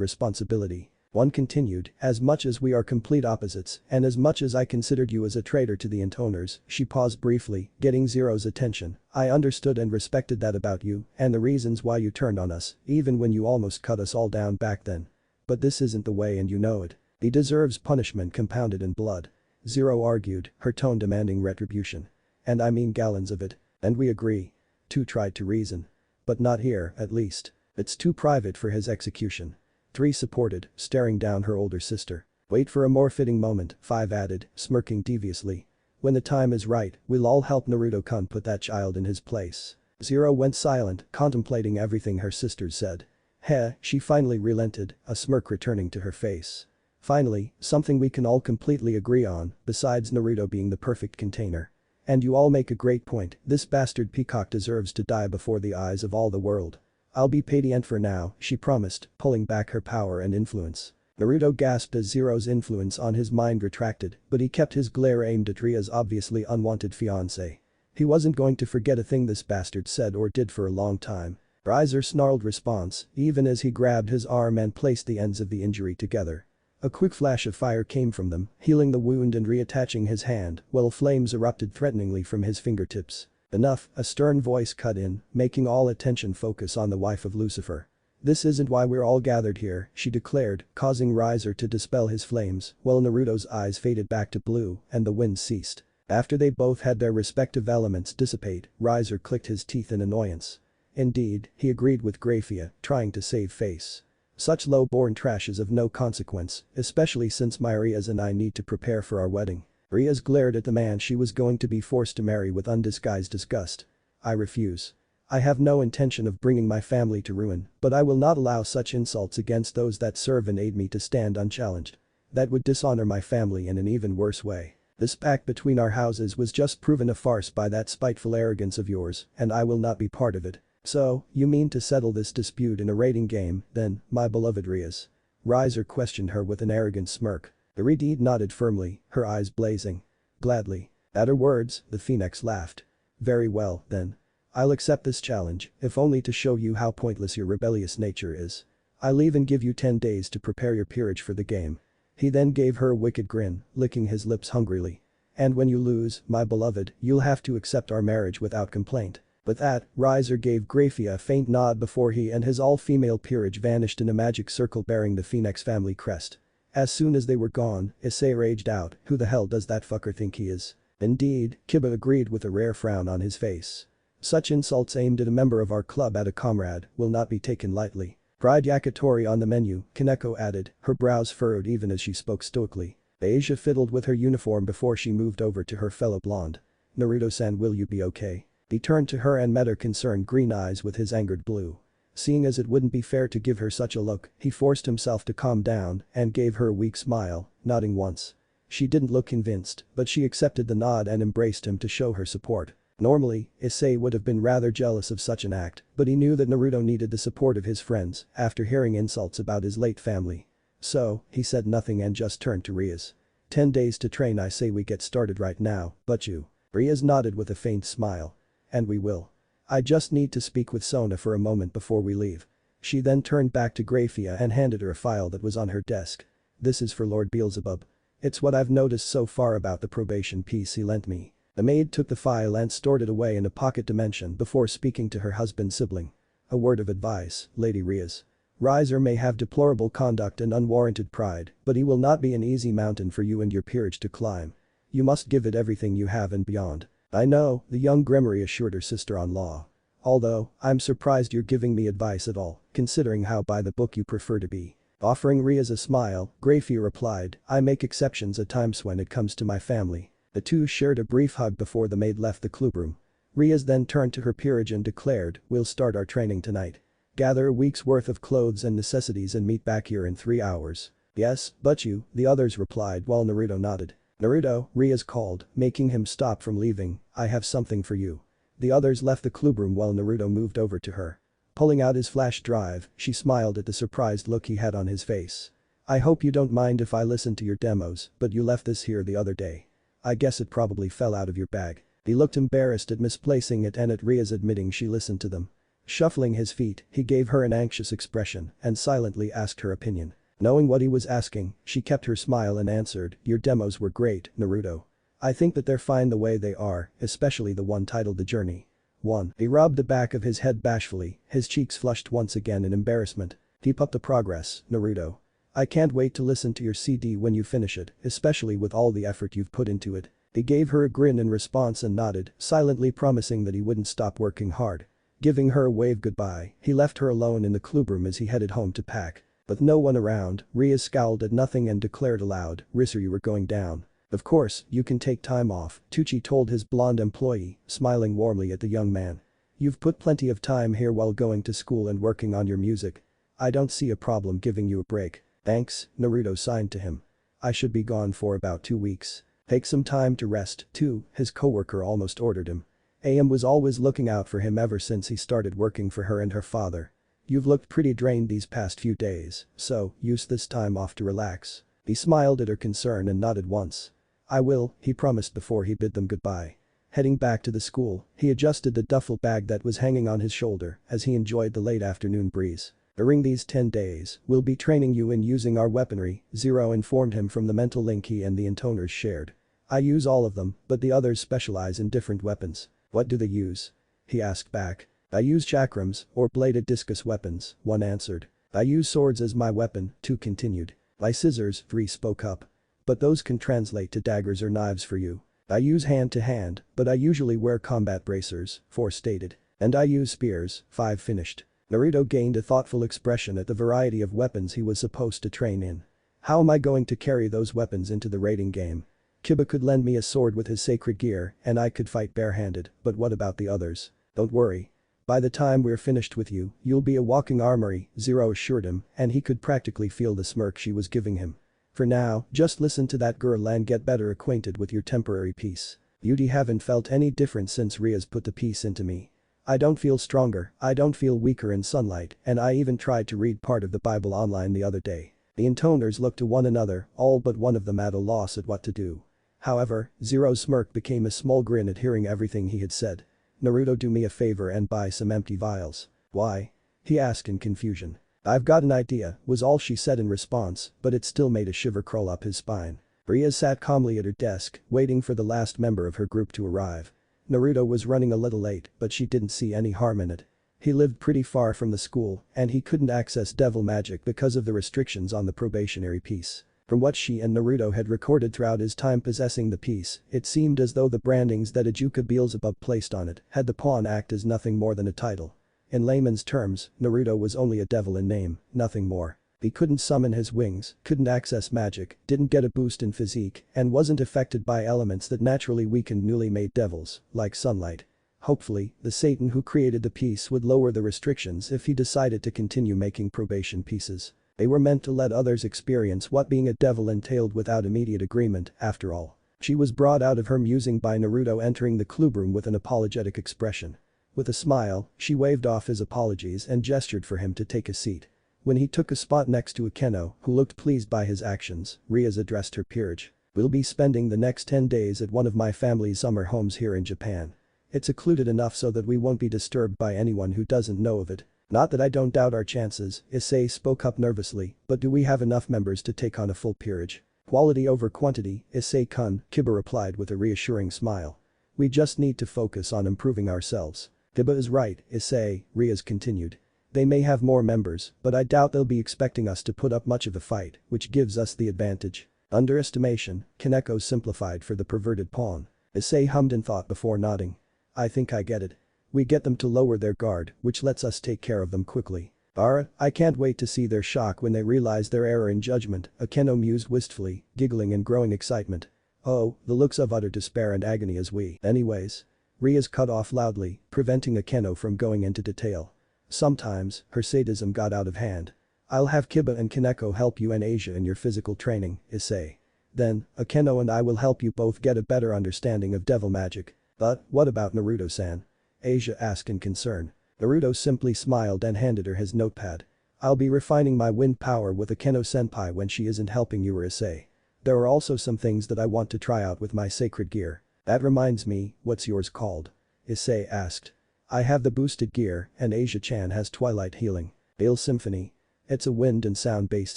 responsibility. 1 continued, as much as we are complete opposites, and as much as I considered you as a traitor to the intoners, she paused briefly, getting Zero's attention. I understood and respected that about you, and the reasons why you turned on us, even when you almost cut us all down back then. But this isn't the way and you know it. He deserves punishment compounded in blood. Zero argued, her tone demanding retribution. And I mean gallons of it. And we agree. 2 tried to reason. But not here, at least. It's too private for his execution. 3 supported, staring down her older sister. Wait for a more fitting moment, 5 added, smirking deviously. When the time is right, we'll all help Naruto-kun put that child in his place. Zero went silent, contemplating everything her sisters said. Heh, she finally relented, a smirk returning to her face. Finally, something we can all completely agree on, besides Naruto being the perfect container. And you all make a great point, this bastard peacock deserves to die before the eyes of all the world. I'll be patient for now, she promised, pulling back her power and influence. Naruto gasped as Zero's influence on his mind retracted, but he kept his glare aimed at Ria's obviously unwanted fiancé. He wasn't going to forget a thing this bastard said or did for a long time. Riser snarled response, even as he grabbed his arm and placed the ends of the injury together. A quick flash of fire came from them, healing the wound and reattaching his hand, while flames erupted threateningly from his fingertips. Enough, a stern voice cut in, making all attention focus on the wife of Lucifer. This isn't why we're all gathered here, she declared, causing Riser to dispel his flames, while Naruto's eyes faded back to blue and the wind ceased. After they both had their respective elements dissipate, Riser clicked his teeth in annoyance. Indeed, he agreed with Graphia, trying to save face. Such low-born trash is of no consequence, especially since my Rias and I need to prepare for our wedding. Rias glared at the man she was going to be forced to marry with undisguised disgust. I refuse. I have no intention of bringing my family to ruin, but I will not allow such insults against those that serve and aid me to stand unchallenged. That would dishonor my family in an even worse way. This pact between our houses was just proven a farce by that spiteful arrogance of yours, and I will not be part of it. So, you mean to settle this dispute in a rating game, then, my beloved Rias? Riser questioned her with an arrogant smirk. The Redeed nodded firmly, her eyes blazing. Gladly. At her words, the Phoenix laughed. Very well, then. I'll accept this challenge, if only to show you how pointless your rebellious nature is. I'll even give you 10 days to prepare your peerage for the game. He then gave her a wicked grin, licking his lips hungrily. And when you lose, my beloved, you'll have to accept our marriage without complaint. With that, Riser gave Graphia a faint nod before he and his all-female peerage vanished in a magic circle bearing the Phoenix family crest. As soon as they were gone, Issei raged out, who the hell does that fucker think he is? Indeed, Kiba agreed with a rare frown on his face. Such insults aimed at a member of our club at a comrade will not be taken lightly. Fried yakitori on the menu, Kaneko added, her brows furrowed even as she spoke stoically. Asia fiddled with her uniform before she moved over to her fellow blonde. Naruto-san, will you be okay? He turned to her and met her concerned green eyes with his angered blue. Seeing as it wouldn't be fair to give her such a look, he forced himself to calm down and gave her a weak smile, nodding once. She didn't look convinced, but she accepted the nod and embraced him to show her support. Normally, Issei would have been rather jealous of such an act, but he knew that Naruto needed the support of his friends after hearing insults about his late family. So, he said nothing and just turned to Rias. 10 days to train. I say we get started right now, but you. Rias nodded with a faint smile. And we will. I just need to speak with Sona for a moment before we leave. She then turned back to Graphia and handed her a file that was on her desk. This is for Lord Beelzebub. It's what I've noticed so far about the probation piece he lent me. The maid took the file and stored it away in a pocket dimension before speaking to her husband's sibling. A word of advice, Lady Rias. Riser may have deplorable conduct and unwarranted pride, but he will not be an easy mountain for you and your peerage to climb. You must give it everything you have and beyond. I know, the young Grimory assured her sister-in-law. Although, I'm surprised you're giving me advice at all, considering how by the book you prefer to be. Offering Rias a smile, Graphia replied, I make exceptions at times when it comes to my family. The two shared a brief hug before the maid left the clubroom. Rias then turned to her peerage and declared, we'll start our training tonight. Gather a week's worth of clothes and necessities and meet back here in 3 hours. Yes, but you, the others replied while Naruto nodded. Naruto, Rias called, making him stop from leaving, I have something for you. The others left the clubroom while Naruto moved over to her. Pulling out his flash drive, she smiled at the surprised look he had on his face. I hope you don't mind if I listen to your demos, but you left this here the other day. I guess it probably fell out of your bag. He looked embarrassed at misplacing it and at Rias admitting she listened to them. Shuffling his feet, he gave her an anxious expression and silently asked her opinion. Knowing what he was asking, she kept her smile and answered, your demos were great, Naruto. I think that they're fine the way they are, especially the one titled The Journey. 1. He rubbed the back of his head bashfully, his cheeks flushed once again in embarrassment. Keep up the progress, Naruto. I can't wait to listen to your CD when you finish it, especially with all the effort you've put into it. He gave her a grin in response and nodded, silently promising that he wouldn't stop working hard. Giving her a wave goodbye, he left her alone in the clubroom as he headed home to pack. With no one around, Rias scowled at nothing and declared aloud, Riser, you were going down. Of course, you can take time off, Tucci told his blonde employee, smiling warmly at the young man. You've put plenty of time here while going to school and working on your music. I don't see a problem giving you a break. Thanks, Naruto signed to him. I should be gone for about 2 weeks. Take some time to rest, too, his coworker almost ordered him. AM was always looking out for him ever since he started working for her and her father. You've looked pretty drained these past few days, so use this time off to relax. He smiled at her concern and nodded once. I will, he promised before he bid them goodbye. Heading back to the school, he adjusted the duffel bag that was hanging on his shoulder as he enjoyed the late afternoon breeze. During these 10 days, we'll be training you in using our weaponry, Zero informed him from the mental link he and the intoners shared. I use all of them, but the others specialize in different weapons. What do they use? He asked back. I use chakrams, or bladed discus weapons, one answered. I use swords as my weapon, two continued. My scissors, three spoke up. But those can translate to daggers or knives for you. I use hand-to-hand, but I usually wear combat bracers, 4 stated. And I use spears, 5 finished. Naruto gained a thoughtful expression at the variety of weapons he was supposed to train in. How am I going to carry those weapons into the raiding game? Kiba could lend me a sword with his sacred gear and I could fight barehanded, but what about the others? Don't worry. By the time we're finished with you, you'll be a walking armory, Zero assured him, and he could practically feel the smirk she was giving him. For now, just listen to that girl and get better acquainted with your temporary piece. Beauty haven't felt any different since Ria's put the piece into me. I don't feel stronger, I don't feel weaker in sunlight, and I even tried to read part of the Bible online the other day. The intoners looked to one another, all but one of them at a loss at what to do. However, Zero's smirk became a small grin at hearing everything he had said. Naruto, do me a favor and buy some empty vials. Why? He asked in confusion. I've got an idea, was all she said in response, but it still made a shiver crawl up his spine. Ria sat calmly at her desk, waiting for the last member of her group to arrive. Naruto was running a little late, but she didn't see any harm in it. He lived pretty far from the school, and he couldn't access devil magic because of the restrictions on the probationary piece. From what she and Naruto had recorded throughout his time possessing the piece, it seemed as though the brandings that Ajuka Beelzebub placed on it had the pawn act as nothing more than a title. In layman's terms, Naruto was only a devil in name, nothing more. He couldn't summon his wings, couldn't access magic, didn't get a boost in physique, and wasn't affected by elements that naturally weakened newly made devils, like sunlight. Hopefully, the Satan who created the piece would lower the restrictions if he decided to continue making probation pieces. They were meant to let others experience what being a devil entailed without immediate agreement, after all. She was brought out of her musing by Naruto entering the clubroom with an apologetic expression. With a smile, she waved off his apologies and gestured for him to take a seat. When he took a spot next to Akeno, who looked pleased by his actions, Rias addressed her peerage. "We'll be spending the next 10 days at one of my family's summer homes here in Japan. It's secluded enough so that we won't be disturbed by anyone who doesn't know of it. Not that I don't doubt our chances," Issei spoke up nervously, "but do we have enough members to take on a full peerage?" "Quality over quantity, Issei-kun," Kiba replied with a reassuring smile. "We just need to focus on improving ourselves." "Kiba is right, Issei," Rias continued. "They may have more members, but I doubt they'll be expecting us to put up much of a fight, which gives us the advantage." "Underestimation," Kaneko simplified for the perverted pawn. Issei hummed in thought before nodding. "I think I get it. We get them to lower their guard, which lets us take care of them quickly." I can't wait to see their shock when they realize their error in judgment," Akeno mused wistfully, giggling in growing excitement. "Oh, the looks of utter despair and agony as we." "Anyways." Rias cut off loudly, preventing Akeno from going into detail. Sometimes, her sadism got out of hand. "I'll have Kiba and Kaneko help you and Asia in your physical training, Issei. Then, Akeno and I will help you both get a better understanding of devil magic." "But, what about Naruto-san?" Asia asked in concern. Naruto simply smiled and handed her his notepad. "I'll be refining my wind power with Akeno-senpai when she isn't helping you or Issei. There are also some things that I want to try out with my sacred gear." "That reminds me, what's yours called?" Issei asked. "I have the boosted gear and Asia-chan has twilight healing." "Gail Symphony. It's a wind and sound-based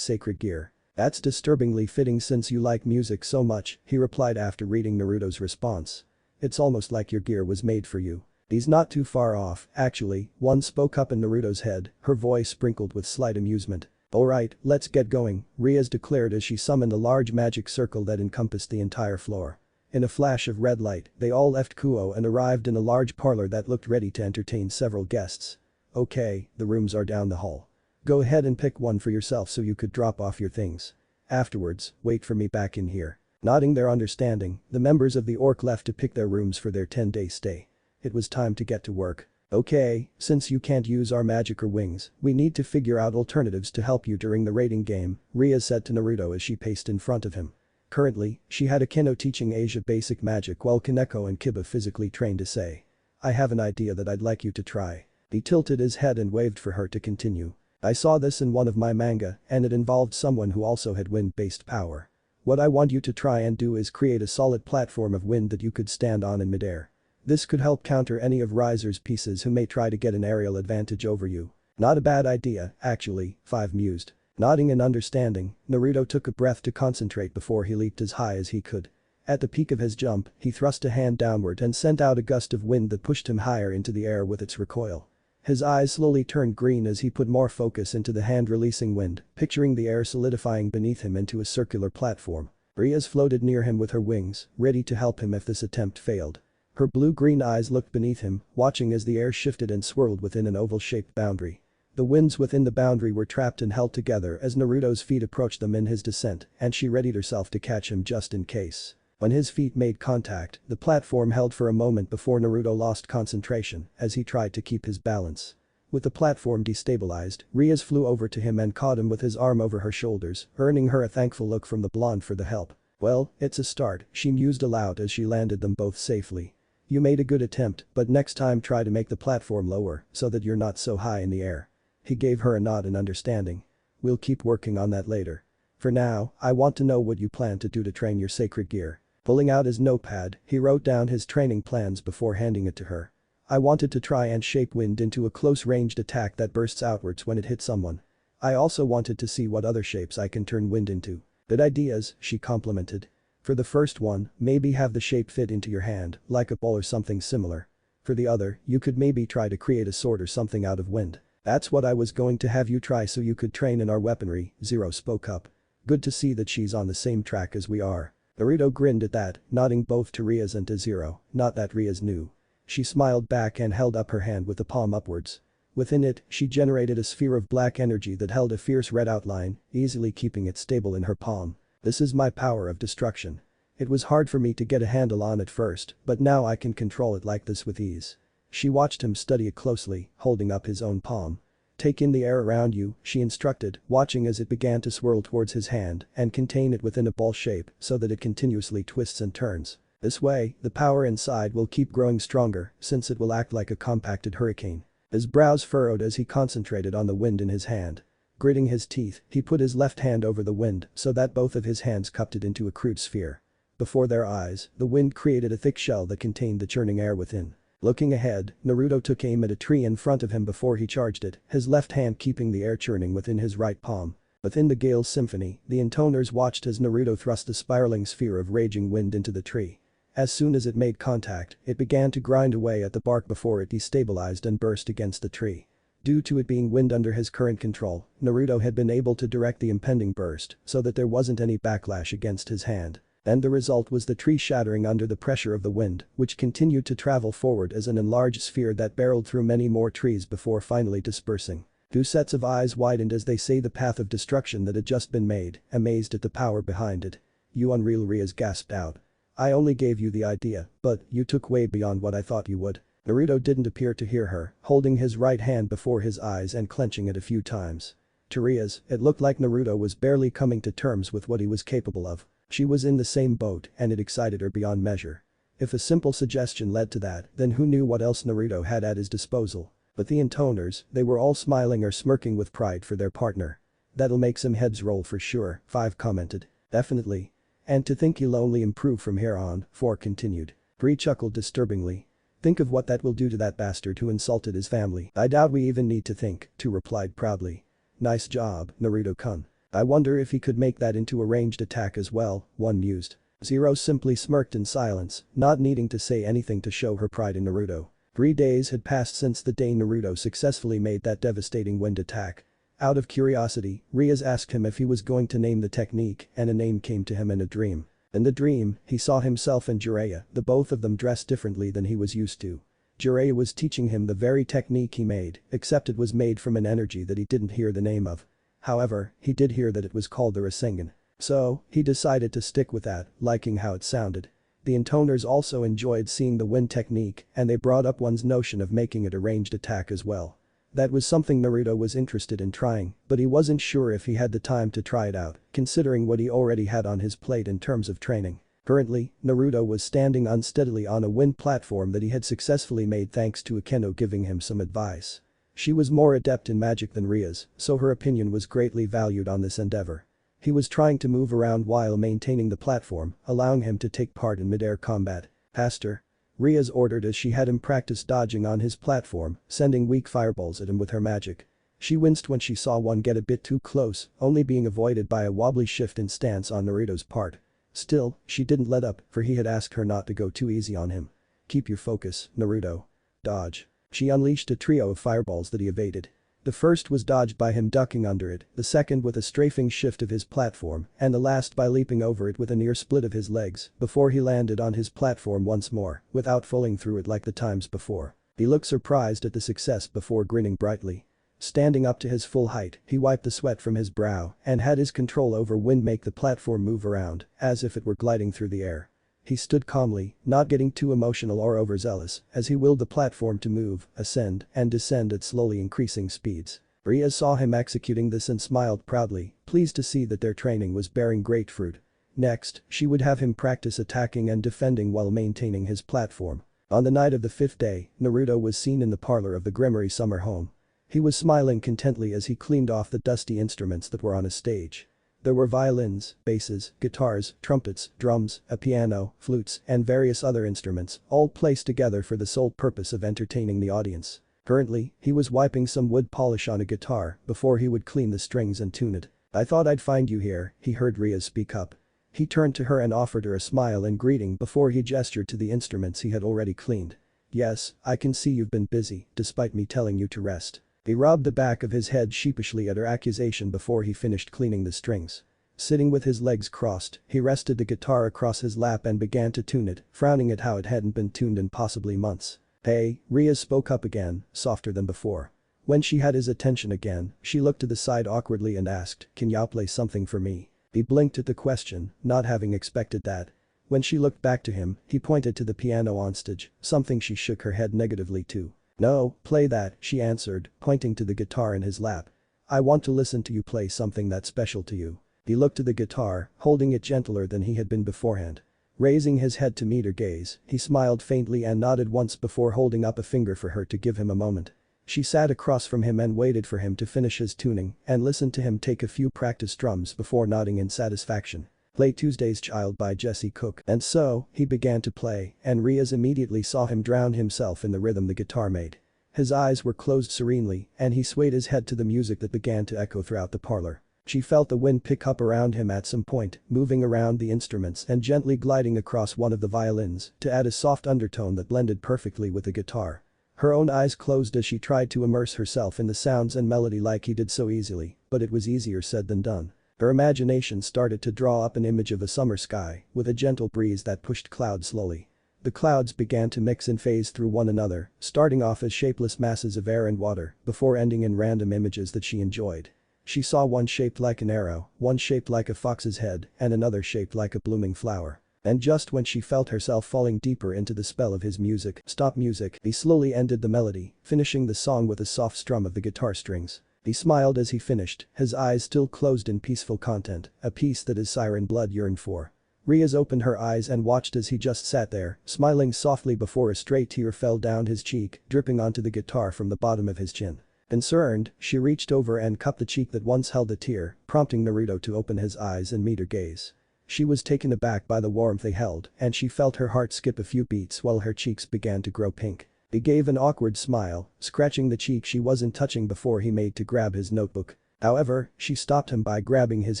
sacred gear." "That's disturbingly fitting since you like music so much," he replied after reading Naruto's response. "It's almost like your gear was made for you." "He's not too far off, actually," one spoke up in Naruto's head, her voice sprinkled with slight amusement. "Alright, let's get going," Rias declared as she summoned a large magic circle that encompassed the entire floor. In a flash of red light, they all left Kuo and arrived in a large parlor that looked ready to entertain several guests. "Okay, the rooms are down the hall. Go ahead and pick one for yourself so you could drop off your things. Afterwards, wait for me back in here." Nodding their understanding, the members of the orc left to pick their rooms for their 10-day stay. It was time to get to work. "Okay, since you can't use our magic or wings, we need to figure out alternatives to help you during the raiding game," Rias said to Naruto as she paced in front of him. Currently, she had Akeno teaching Asia basic magic while Kaneko and Kiba physically trained Issei. "I have an idea that I'd like you to try." He tilted his head and waved for her to continue. "I saw this in one of my manga and it involved someone who also had wind-based power. What I want you to try and do is create a solid platform of wind that you could stand on in midair. This could help counter any of Riser's pieces who may try to get an aerial advantage over you." "Not a bad idea, actually," Five mused. Nodding in understanding, Naruto took a breath to concentrate before he leaped as high as he could. At the peak of his jump, he thrust a hand downward and sent out a gust of wind that pushed him higher into the air with its recoil. His eyes slowly turned green as he put more focus into the hand releasing wind, picturing the air solidifying beneath him into a circular platform. Rias floated near him with her wings, ready to help him if this attempt failed. Her blue-green eyes looked beneath him, watching as the air shifted and swirled within an oval-shaped boundary. The winds within the boundary were trapped and held together as Naruto's feet approached them in his descent, and she readied herself to catch him just in case. When his feet made contact, the platform held for a moment before Naruto lost concentration as he tried to keep his balance. With the platform destabilized, Rias flew over to him and caught him with his arm over her shoulders, earning her a thankful look from the blonde for the help. "Well, it's a start," she mused aloud as she landed them both safely. "You made a good attempt, but next time try to make the platform lower so that you're not so high in the air." He gave her a nod in understanding. "We'll keep working on that later. For now, I want to know what you plan to do to train your sacred gear." Pulling out his notepad, he wrote down his training plans before handing it to her. "I wanted to try and shape wind into a close-ranged attack that bursts outwards when it hits someone. I also wanted to see what other shapes I can turn wind into." "Good ideas," she complimented. "For the first one, maybe have the shape fit into your hand, like a ball or something similar. For the other, you could maybe try to create a sword or something out of wind." "That's what I was going to have you try so you could train in our weaponry," Zero spoke up. "Good to see that she's on the same track as we are." Naruto grinned at that, nodding both to Rias and to Zero, not that Rias knew. She smiled back and held up her hand with the palm upwards. Within it, she generated a sphere of black energy that held a fierce red outline, easily keeping it stable in her palm. "This is my power of destruction. It was hard for me to get a handle on at first, but now I can control it like this with ease." She watched him study it closely, holding up his own palm. "Take in the air around you," she instructed, watching as it began to swirl towards his hand and contain it within a ball shape so that it continuously twists and turns. This way, the power inside will keep growing stronger since it will act like a compacted hurricane. His brows furrowed as he concentrated on the wind in his hand. Gritting his teeth, he put his left hand over the wind so that both of his hands cupped it into a crude sphere. Before their eyes, the wind created a thick shell that contained the churning air within. Looking ahead, Naruto took aim at a tree in front of him before he charged it, his left hand keeping the air churning within his right palm. Within the Gail Symphony, the intoners watched as Naruto thrust the spiraling sphere of raging wind into the tree. As soon as it made contact, it began to grind away at the bark before it destabilized and burst against the tree. Due to it being wind under his current control, Naruto had been able to direct the impending burst so that there wasn't any backlash against his hand. And the result was the tree shattering under the pressure of the wind, which continued to travel forward as an enlarged sphere that barreled through many more trees before finally dispersing. Two sets of eyes widened as they saw the path of destruction that had just been made, amazed at the power behind it. "You unreal," Rias gasped out. "I only gave you the idea, but you took way beyond what I thought you would." Naruto didn't appear to hear her, holding his right hand before his eyes and clenching it a few times. To Rias, it looked like Naruto was barely coming to terms with what he was capable of. She was in the same boat and it excited her beyond measure. If a simple suggestion led to that, then who knew what else Naruto had at his disposal. But the intoners, they were all smiling or smirking with pride for their partner. "That'll make some heads roll for sure," 5 commented. "Definitely. And to think he'll only improve from here on," 4 continued. 3 chuckled disturbingly. "Think of what that will do to that bastard who insulted his family." "I doubt we even need to think," 2 replied proudly. "Nice job, Naruto-kun. I wonder if he could make that into a ranged attack as well," 1 mused. 0 simply smirked in silence, not needing to say anything to show her pride in Naruto. 3 days had passed since the day Naruto successfully made that devastating wind attack. Out of curiosity, Rias asked him if he was going to name the technique and a name came to him in a dream. In the dream, he saw himself and Jiraiya, the both of them dressed differently than he was used to. Jiraiya was teaching him the very technique he made, except it was made from an energy that he didn't hear the name of. However, he did hear that it was called the Rasengan. So, he decided to stick with that, liking how it sounded. The intoners also enjoyed seeing the wind technique and they brought up one's notion of making it a ranged attack as well. That was something Naruto was interested in trying, but he wasn't sure if he had the time to try it out, considering what he already had on his plate in terms of training. Currently, Naruto was standing unsteadily on a wind platform that he had successfully made thanks to Akeno giving him some advice. She was more adept in magic than Rias, so her opinion was greatly valued on this endeavor. He was trying to move around while maintaining the platform, allowing him to take part in mid-air combat. "Past her," Rias ordered as she had him practice dodging on his platform, sending weak fireballs at him with her magic. She winced when she saw one get a bit too close, only being avoided by a wobbly shift in stance on Naruto's part. Still, she didn't let up, for he had asked her not to go too easy on him. "Keep your focus, Naruto. Dodge." She unleashed a trio of fireballs that he evaded. The first was dodged by him ducking under it, the second with a strafing shift of his platform, and the last by leaping over it with a near split of his legs before he landed on his platform once more, without falling through it like the times before. He looked surprised at the success before grinning brightly. Standing up to his full height, he wiped the sweat from his brow and had his control over wind make the platform move around, as if it were gliding through the air. He stood calmly, not getting too emotional or overzealous, as he willed the platform to move, ascend, and descend at slowly increasing speeds. Rias saw him executing this and smiled proudly, pleased to see that their training was bearing great fruit. Next, she would have him practice attacking and defending while maintaining his platform. On the night of the 5th day, Naruto was seen in the parlor of the Grimmery summer home. He was smiling contently as he cleaned off the dusty instruments that were on his stage. There were violins, basses, guitars, trumpets, drums, a piano, flutes, and various other instruments, all placed together for the sole purpose of entertaining the audience. Currently, he was wiping some wood polish on a guitar before he would clean the strings and tune it. "I thought I'd find you here," he heard Rias speak up. He turned to her and offered her a smile and greeting before he gestured to the instruments he had already cleaned. "Yes, I can see you've been busy, despite me telling you to rest." He rubbed the back of his head sheepishly at her accusation before he finished cleaning the strings. Sitting with his legs crossed, he rested the guitar across his lap and began to tune it, frowning at how it hadn't been tuned in possibly months. "Hey," Rias spoke up again, softer than before. When she had his attention again, she looked to the side awkwardly and asked, "Can ya play something for me?" He blinked at the question, not having expected that. When she looked back to him, he pointed to the piano on stage, something she shook her head negatively to. "No, play that," she answered, pointing to the guitar in his lap. "I want to listen to you play something that's special to you." He looked to the guitar, holding it gentler than he had been beforehand. Raising his head to meet her gaze, he smiled faintly and nodded once before holding up a finger for her to give him a moment. She sat across from him and waited for him to finish his tuning and listened to him take a few practice strums before nodding in satisfaction. "Play Tuesday's Child by Jesse Cook." And so, he began to play, and Riaz immediately saw him drown himself in the rhythm the guitar made. His eyes were closed serenely, and he swayed his head to the music that began to echo throughout the parlor. She felt the wind pick up around him at some point, moving around the instruments and gently gliding across one of the violins to add a soft undertone that blended perfectly with the guitar. Her own eyes closed as she tried to immerse herself in the sounds and melody like he did so easily, but it was easier said than done. Her imagination started to draw up an image of a summer sky, with a gentle breeze that pushed clouds slowly. The clouds began to mix and phase through one another, starting off as shapeless masses of air and water, before ending in random images that she enjoyed. She saw one shaped like an arrow, one shaped like a fox's head, and another shaped like a blooming flower. And just when she felt herself falling deeper into the spell of his music, "Stop music," he slowly ended the melody, finishing the song with a soft strum of the guitar strings. He smiled as he finished, his eyes still closed in peaceful content, a peace that his siren blood yearned for. Riaz opened her eyes and watched as he just sat there, smiling softly before a stray tear fell down his cheek, dripping onto the guitar from the bottom of his chin. Concerned, she reached over and cupped the cheek that once held a tear, prompting Naruto to open his eyes and meet her gaze. She was taken aback by the warmth they held, and she felt her heart skip a few beats while her cheeks began to grow pink. He gave an awkward smile, scratching the cheek she wasn't touching before he made to grab his notebook. However, she stopped him by grabbing his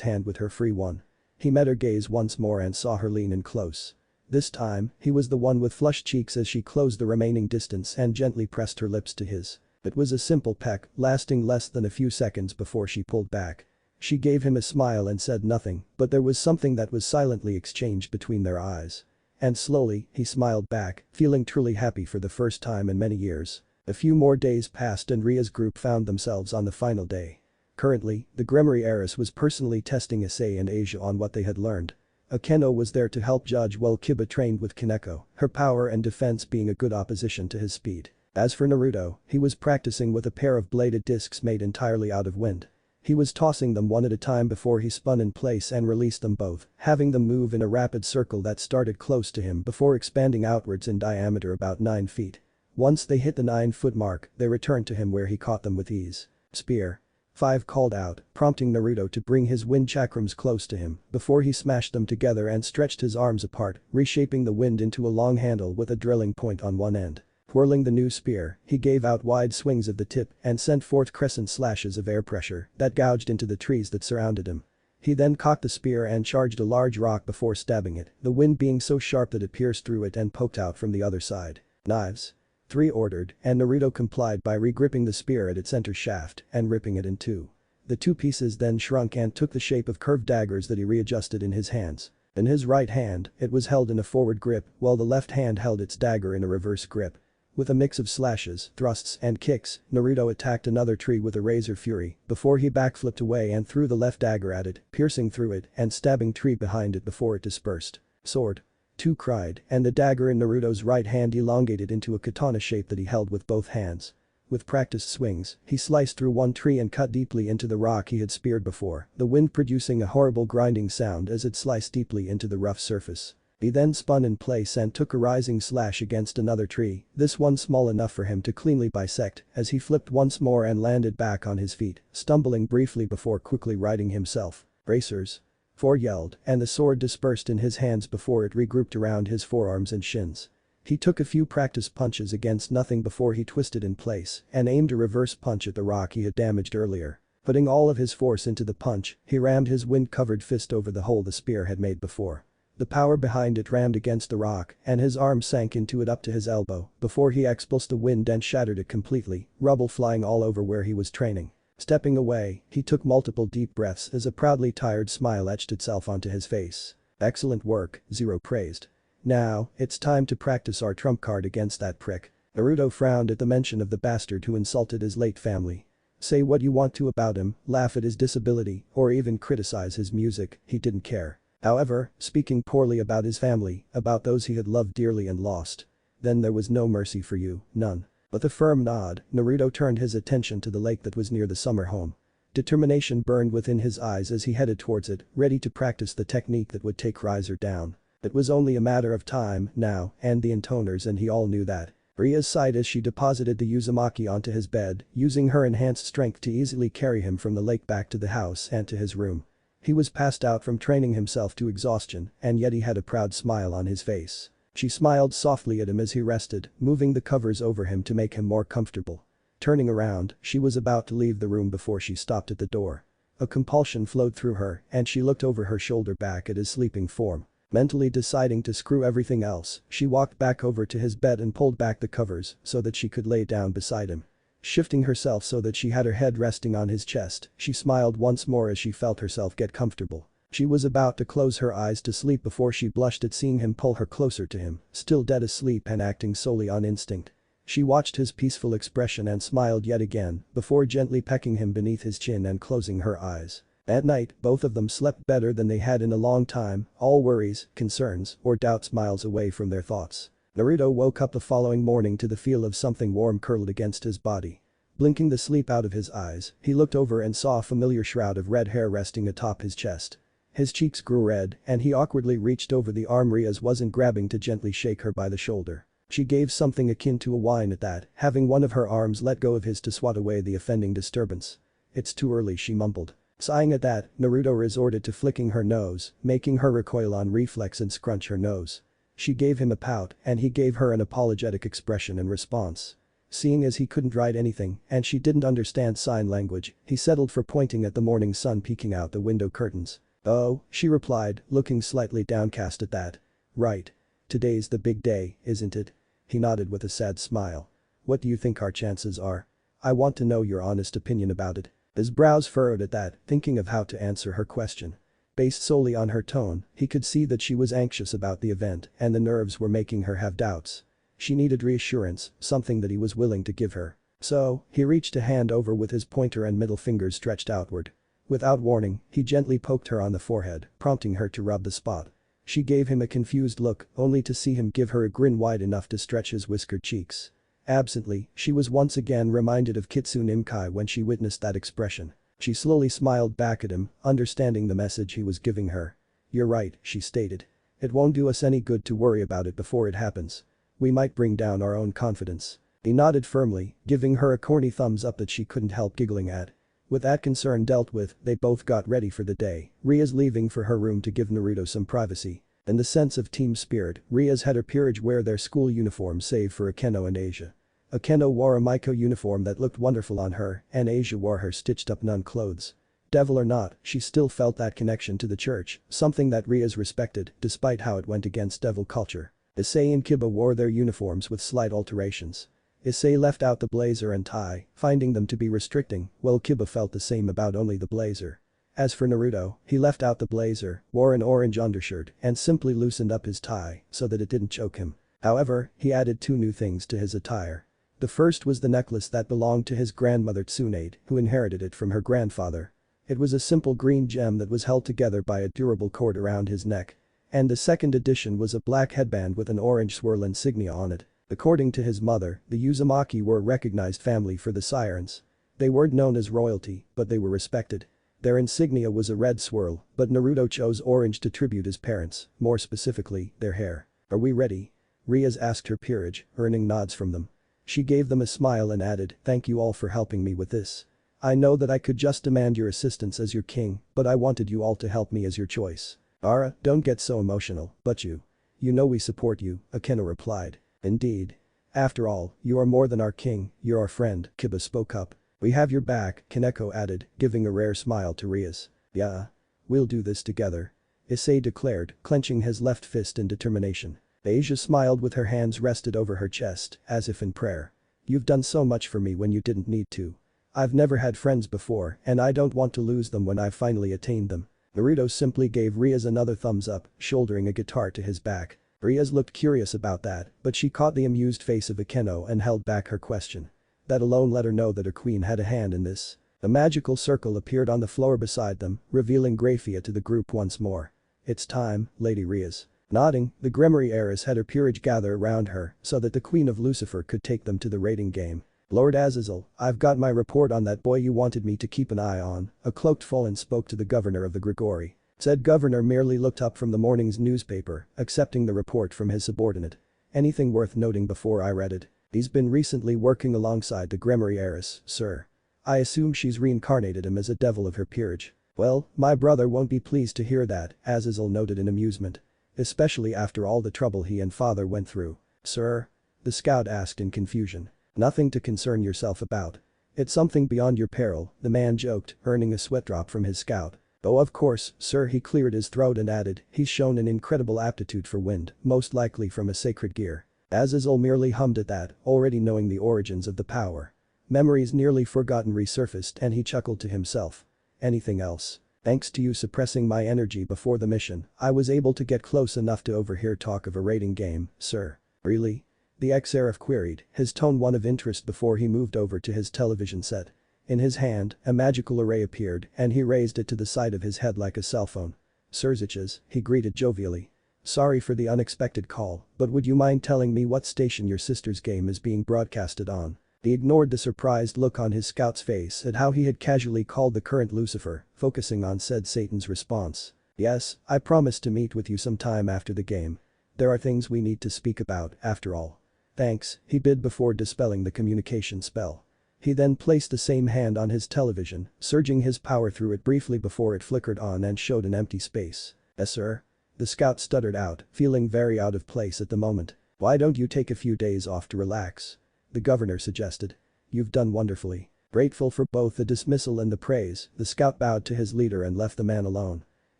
hand with her free one. He met her gaze once more and saw her lean in close. This time, he was the one with flushed cheeks as she closed the remaining distance and gently pressed her lips to his. It was a simple peck, lasting less than a few seconds before she pulled back. She gave him a smile and said nothing, but there was something that was silently exchanged between their eyes. And slowly, he smiled back, feeling truly happy for the first time in many years. A few more days passed and Ria's group found themselves on the final day. Currently, the Gremory heiress was personally testing Issei and Asia on what they had learned. Akeno was there to help judge while Kiba trained with Kaneko, her power and defense being a good opposition to his speed. As for Naruto, he was practicing with a pair of bladed discs made entirely out of wind. He was tossing them one at a time before he spun in place and released them both, having them move in a rapid circle that started close to him before expanding outwards in diameter about 9 feet. Once they hit the 9-foot mark, they returned to him where he caught them with ease. "Spear." 5 called out, prompting Naruto to bring his wind chakrams close to him before he smashed them together and stretched his arms apart, reshaping the wind into a long handle with a drilling point on one end. Whirling the new spear, he gave out wide swings of the tip and sent forth crescent slashes of air pressure that gouged into the trees that surrounded him. He then cocked the spear and charged a large rock before stabbing it, the wind being so sharp that it pierced through it and poked out from the other side. "Knives." 3 ordered, and Naruto complied by regripping the spear at its center shaft and ripping it in two. The two pieces then shrunk and took the shape of curved daggers that he readjusted in his hands. In his right hand, it was held in a forward grip while the left hand held its dagger in a reverse grip. With a mix of slashes, thrusts, and kicks, Naruto attacked another tree with a razor fury before he backflipped away and threw the left dagger at it, piercing through it and stabbing tree behind it before it dispersed. "Sword." 2 cried, and the dagger in Naruto's right hand elongated into a katana shape that he held with both hands. With practiced swings, he sliced through one tree and cut deeply into the rock he had speared before, the wind producing a horrible grinding sound as it sliced deeply into the rough surface. He then spun in place and took a rising slash against another tree, this one small enough for him to cleanly bisect, as he flipped once more and landed back on his feet, stumbling briefly before quickly righting himself. "Bracers." 4 yelled, and the sword dispersed in his hands before it regrouped around his forearms and shins. He took a few practice punches against nothing before he twisted in place and aimed a reverse punch at the rock he had damaged earlier. Putting all of his force into the punch, he rammed his wind-covered fist over the hole the spear had made before. The power behind it rammed against the rock, and his arm sank into it up to his elbow before he expulsed the wind and shattered it completely, rubble flying all over where he was training. Stepping away, he took multiple deep breaths as a proudly tired smile etched itself onto his face. "Excellent work," Zero praised. "Now, it's time to practice our trump card against that prick." Naruto frowned at the mention of the bastard who insulted his late family. Say what you want to about him, laugh at his disability, or even criticize his music, he didn't care. However, speaking poorly about his family, about those he had loved dearly and lost. Then there was no mercy for you, none. With a firm nod, Naruto turned his attention to the lake that was near the summer home. Determination burned within his eyes as he headed towards it, ready to practice the technique that would take Riser down. It was only a matter of time, now, and the intoners, and he all knew that. Rias sighed as she deposited the Uzumaki onto his bed, using her enhanced strength to easily carry him from the lake back to the house and to his room. He was passed out from training himself to exhaustion, and yet he had a proud smile on his face. She smiled softly at him as he rested, moving the covers over him to make him more comfortable. Turning around, she was about to leave the room before she stopped at the door. A compulsion flowed through her, and she looked over her shoulder back at his sleeping form. Mentally deciding to screw everything else, she walked back over to his bed and pulled back the covers so that she could lay down beside him. Shifting herself so that she had her head resting on his chest, she smiled once more as she felt herself get comfortable. She was about to close her eyes to sleep before she blushed at seeing him pull her closer to him, still dead asleep and acting solely on instinct. She watched his peaceful expression and smiled yet again before gently pecking him beneath his chin and closing her eyes. At night, both of them slept better than they had in a long time, all worries, concerns, or doubts miles away from their thoughts. Naruto woke up the following morning to the feel of something warm curled against his body. Blinking the sleep out of his eyes, he looked over and saw a familiar shroud of red hair resting atop his chest. His cheeks grew red, and he awkwardly reached over the arm Rias wasn't grabbing to gently shake her by the shoulder. She gave something akin to a whine at that, having one of her arms let go of his to swat away the offending disturbance. "It's too early," she mumbled. Sighing at that, Naruto resorted to flicking her nose, making her recoil on reflex and scrunch her nose. She gave him a pout, and he gave her an apologetic expression in response. Seeing as he couldn't write anything, and she didn't understand sign language, he settled for pointing at the morning sun peeking out the window curtains. "Oh," she replied, looking slightly downcast at that. "Right. Today's the big day, isn't it?" He nodded with a sad smile. "What do you think our chances are? I want to know your honest opinion about it." His brows furrowed at that, thinking of how to answer her question. Based solely on her tone, he could see that she was anxious about the event and the nerves were making her have doubts. She needed reassurance, something that he was willing to give her. So, he reached a hand over with his pointer and middle fingers stretched outward. Without warning, he gently poked her on the forehead, prompting her to rub the spot. She gave him a confused look, only to see him give her a grin wide enough to stretch his whiskered cheeks. Absently, she was once again reminded of Kitsune Imkai when she witnessed that expression. She slowly smiled back at him, understanding the message he was giving her. "You're right," she stated. "It won't do us any good to worry about it before it happens. We might bring down our own confidence." He nodded firmly, giving her a corny thumbs up that she couldn't help giggling at. With that concern dealt with, they both got ready for the day, Rias leaving for her room to give Naruto some privacy. In the sense of team spirit, Rias had her peerage wear their school uniform save for Akeno and Asia. Akeno wore a Maiko uniform that looked wonderful on her, and Asia wore her stitched-up nun clothes. Devil or not, she still felt that connection to the church, something that Rias respected, despite how it went against devil culture. Issei and Kiba wore their uniforms with slight alterations. Issei left out the blazer and tie, finding them to be restricting, while Kiba felt the same about only the blazer. As for Naruto, he left out the blazer, wore an orange undershirt, and simply loosened up his tie so that it didn't choke him. However, he added two new things to his attire. The first was the necklace that belonged to his grandmother Tsunade, who inherited it from her grandfather. It was a simple green gem that was held together by a durable cord around his neck. And the second addition was a black headband with an orange swirl insignia on it. According to his mother, the Uzumaki were a recognized family for the sirens. They weren't known as royalty, but they were respected. Their insignia was a red swirl, but Naruto chose orange to tribute his parents, more specifically, their hair. "Are we ready?" Rias asked her peerage, earning nods from them. She gave them a smile and added, "Thank you all for helping me with this. I know that I could just demand your assistance as your king, but I wanted you all to help me as your choice." "Ara, don't get so emotional, but you know we support you," Akeno replied. "Indeed. After all, you are more than our king, you're our friend," Kiba spoke up. "We have your back," Kaneko added, giving a rare smile to Rias. "Yeah. We'll do this together," Issei declared, clenching his left fist in determination. Asia smiled with her hands rested over her chest, as if in prayer. "You've done so much for me when you didn't need to. I've never had friends before and I don't want to lose them when I've finally attained them." Naruto simply gave Rias another thumbs up, shouldering a guitar to his back. Rias looked curious about that, but she caught the amused face of Akeno and held back her question. That alone let her know that her queen had a hand in this. A magical circle appeared on the floor beside them, revealing Graphia to the group once more. It's time, Lady Rias. Nodding, the Grimoire heiress had her peerage gather around her so that the Queen of Lucifer could take them to the rating game. Lord Azazel, I've got my report on that boy you wanted me to keep an eye on, a cloaked Fallen spoke to the governor of the Grigori. Said governor merely looked up from the morning's newspaper, accepting the report from his subordinate. Anything worth noting before I read it? He's been recently working alongside the Grimoire heiress, sir. I assume she's reincarnated him as a devil of her peerage. Well, my brother won't be pleased to hear that, Azazel noted in amusement. Especially after all the trouble he and father went through. Sir? The scout asked in confusion. Nothing to concern yourself about. It's something beyond your peril, the man joked, earning a sweat drop from his scout. Oh of course, sir, he cleared his throat and added, he's shown an incredible aptitude for wind, most likely from a sacred gear. Azazel merely hummed at that, already knowing the origins of the power. Memories nearly forgotten resurfaced and he chuckled to himself. Anything else? Thanks to you suppressing my energy before the mission, I was able to get close enough to overhear talk of a rating game, sir. Really? The ex-seraph queried, his tone one of interest before he moved over to his television set. In his hand, a magical array appeared and he raised it to the side of his head like a cell phone. Sirzic's, he greeted jovially. Sorry for the unexpected call, but would you mind telling me what station your sister's game is being broadcasted on? He ignored the surprised look on his scout's face at how he had casually called the current Lucifer, focusing on said Satan's response. Yes, I promised to meet with you sometime after the game. There are things we need to speak about, after all. Thanks, he bid before dispelling the communication spell. He then placed the same hand on his television, surging his power through it briefly before it flickered on and showed an empty space. Yes sir? The scout stuttered out, feeling very out of place at the moment. Why don't you take a few days off to relax? The governor suggested. You've done wonderfully. Grateful for both the dismissal and the praise, the scout bowed to his leader and left the man alone.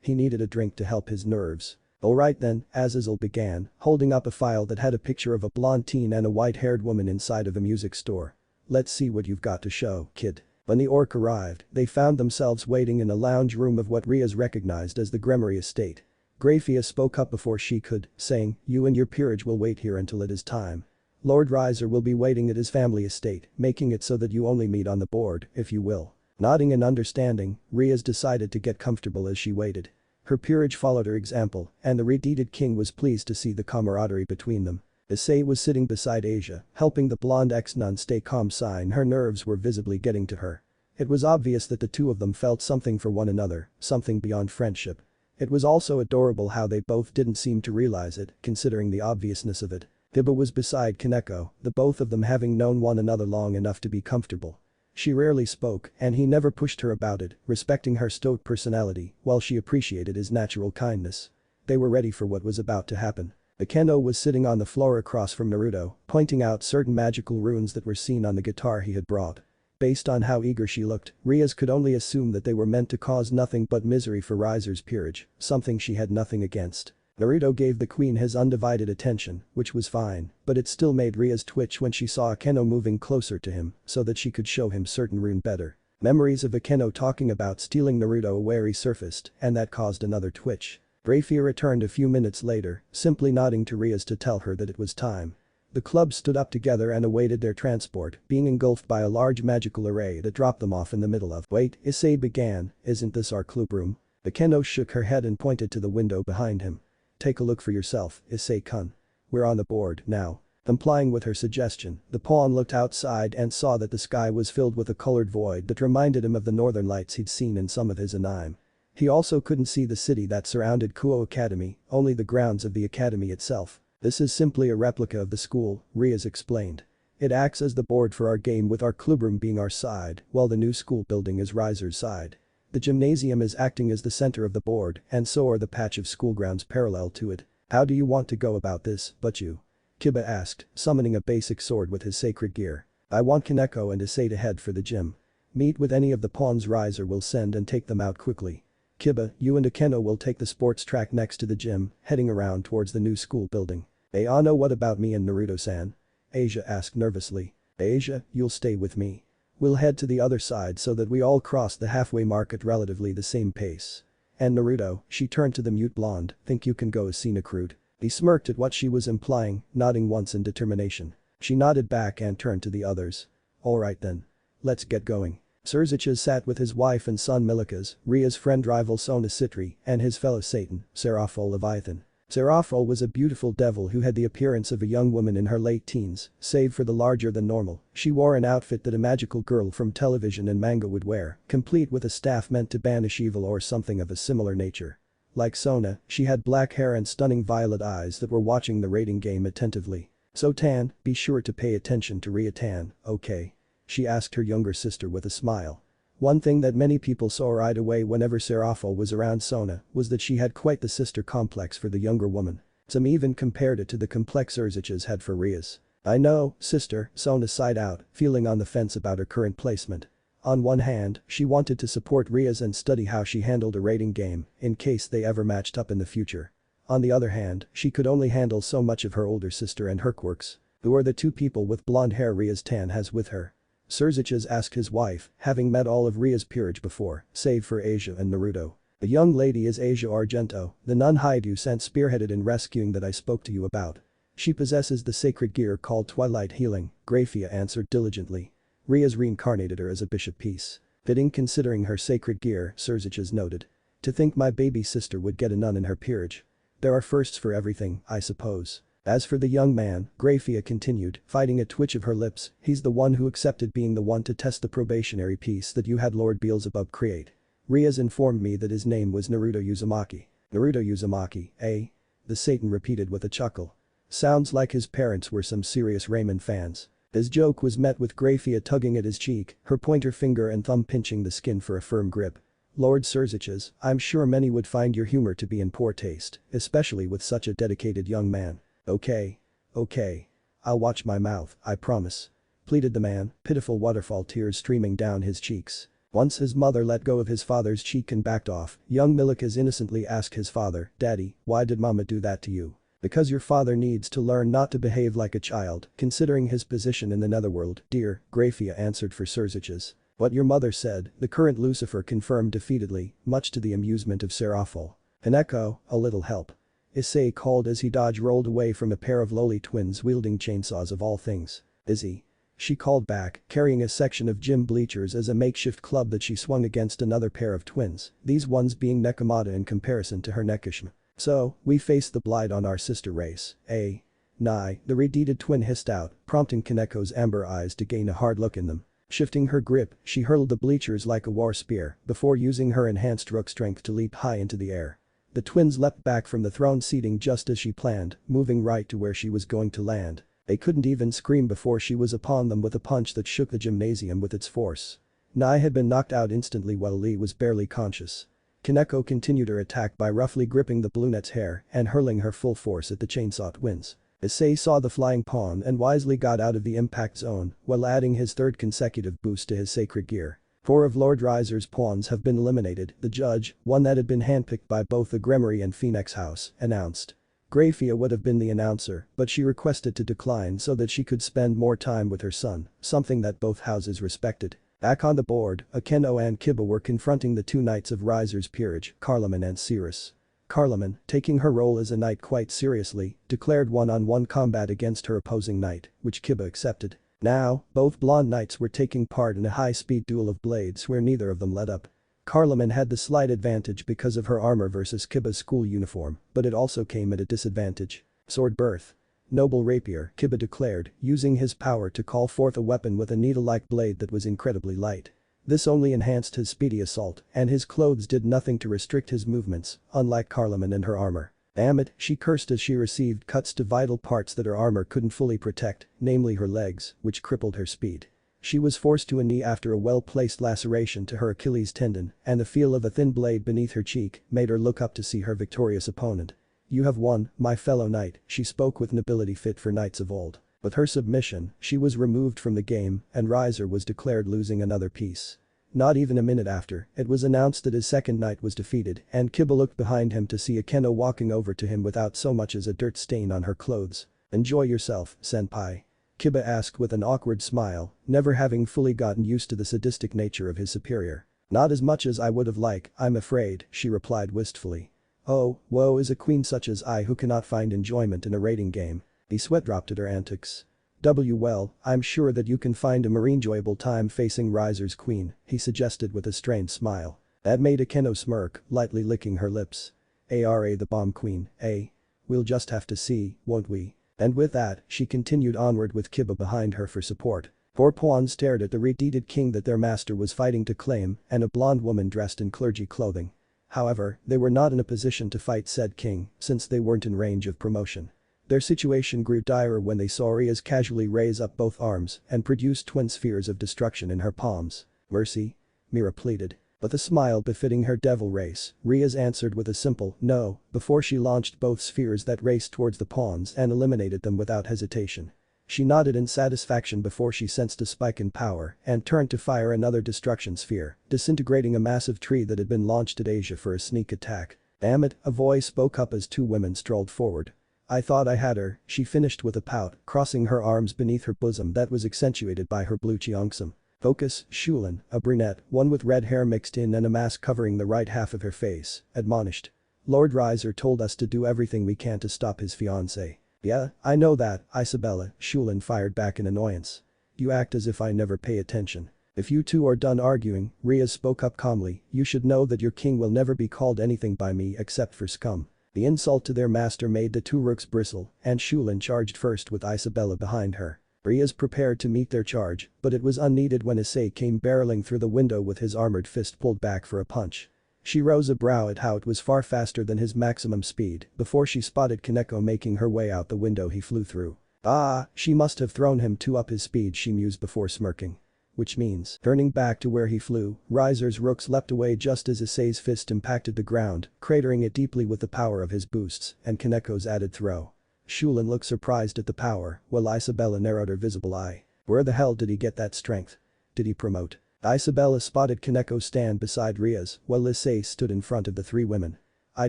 He needed a drink to help his nerves. Alright then, Azazel began, holding up a file that had a picture of a blonde teen and a white-haired woman inside of a music store. Let's see what you've got to show, kid. When the orc arrived, they found themselves waiting in a lounge room of what Rias recognized as the Grimoire estate. Grafia spoke up before she could, saying, you and your peerage will wait here until it is time. Lord Riser will be waiting at his family estate, making it so that you only meet on the board, if you will. Nodding in understanding, Rias decided to get comfortable as she waited. Her peerage followed her example, and the redeeted king was pleased to see the camaraderie between them. Issei was sitting beside Asia, helping the blonde ex-nun stay calm, sign her nerves were visibly getting to her. It was obvious that the two of them felt something for one another, something beyond friendship. It was also adorable how they both didn't seem to realize it, considering the obviousness of it. Hiba was beside Kaneko, the both of them having known one another long enough to be comfortable. She rarely spoke and he never pushed her about it, respecting her stoic personality while she appreciated his natural kindness. They were ready for what was about to happen. Akeno was sitting on the floor across from Naruto, pointing out certain magical runes that were seen on the guitar he had brought. Based on how eager she looked, Rias could only assume that they were meant to cause nothing but misery for Riser's peerage, something she had nothing against. Naruto gave the queen his undivided attention, which was fine, but it still made Rias twitch when she saw Akeno moving closer to him so that she could show him certain rune better. Memories of Akeno talking about stealing Naruto away resurfaced and that caused another twitch. Grafia returned a few minutes later, simply nodding to Rias to tell her that it was time. The club stood up together and awaited their transport, being engulfed by a large magical array that dropped them off in the middle of. Wait, Issei began, isn't this our club room? Akeno shook her head and pointed to the window behind him. Take a look for yourself, Issei-kun. We're on the board now. Complying with her suggestion, the pawn looked outside and saw that the sky was filled with a colored void that reminded him of the northern lights he'd seen in some of his anime. He also couldn't see the city that surrounded Kuo Academy, only the grounds of the academy itself. This is simply a replica of the school, Rias explained. It acts as the board for our game with our clubroom being our side, while the new school building is Riser's side. The gymnasium is acting as the center of the board and so are the patch of school grounds parallel to it. How do you want to go about this, Butchu? Kiba asked, summoning a basic sword with his sacred gear. I want Kaneko and Issei to head for the gym. Meet with any of the pawns Riser will send and take them out quickly. Kiba, you and Akeno will take the sports track next to the gym, heading around towards the new school building. Ayano, what about me and Naruto-san? Asia asked nervously. Asia, you'll stay with me. We'll head to the other side so that we all cross the halfway mark at relatively the same pace. And Naruto, she turned to the mute blonde, think you can go as scenic route? He smirked at what she was implying, nodding once in determination. She nodded back and turned to the others. Alright then. Let's get going. Surziches sat with his wife and son Milikas, Ria's friend rival Sona Citri, and his fellow Satan, Seraphol Leviathan. Seraphol was a beautiful devil who had the appearance of a young woman in her late teens, save for the larger than normal. She wore an outfit that a magical girl from television and manga would wear, complete with a staff meant to banish evil or something of a similar nature. Like Sona, she had black hair and stunning violet eyes that were watching the rating game attentively. "So Tan, be sure to pay attention to Ria Tan, okay?" she asked her younger sister with a smile. One thing that many people saw right away whenever Seraphol was around Sona was that she had quite the sister complex for the younger woman. Some even compared it to the complex Urziches had for Ria's. "I know, sister," Sona sighed out, feeling on the fence about her current placement. On one hand, she wanted to support Ria's and study how she handled a rating game in case they ever matched up in the future. On the other hand, she could only handle so much of her older sister and her quirks. Who are the two people with blonde hair Ria's Tan has with her? Surziches asked his wife, having met all of Ria's peerage before, save for Asia and Naruto. "The young lady is Asia Argento, the nun Haidu sent spearheaded in rescuing that I spoke to you about. She possesses the sacred gear called Twilight Healing," Graphia answered diligently. "Ria's reincarnated her as a bishop piece. Fitting considering her sacred gear," Surziches noted. "To think my baby sister would get a nun in her peerage. There are firsts for everything, I suppose." As for the young man, Graphia continued, fighting a twitch of her lips, "He's the one who accepted being the one to test the probationary piece that you had Lord Beelzebub create. Ria's informed me that his name was Naruto Uzumaki." "Naruto Uzumaki, eh?" the Satan repeated with a chuckle. Sounds like his parents were some serious ramen fans. His joke was met with Graphia tugging at his cheek, her pointer finger and thumb pinching the skin for a firm grip. "Lord Surziches, I'm sure many would find your humor to be in poor taste, especially with such a dedicated young man." "Okay. Okay. I'll watch my mouth, I promise," pleaded the man, pitiful waterfall tears streaming down his cheeks. Once his mother let go of his father's cheek and backed off, young Milikas innocently asked his father, "Daddy, why did mama do that to you?" "Because your father needs to learn not to behave like a child, considering his position in the netherworld, dear," Graphia answered for Surziches. "What your mother said," the current Lucifer confirmed defeatedly, much to the amusement of Seraphol. "Hineko, a little help," Issei called as he dodge rolled away from a pair of lowly twins wielding chainsaws of all things. "Izzy," she called back, carrying a section of gym bleachers as a makeshift club that she swung against another pair of twins, these ones being Nekomata in comparison to her Nekishima. "So, we face the blight on our sister race, eh?" "Nigh," the redeeded twin hissed out, prompting Kaneko's amber eyes to gain a hard look in them. Shifting her grip, she hurled the bleachers like a war spear before using her enhanced rook strength to leap high into the air. The twins leapt back from the throne seating just as she planned, moving right to where she was going to land. They couldn't even scream before she was upon them with a punch that shook the gymnasium with its force. Nai had been knocked out instantly while Lee was barely conscious. Kaneko continued her attack by roughly gripping the brunette's hair and hurling her full force at the chainsaw twins. Issei saw the flying pawn and wisely got out of the impact zone while adding his third consecutive boost to his sacred gear. 4 of Lord Riser's pawns have been eliminated, the judge, one that had been handpicked by both the Gremory and Phoenix House, announced. Graphia would have been the announcer, but she requested to decline so that she could spend more time with her son, something that both houses respected. Back on the board, Akeno and Kiba were confronting the 2 knights of Riser's peerage, Carloman and Cirrus. Carloman, taking her role as a knight quite seriously, declared one-on-one combat against her opposing knight, which Kiba accepted. Now, both blonde knights were taking part in a high-speed duel of blades where neither of them let up. Carloman had the slight advantage because of her armor versus Kiba's school uniform, but it also came at a disadvantage. Sword birth. Noble rapier, Kiba declared, using his power to call forth a weapon with a needle-like blade that was incredibly light. This only enhanced his speedy assault, and his clothes did nothing to restrict his movements, unlike Carloman and her armor. "Damn it," she cursed as she received cuts to vital parts that her armor couldn't fully protect, namely her legs, which crippled her speed. She was forced to a knee after a well-placed laceration to her Achilles tendon, and the feel of a thin blade beneath her cheek made her look up to see her victorious opponent. "You have won, my fellow knight," she spoke with nobility fit for knights of old. With her submission, she was removed from the game, and Riser was declared losing another piece. Not even a minute after, it was announced that his second knight was defeated, and Kiba looked behind him to see Akeno walking over to him without so much as a dirt stain on her clothes. "Enjoy yourself, senpai," Kiba asked with an awkward smile, never having fully gotten used to the sadistic nature of his superior. "Not as much as I would have liked, I'm afraid," she replied wistfully. "Oh, woe is a queen such as I who cannot find enjoyment in a rating game." He sweat dropped at her antics. Well, I'm sure that you can find a more enjoyable time facing Riser's queen, he suggested with a strained smile. That made Akeno smirk, lightly licking her lips. Ara the bomb queen, eh? We'll just have to see, won't we? And with that, she continued onward with Kiba behind her for support. Poor pawns stared at the redeeted king that their master was fighting to claim and a blonde woman dressed in clergy clothing. However, they were not in a position to fight said king since they weren't in range of promotion. Their situation grew direr when they saw Riaz casually raise up both arms and produce twin spheres of destruction in her palms. Mercy? Mira pleaded. With a smile befitting her devil race, Riaz answered with a simple no before she launched both spheres that raced towards the pawns and eliminated them without hesitation. She nodded in satisfaction before she sensed a spike in power and turned to fire another destruction sphere, disintegrating a massive tree that had been launched at Asia for a sneak attack. Damn it, a voice spoke up as two women strolled forward. I thought I had her, she finished with a pout, crossing her arms beneath her bosom that was accentuated by her blue cheongsam. Focus, Shulin, a brunette, one with red hair mixed in and a mask covering the right half of her face, admonished. Lord Riser told us to do everything we can to stop his fiancée. Yeah, I know that, Isabella, Shulin fired back in annoyance. You act as if I never pay attention. If you two are done arguing, Riaz spoke up calmly, you should know that your king will never be called anything by me except for scum. The insult to their master made the two rooks bristle, and Shulin charged first with Isabella behind her. Riaz prepared to meet their charge, but it was unneeded when Issei came barreling through the window with his armored fist pulled back for a punch. She rose a brow at how it was far faster than his maximum speed before she spotted Kaneko making her way out the window he flew through. Ah, she must have thrown him two up his speed, she mused before smirking. Which means, turning back to where he flew, Riser's rooks leapt away just as Issei's fist impacted the ground, cratering it deeply with the power of his boosts and Kaneko's added throw. Shulin looked surprised at the power, while Isabella narrowed her visible eye. Where the hell did he get that strength? Did he promote? Isabella spotted Kaneko stand beside Riaz, while Issei stood in front of the three women. I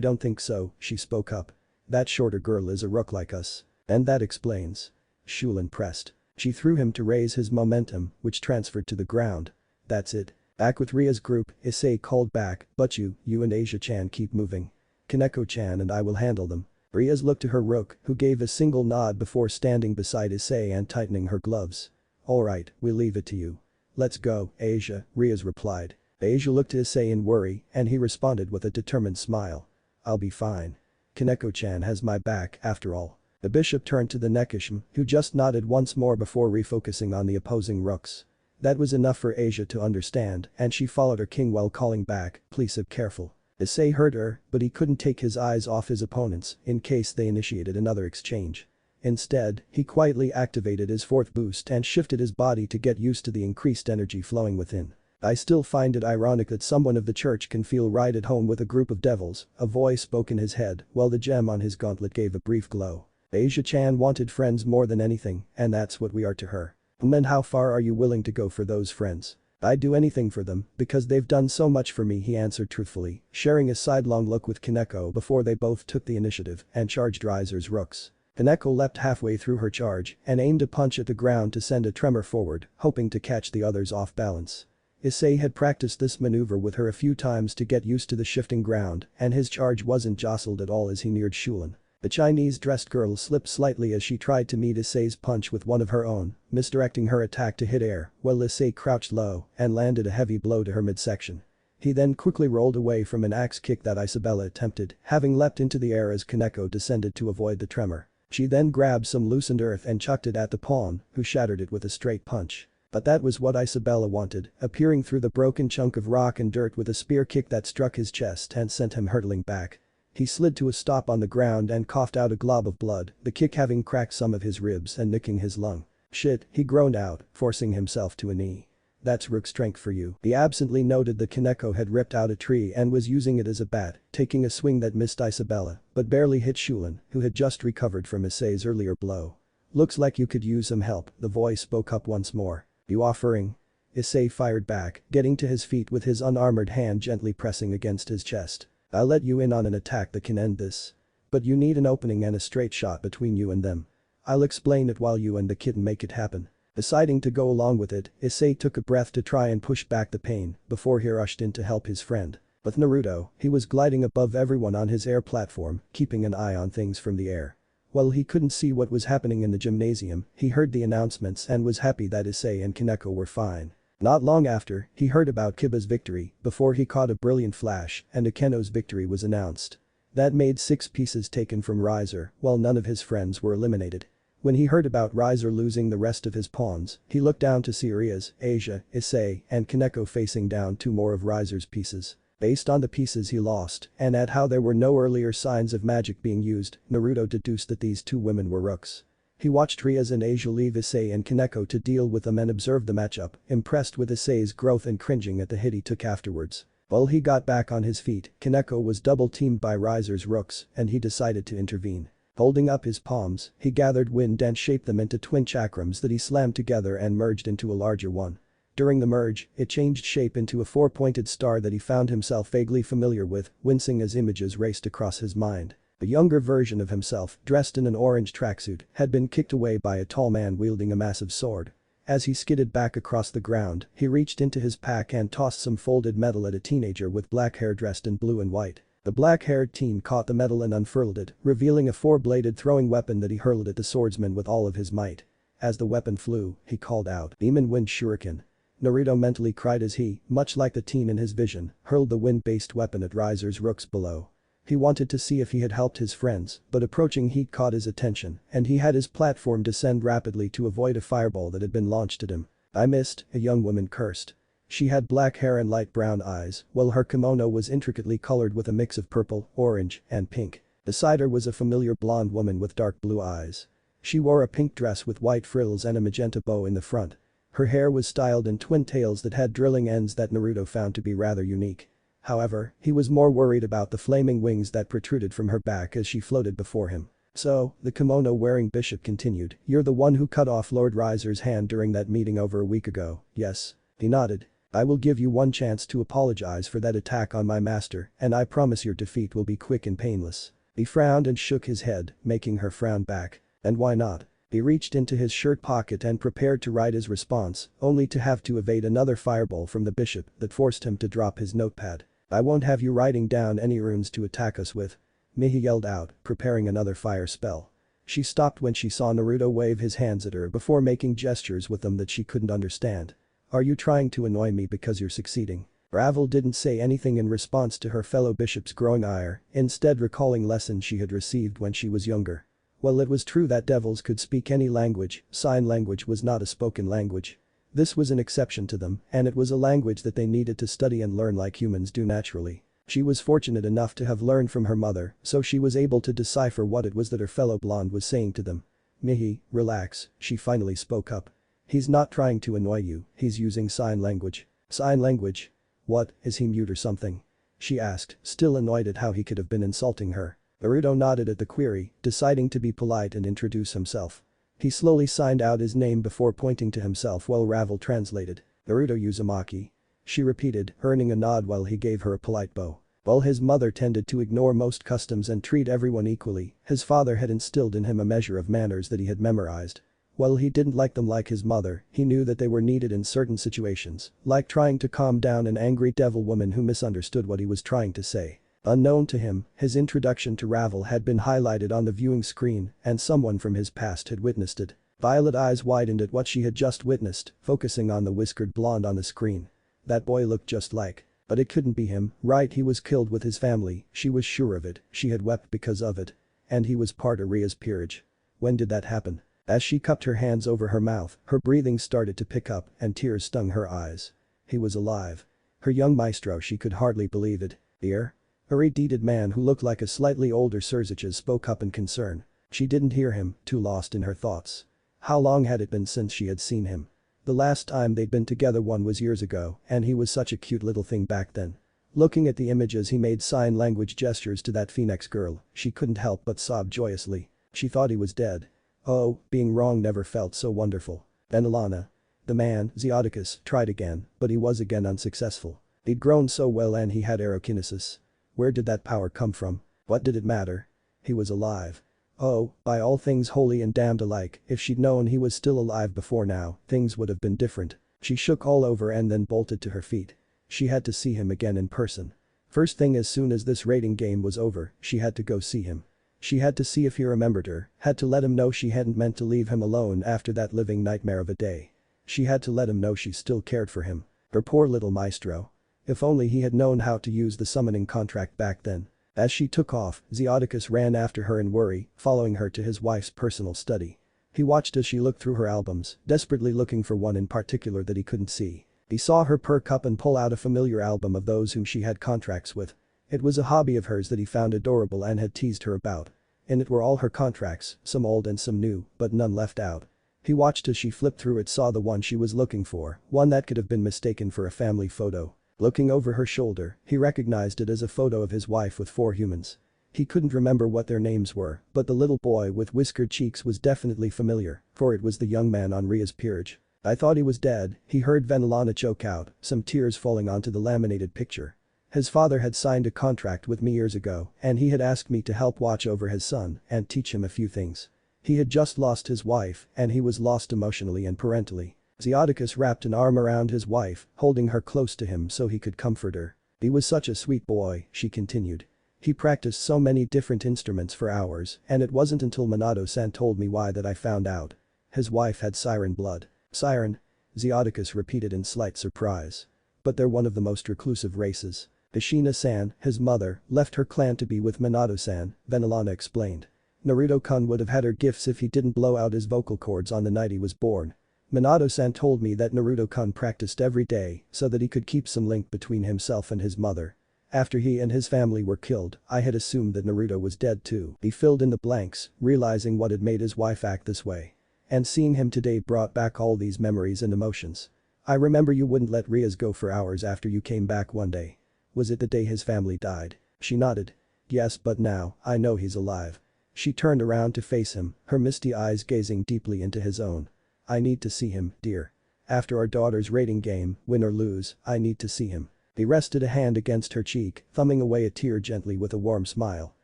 don't think so, she spoke up. That shorter girl is a rook like us. And that explains. Shulin pressed. She threw him to raise his momentum, which transferred to the ground. That's it. Back with Ria's group, Issei called back, but you and Asia-chan keep moving. Kaneko-chan and I will handle them. Riaz looked to her rook, who gave a single nod before standing beside Issei and tightening her gloves. Alright, we'll leave it to you. Let's go, Asia, Riaz replied. Asia looked to Issei in worry, and he responded with a determined smile. I'll be fine. Kaneko-chan has my back, after all. The bishop turned to the Nekishim, who just nodded once more before refocusing on the opposing rooks. That was enough for Asia to understand, and she followed her king while calling back, please be careful. Issei heard her, but he couldn't take his eyes off his opponents in case they initiated another exchange. Instead, he quietly activated his fourth boost and shifted his body to get used to the increased energy flowing within. I still find it ironic that someone of the church can feel right at home with a group of devils, a voice spoke in his head while the gem on his gauntlet gave a brief glow. Asia-chan wanted friends more than anything, and that's what we are to her. And how far are you willing to go for those friends? I'd do anything for them, because they've done so much for me, he answered truthfully, sharing a sidelong look with Kaneko before they both took the initiative and charged Riser's rooks. Kaneko leapt halfway through her charge and aimed a punch at the ground to send a tremor forward, hoping to catch the others off balance. Issei had practiced this maneuver with her a few times to get used to the shifting ground, and his charge wasn't jostled at all as he neared Shulin. The Chinese-dressed girl slipped slightly as she tried to meet Issei's punch with one of her own, misdirecting her attack to hit air, while Issei crouched low and landed a heavy blow to her midsection. He then quickly rolled away from an axe kick that Isabella attempted, having leapt into the air as Kaneko descended to avoid the tremor. She then grabbed some loosened earth and chucked it at the pawn, who shattered it with a straight punch. But that was what Isabella wanted, appearing through the broken chunk of rock and dirt with a spear kick that struck his chest and sent him hurtling back. He slid to a stop on the ground and coughed out a glob of blood, the kick having cracked some of his ribs and nicking his lung. Shit, he groaned out, forcing himself to a knee. That's rook strength for you. He absently noted that Kaneko had ripped out a tree and was using it as a bat, taking a swing that missed Isabella, but barely hit Shulin, who had just recovered from Issei's earlier blow. Looks like you could use some help, the voice spoke up once more. You offering? Issei fired back, getting to his feet with his unarmored hand gently pressing against his chest. I'll let you in on an attack that can end this. But you need an opening and a straight shot between you and them. I'll explain it while you and the kitten make it happen. Deciding to go along with it, Issei took a breath to try and push back the pain before he rushed in to help his friend. With Naruto, he was gliding above everyone on his air platform, keeping an eye on things from the air. While he couldn't see what was happening in the gymnasium, he heard the announcements and was happy that Issei and Kaneko were fine. Not long after, he heard about Kiba's victory before he caught a brilliant flash and Akeno's victory was announced. That made 6 pieces taken from Riser, while none of his friends were eliminated. When he heard about Riser losing the rest of his pawns, he looked down to see Rias, Asia, Issei, and Kaneko facing down 2 more of Riser's pieces. Based on the pieces he lost, and at how there were no earlier signs of magic being used, Naruto deduced that these 2 women were rooks. He watched Rias and Asia leave Issei and Kaneko to deal with them and observed the matchup, impressed with Issei's growth and cringing at the hit he took afterwards. While he got back on his feet, Kaneko was double-teamed by Riser's rooks, and he decided to intervene. Holding up his palms, he gathered wind and shaped them into twin chakrams that he slammed together and merged into a larger one. During the merge, it changed shape into a 4-pointed star that he found himself vaguely familiar with, wincing as images raced across his mind. A younger version of himself, dressed in an orange tracksuit, had been kicked away by a tall man wielding a massive sword. As he skidded back across the ground, he reached into his pack and tossed some folded metal at a teenager with black hair dressed in blue and white. The black-haired teen caught the metal and unfurled it, revealing a 4-bladed throwing weapon that he hurled at the swordsman with all of his might. As the weapon flew, he called out, "Demon Wind Shuriken." Naruto mentally cried as he, much like the teen in his vision, hurled the wind-based weapon at Riser's rooks below. He wanted to see if he had helped his friends, but approaching heat caught his attention, and he had his platform descend rapidly to avoid a fireball that had been launched at him. "I missed," a young woman cursed. She had black hair and light brown eyes, while her kimono was intricately colored with a mix of purple, orange, and pink. Beside her was a familiar blonde woman with dark blue eyes. She wore a pink dress with white frills and a magenta bow in the front. Her hair was styled in twin tails that had drilling ends that Naruto found to be rather unique. However, he was more worried about the flaming wings that protruded from her back as she floated before him. "So," the kimono-wearing bishop continued, "you're the one who cut off Lord Riser's hand during that meeting over a week ago, yes?" He nodded. "I will give you one chance to apologize for that attack on my master, and I promise your defeat will be quick and painless." He frowned and shook his head, making her frown back. "And why not?" He reached into his shirt pocket and prepared to write his response, only to have to evade another fireball from the bishop that forced him to drop his notepad. "I won't have you writing down any runes to attack us with." Mihi yelled out, preparing another fire spell. She stopped when she saw Naruto wave his hands at her before making gestures with them that she couldn't understand. "Are you trying to annoy me because you're succeeding?" Ravel didn't say anything in response to her fellow bishop's growing ire, instead recalling lessons she had received when she was younger. While it was true that devils could speak any language, sign language was not a spoken language. This was an exception to them, and it was a language that they needed to study and learn like humans do naturally. She was fortunate enough to have learned from her mother, so she was able to decipher what it was that her fellow blonde was saying to them. "Mihi, relax," she finally spoke up. "He's not trying to annoy you, he's using sign language." "Sign language? What, is he mute or something?" she asked, still annoyed at how he could have been insulting her. Naruto nodded at the query, deciding to be polite and introduce himself. He slowly signed out his name before pointing to himself while Ravel translated. "Naruto Uzumaki." She repeated, earning a nod while he gave her a polite bow. While his mother tended to ignore most customs and treat everyone equally, his father had instilled in him a measure of manners that he had memorized. While he didn't like them like his mother, he knew that they were needed in certain situations, like trying to calm down an angry devil woman who misunderstood what he was trying to say. Unknown to him, his introduction to Ravel had been highlighted on the viewing screen, and someone from his past had witnessed it. Violet eyes widened at what she had just witnessed, focusing on the whiskered blonde on the screen. That boy looked just like. But it couldn't be him, right? He was killed with his family, she was sure of it, she had wept because of it. And he was part of Ria's peerage. When did that happen? As she cupped her hands over her mouth, her breathing started to pick up and tears stung her eyes. He was alive. Her young maestro, she could hardly believe it. "Dear?" A red-deeded man who looked like a slightly older Surziches spoke up in concern. She didn't hear him, too lost in her thoughts. How long had it been since she had seen him? The last time they'd been together one was years ago, and he was such a cute little thing back then. Looking at the images he made sign language gestures to that Phoenix girl, she couldn't help but sob joyously. She thought he was dead. Oh, being wrong never felt so wonderful. Then Alana. The man, Zeodicus, tried again, but he was again unsuccessful. He'd grown so well and he had aerokinesis. Where did that power come from? What did it matter? He was alive. Oh, by all things holy and damned alike, if she'd known he was still alive before now, things would have been different. She shook all over and then bolted to her feet. She had to see him again in person. First thing as soon as this raiding game was over, she had to go see him. She had to see if he remembered her, had to let him know she hadn't meant to leave him alone after that living nightmare of a day. She had to let him know she still cared for him. Her poor little maestro. If only he had known how to use the summoning contract back then. As she took off, Zeodicus ran after her in worry, following her to his wife's personal study. He watched as she looked through her albums, desperately looking for one in particular that he couldn't see. He saw her perk up and pull out a familiar album of those whom she had contracts with. It was a hobby of hers that he found adorable and had teased her about. In it were all her contracts, some old and some new, but none left out. He watched as she flipped through it, saw the one she was looking for, one that could have been mistaken for a family photo. Looking over her shoulder, he recognized it as a photo of his wife with 4 humans. He couldn't remember what their names were, but the little boy with whiskered cheeks was definitely familiar, for it was the young man on Ria's peerage. I thought he was dead, he heard Venelana choke out, some tears falling onto the laminated picture. His father had signed a contract with me years ago, and he had asked me to help watch over his son and teach him a few things. He had just lost his wife, and he was lost emotionally and parentally. Zeodicus wrapped an arm around his wife, holding her close to him so he could comfort her. He was such a sweet boy, she continued. He practiced so many different instruments for hours, and it wasn't until Minato-san told me why that I found out. His wife had siren blood. Siren? Zeodicus repeated in slight surprise. But they're one of the most reclusive races. Ishina-san, his mother, left her clan to be with Minato-san, Venelana explained. Naruto-kun would have had her gifts if he didn't blow out his vocal cords on the night he was born. Minato-san told me that Naruto-kun practiced every day so that he could keep some link between himself and his mother. After he and his family were killed, I had assumed that Naruto was dead too. He filled in the blanks, realizing what had made his wife act this way. And seeing him today brought back all these memories and emotions. I remember you wouldn't let Rias go for hours after you came back one day. Was it the day his family died? She nodded. Yes, but now, I know he's alive. She turned around to face him, her misty eyes gazing deeply into his own. I need to see him, dear. After our daughter's rating game, win or lose, I need to see him. He rested a hand against her cheek, thumbing away a tear gently with a warm smile.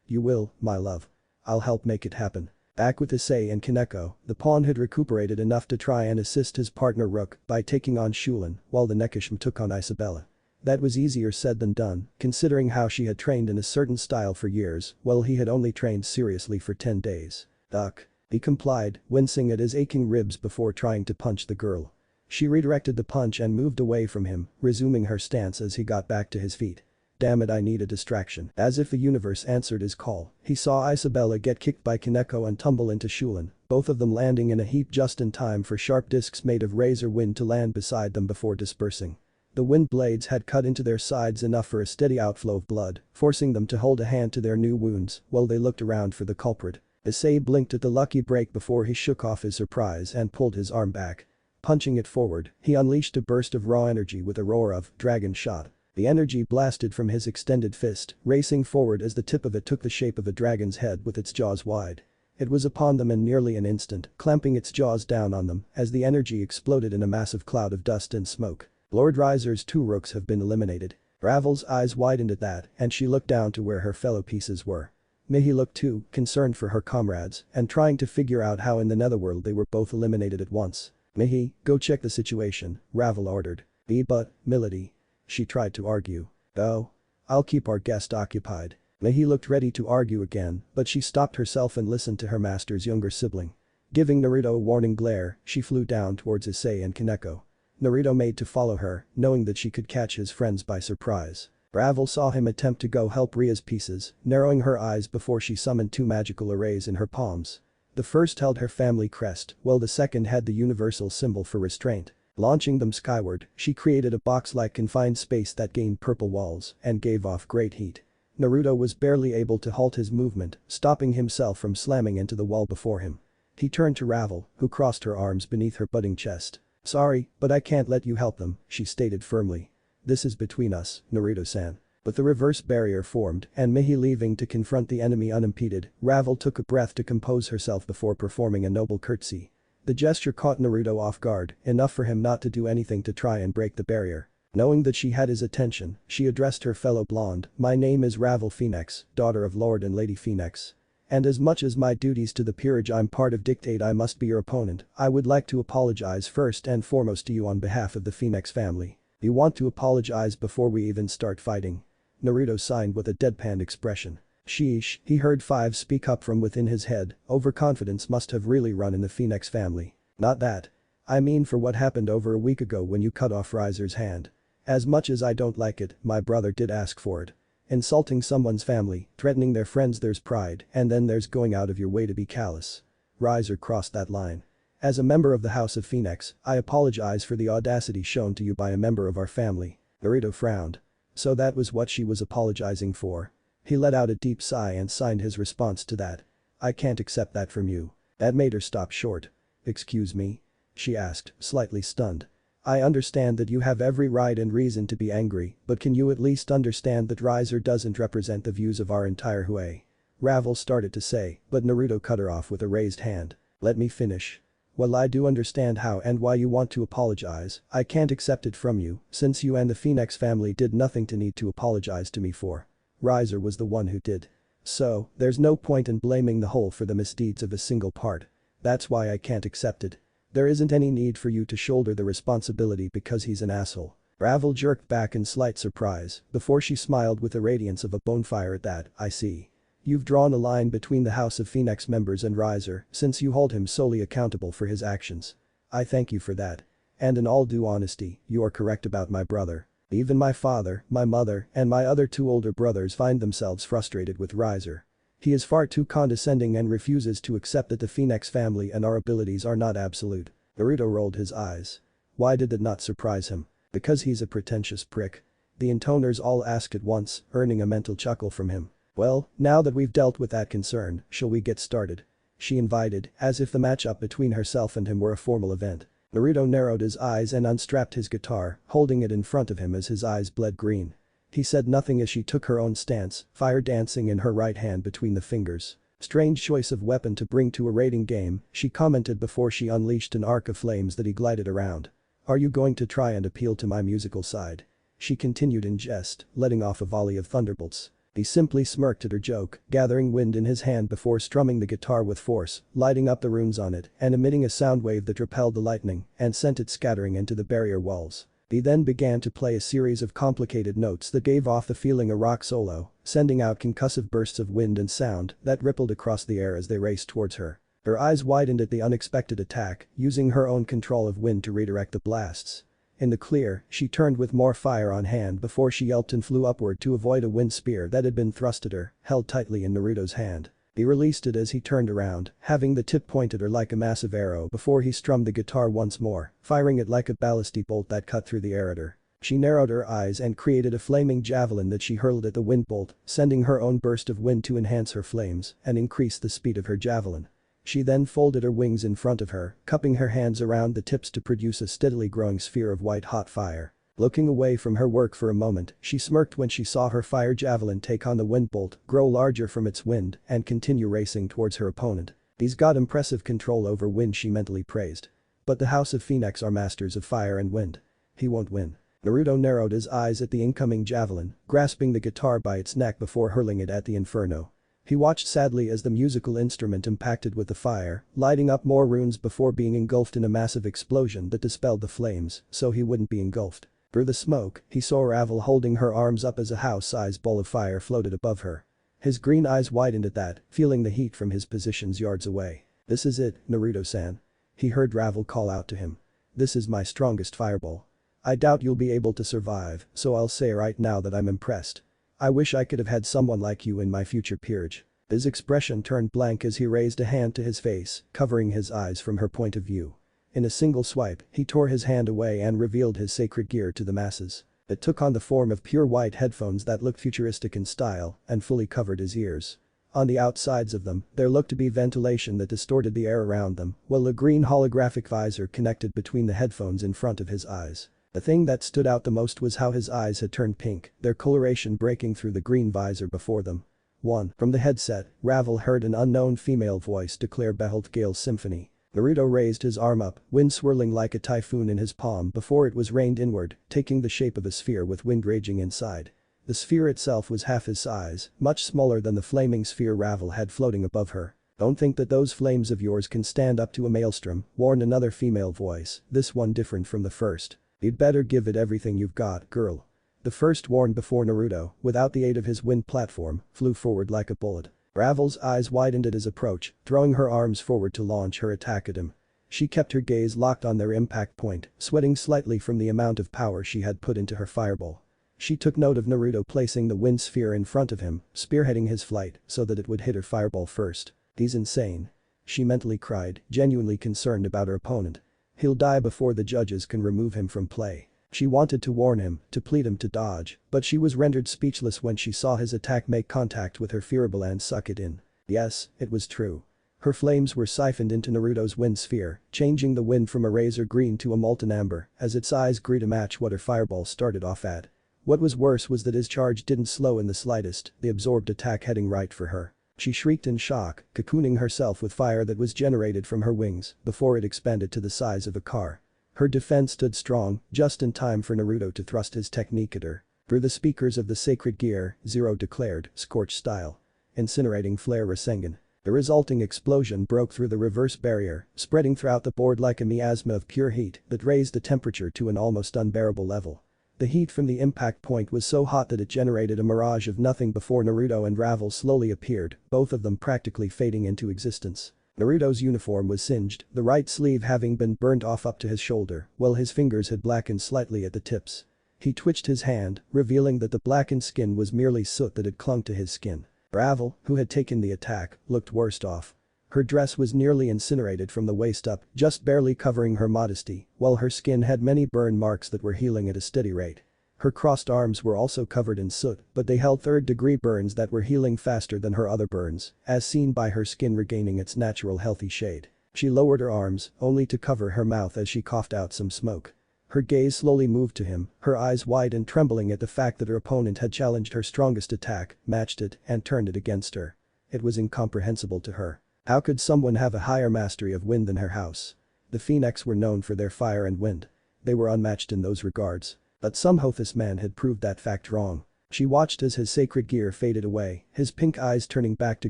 You will, my love. I'll help make it happen. Back with Issei and Kaneko, the pawn had recuperated enough to try and assist his partner Rook by taking on Shulin, while the Nekishim took on Isabella. That was easier said than done, considering how she had trained in a certain style for years, while he had only trained seriously for 10 days. Duck. He complied, wincing at his aching ribs before trying to punch the girl. She redirected the punch and moved away from him, resuming her stance as he got back to his feet. Damn it, I need a distraction. As if the universe answered his call, he saw Isabella get kicked by Kaneko and tumble into Shulin, both of them landing in a heap just in time for sharp discs made of razor wind to land beside them before dispersing. The wind blades had cut into their sides enough for a steady outflow of blood, forcing them to hold a hand to their new wounds while they looked around for the culprit. Issei blinked at the lucky break before he shook off his surprise and pulled his arm back. Punching it forward, he unleashed a burst of raw energy with a roar of dragon shot. The energy blasted from his extended fist, racing forward as the tip of it took the shape of a dragon's head with its jaws wide. It was upon them in nearly an instant, clamping its jaws down on them as the energy exploded in a massive cloud of dust and smoke. Lord Riser's 2 rooks have been eliminated. Ravel's eyes widened at that and she looked down to where her fellow pieces were. Mihi looked too, concerned for her comrades and trying to figure out how in the netherworld they were both eliminated at once. Mihi, go check the situation, Ravel ordered. But, Milady. She tried to argue. Oh. I'll keep our guest occupied. Mihi looked ready to argue again, but she stopped herself and listened to her master's younger sibling. Giving Naruto a warning glare, she flew down towards Issei and Kaneko. Naruto made to follow her, knowing that she could catch his friends by surprise. Ravel saw him attempt to go help Ria's pieces, narrowing her eyes before she summoned 2 magical arrays in her palms. The first held her family crest, while the second had the universal symbol for restraint. Launching them skyward, she created a box-like confined space that gained purple walls and gave off great heat. Naruto was barely able to halt his movement, stopping himself from slamming into the wall before him. He turned to Ravel, who crossed her arms beneath her budding chest. Sorry, but I can't let you help them, she stated firmly. This is between us, Naruto-san. But the reverse barrier formed and Mihi leaving to confront the enemy unimpeded, Ravel took a breath to compose herself before performing a noble curtsy. The gesture caught Naruto off guard, enough for him not to do anything to try and break the barrier. Knowing that she had his attention, she addressed her fellow blonde, my name is Ravel Phoenix, daughter of Lord and Lady Phoenix. And as much as my duties to the peerage I'm part of dictate I must be your opponent, I would like to apologize first and foremost to you on behalf of the Phoenix family. You want to apologize before we even start fighting? Naruto signed with a deadpan expression. Sheesh, he heard Five speak up from within his head, overconfidence must have really run in the Phoenix family. Not that. I mean for what happened over a week ago when you cut off Riser's hand. As much as I don't like it, my brother did ask for it. Insulting someone's family, threatening their friends, there's pride, and then there's going out of your way to be callous. Riser crossed that line. As a member of the House of Phoenix, I apologize for the audacity shown to you by a member of our family. Naruto frowned. So that was what she was apologizing for. He let out a deep sigh and signed his response to that. I can't accept that from you. That made her stop short. Excuse me? She asked, slightly stunned. I understand that you have every right and reason to be angry, but can you at least understand that Riser doesn't represent the views of our entire Hui? Ravel started to say, but Naruto cut her off with a raised hand. Let me finish. While I do understand how and why you want to apologize, I can't accept it from you, since you and the Phoenix family did nothing to need to apologize to me for. Riser was the one who did. So, there's no point in blaming the whole for the misdeeds of a single part. That's why I can't accept it. There isn't any need for you to shoulder the responsibility because he's an asshole. Ravel jerked back in slight surprise before she smiled with the radiance of a bonfire at that. I see. You've drawn a line between the House of Phoenix members and Riser since you hold him solely accountable for his actions. I thank you for that. And in all due honesty, you are correct about my brother. Even my father, my mother, and my other two older brothers find themselves frustrated with Riser. He is far too condescending and refuses to accept that the Phoenix family and our abilities are not absolute. Naruto rolled his eyes. Why did it not surprise him? Because he's a pretentious prick. The intoners all asked at once, earning a mental chuckle from him. Well, now that we've dealt with that concern, shall we get started? She invited, as if the matchup between herself and him were a formal event. Naruto narrowed his eyes and unstrapped his guitar, holding it in front of him as his eyes bled green. He said nothing as she took her own stance, fire dancing in her right hand between the fingers. Strange choice of weapon to bring to a raiding game, she commented before she unleashed an arc of flames that he glided around. Are you going to try and appeal to my musical side? She continued in jest, letting off a volley of thunderbolts. He simply smirked at her joke, gathering wind in his hand before strumming the guitar with force, lighting up the runes on it and emitting a sound wave that repelled the lightning and sent it scattering into the barrier walls. He then began to play a series of complicated notes that gave off the feeling a rock solo, sending out concussive bursts of wind and sound that rippled across the air as they raced towards her. Her eyes widened at the unexpected attack, using her own control of wind to redirect the blasts. In the clear, she turned with more fire on hand before she yelped and flew upward to avoid a wind spear that had been thrust at her, held tightly in Naruto's hand. He released it as he turned around, having the tip pointed her like a massive arrow before he strummed the guitar once more, firing it like a ballistic bolt that cut through the air at her. She narrowed her eyes and created a flaming javelin that she hurled at the wind bolt, sending her own burst of wind to enhance her flames and increase the speed of her javelin. She then folded her wings in front of her, cupping her hands around the tips to produce a steadily growing sphere of white-hot fire. Looking away from her work for a moment, she smirked when she saw her fire javelin take on the wind bolt, grow larger from its wind, and continue racing towards her opponent. He's got impressive control over wind, she mentally praised. But the House of Phoenix are masters of fire and wind. He won't win. Naruto narrowed his eyes at the incoming javelin, grasping the guitar by its neck before hurling it at the inferno. He watched sadly as the musical instrument impacted with the fire, lighting up more runes before being engulfed in a massive explosion that dispelled the flames, so he wouldn't be engulfed. Through the smoke, he saw Ravel holding her arms up as a house-sized ball of fire floated above her. His green eyes widened at that, feeling the heat from his positions yards away. This is it, Naruto-san. He heard Ravel call out to him. This is my strongest fireball. I doubt you'll be able to survive, so I'll say right now that I'm impressed. I wish I could have had someone like you in my future peerage. His expression turned blank as he raised a hand to his face, covering his eyes from her point of view. In a single swipe, he tore his hand away and revealed his sacred gear to the masses. It took on the form of pure white headphones that looked futuristic in style and fully covered his ears. On the outsides of them, there looked to be ventilation that distorted the air around them, while a green holographic visor connected between the headphones in front of his eyes. The thing that stood out the most was how his eyes had turned pink, their coloration breaking through the green visor before them. From the headset, Ravel heard an unknown female voice declare, "Behold Gail Symphony." Naruto raised his arm up, wind swirling like a typhoon in his palm before it was reined inward, taking the shape of a sphere with wind raging inside. The sphere itself was half his size, much smaller than the flaming sphere Ravel had floating above her. "Don't think that those flames of yours can stand up to a maelstrom," warned another female voice, this one different from the first. "You'd better give it everything you've got, girl." The first warned before Naruto, without the aid of his wind platform, flew forward like a bullet. Ravel's eyes widened at his approach, throwing her arms forward to launch her attack at him. She kept her gaze locked on their impact point, sweating slightly from the amount of power she had put into her fireball. She took note of Naruto placing the wind sphere in front of him, spearheading his flight so that it would hit her fireball first. He's insane. She mentally cried, genuinely concerned about her opponent. He'll die before the judges can remove him from play. She wanted to warn him, to plead him to dodge, but she was rendered speechless when she saw his attack make contact with her fireball and suck it in. Yes, it was true. Her flames were siphoned into Naruto's wind sphere, changing the wind from a razor green to a molten amber as its eyes grew to match what her fireball started off at. What was worse was that his charge didn't slow in the slightest, the absorbed attack heading right for her. She shrieked in shock, cocooning herself with fire that was generated from her wings before it expanded to the size of a car. Her defense stood strong, just in time for Naruto to thrust his technique at her. Through the speakers of the sacred gear, Zero declared, "Scorch style." Incinerating flare Rasengan. The resulting explosion broke through the reverse barrier, spreading throughout the board like a miasma of pure heat that raised the temperature to an almost unbearable level. The heat from the impact point was so hot that it generated a mirage of nothing before Naruto and Ravel slowly appeared, both of them practically fading into existence. Naruto's uniform was singed, the right sleeve having been burned off up to his shoulder, while his fingers had blackened slightly at the tips. He twitched his hand, revealing that the blackened skin was merely soot that had clung to his skin. Ravel, who had taken the attack, looked worst off. Her dress was nearly incinerated from the waist up, just barely covering her modesty, while her skin had many burn marks that were healing at a steady rate. Her crossed arms were also covered in soot, but they held third-degree burns that were healing faster than her other burns, as seen by her skin regaining its natural healthy shade. She lowered her arms, only to cover her mouth as she coughed out some smoke. Her gaze slowly moved to him, her eyes wide and trembling at the fact that her opponent had challenged her strongest attack, matched it, and turned it against her. It was incomprehensible to her. How could someone have a higher mastery of wind than her house? The Phoenix were known for their fire and wind. They were unmatched in those regards. But somehow this man had proved that fact wrong. She watched as his sacred gear faded away, his pink eyes turning back to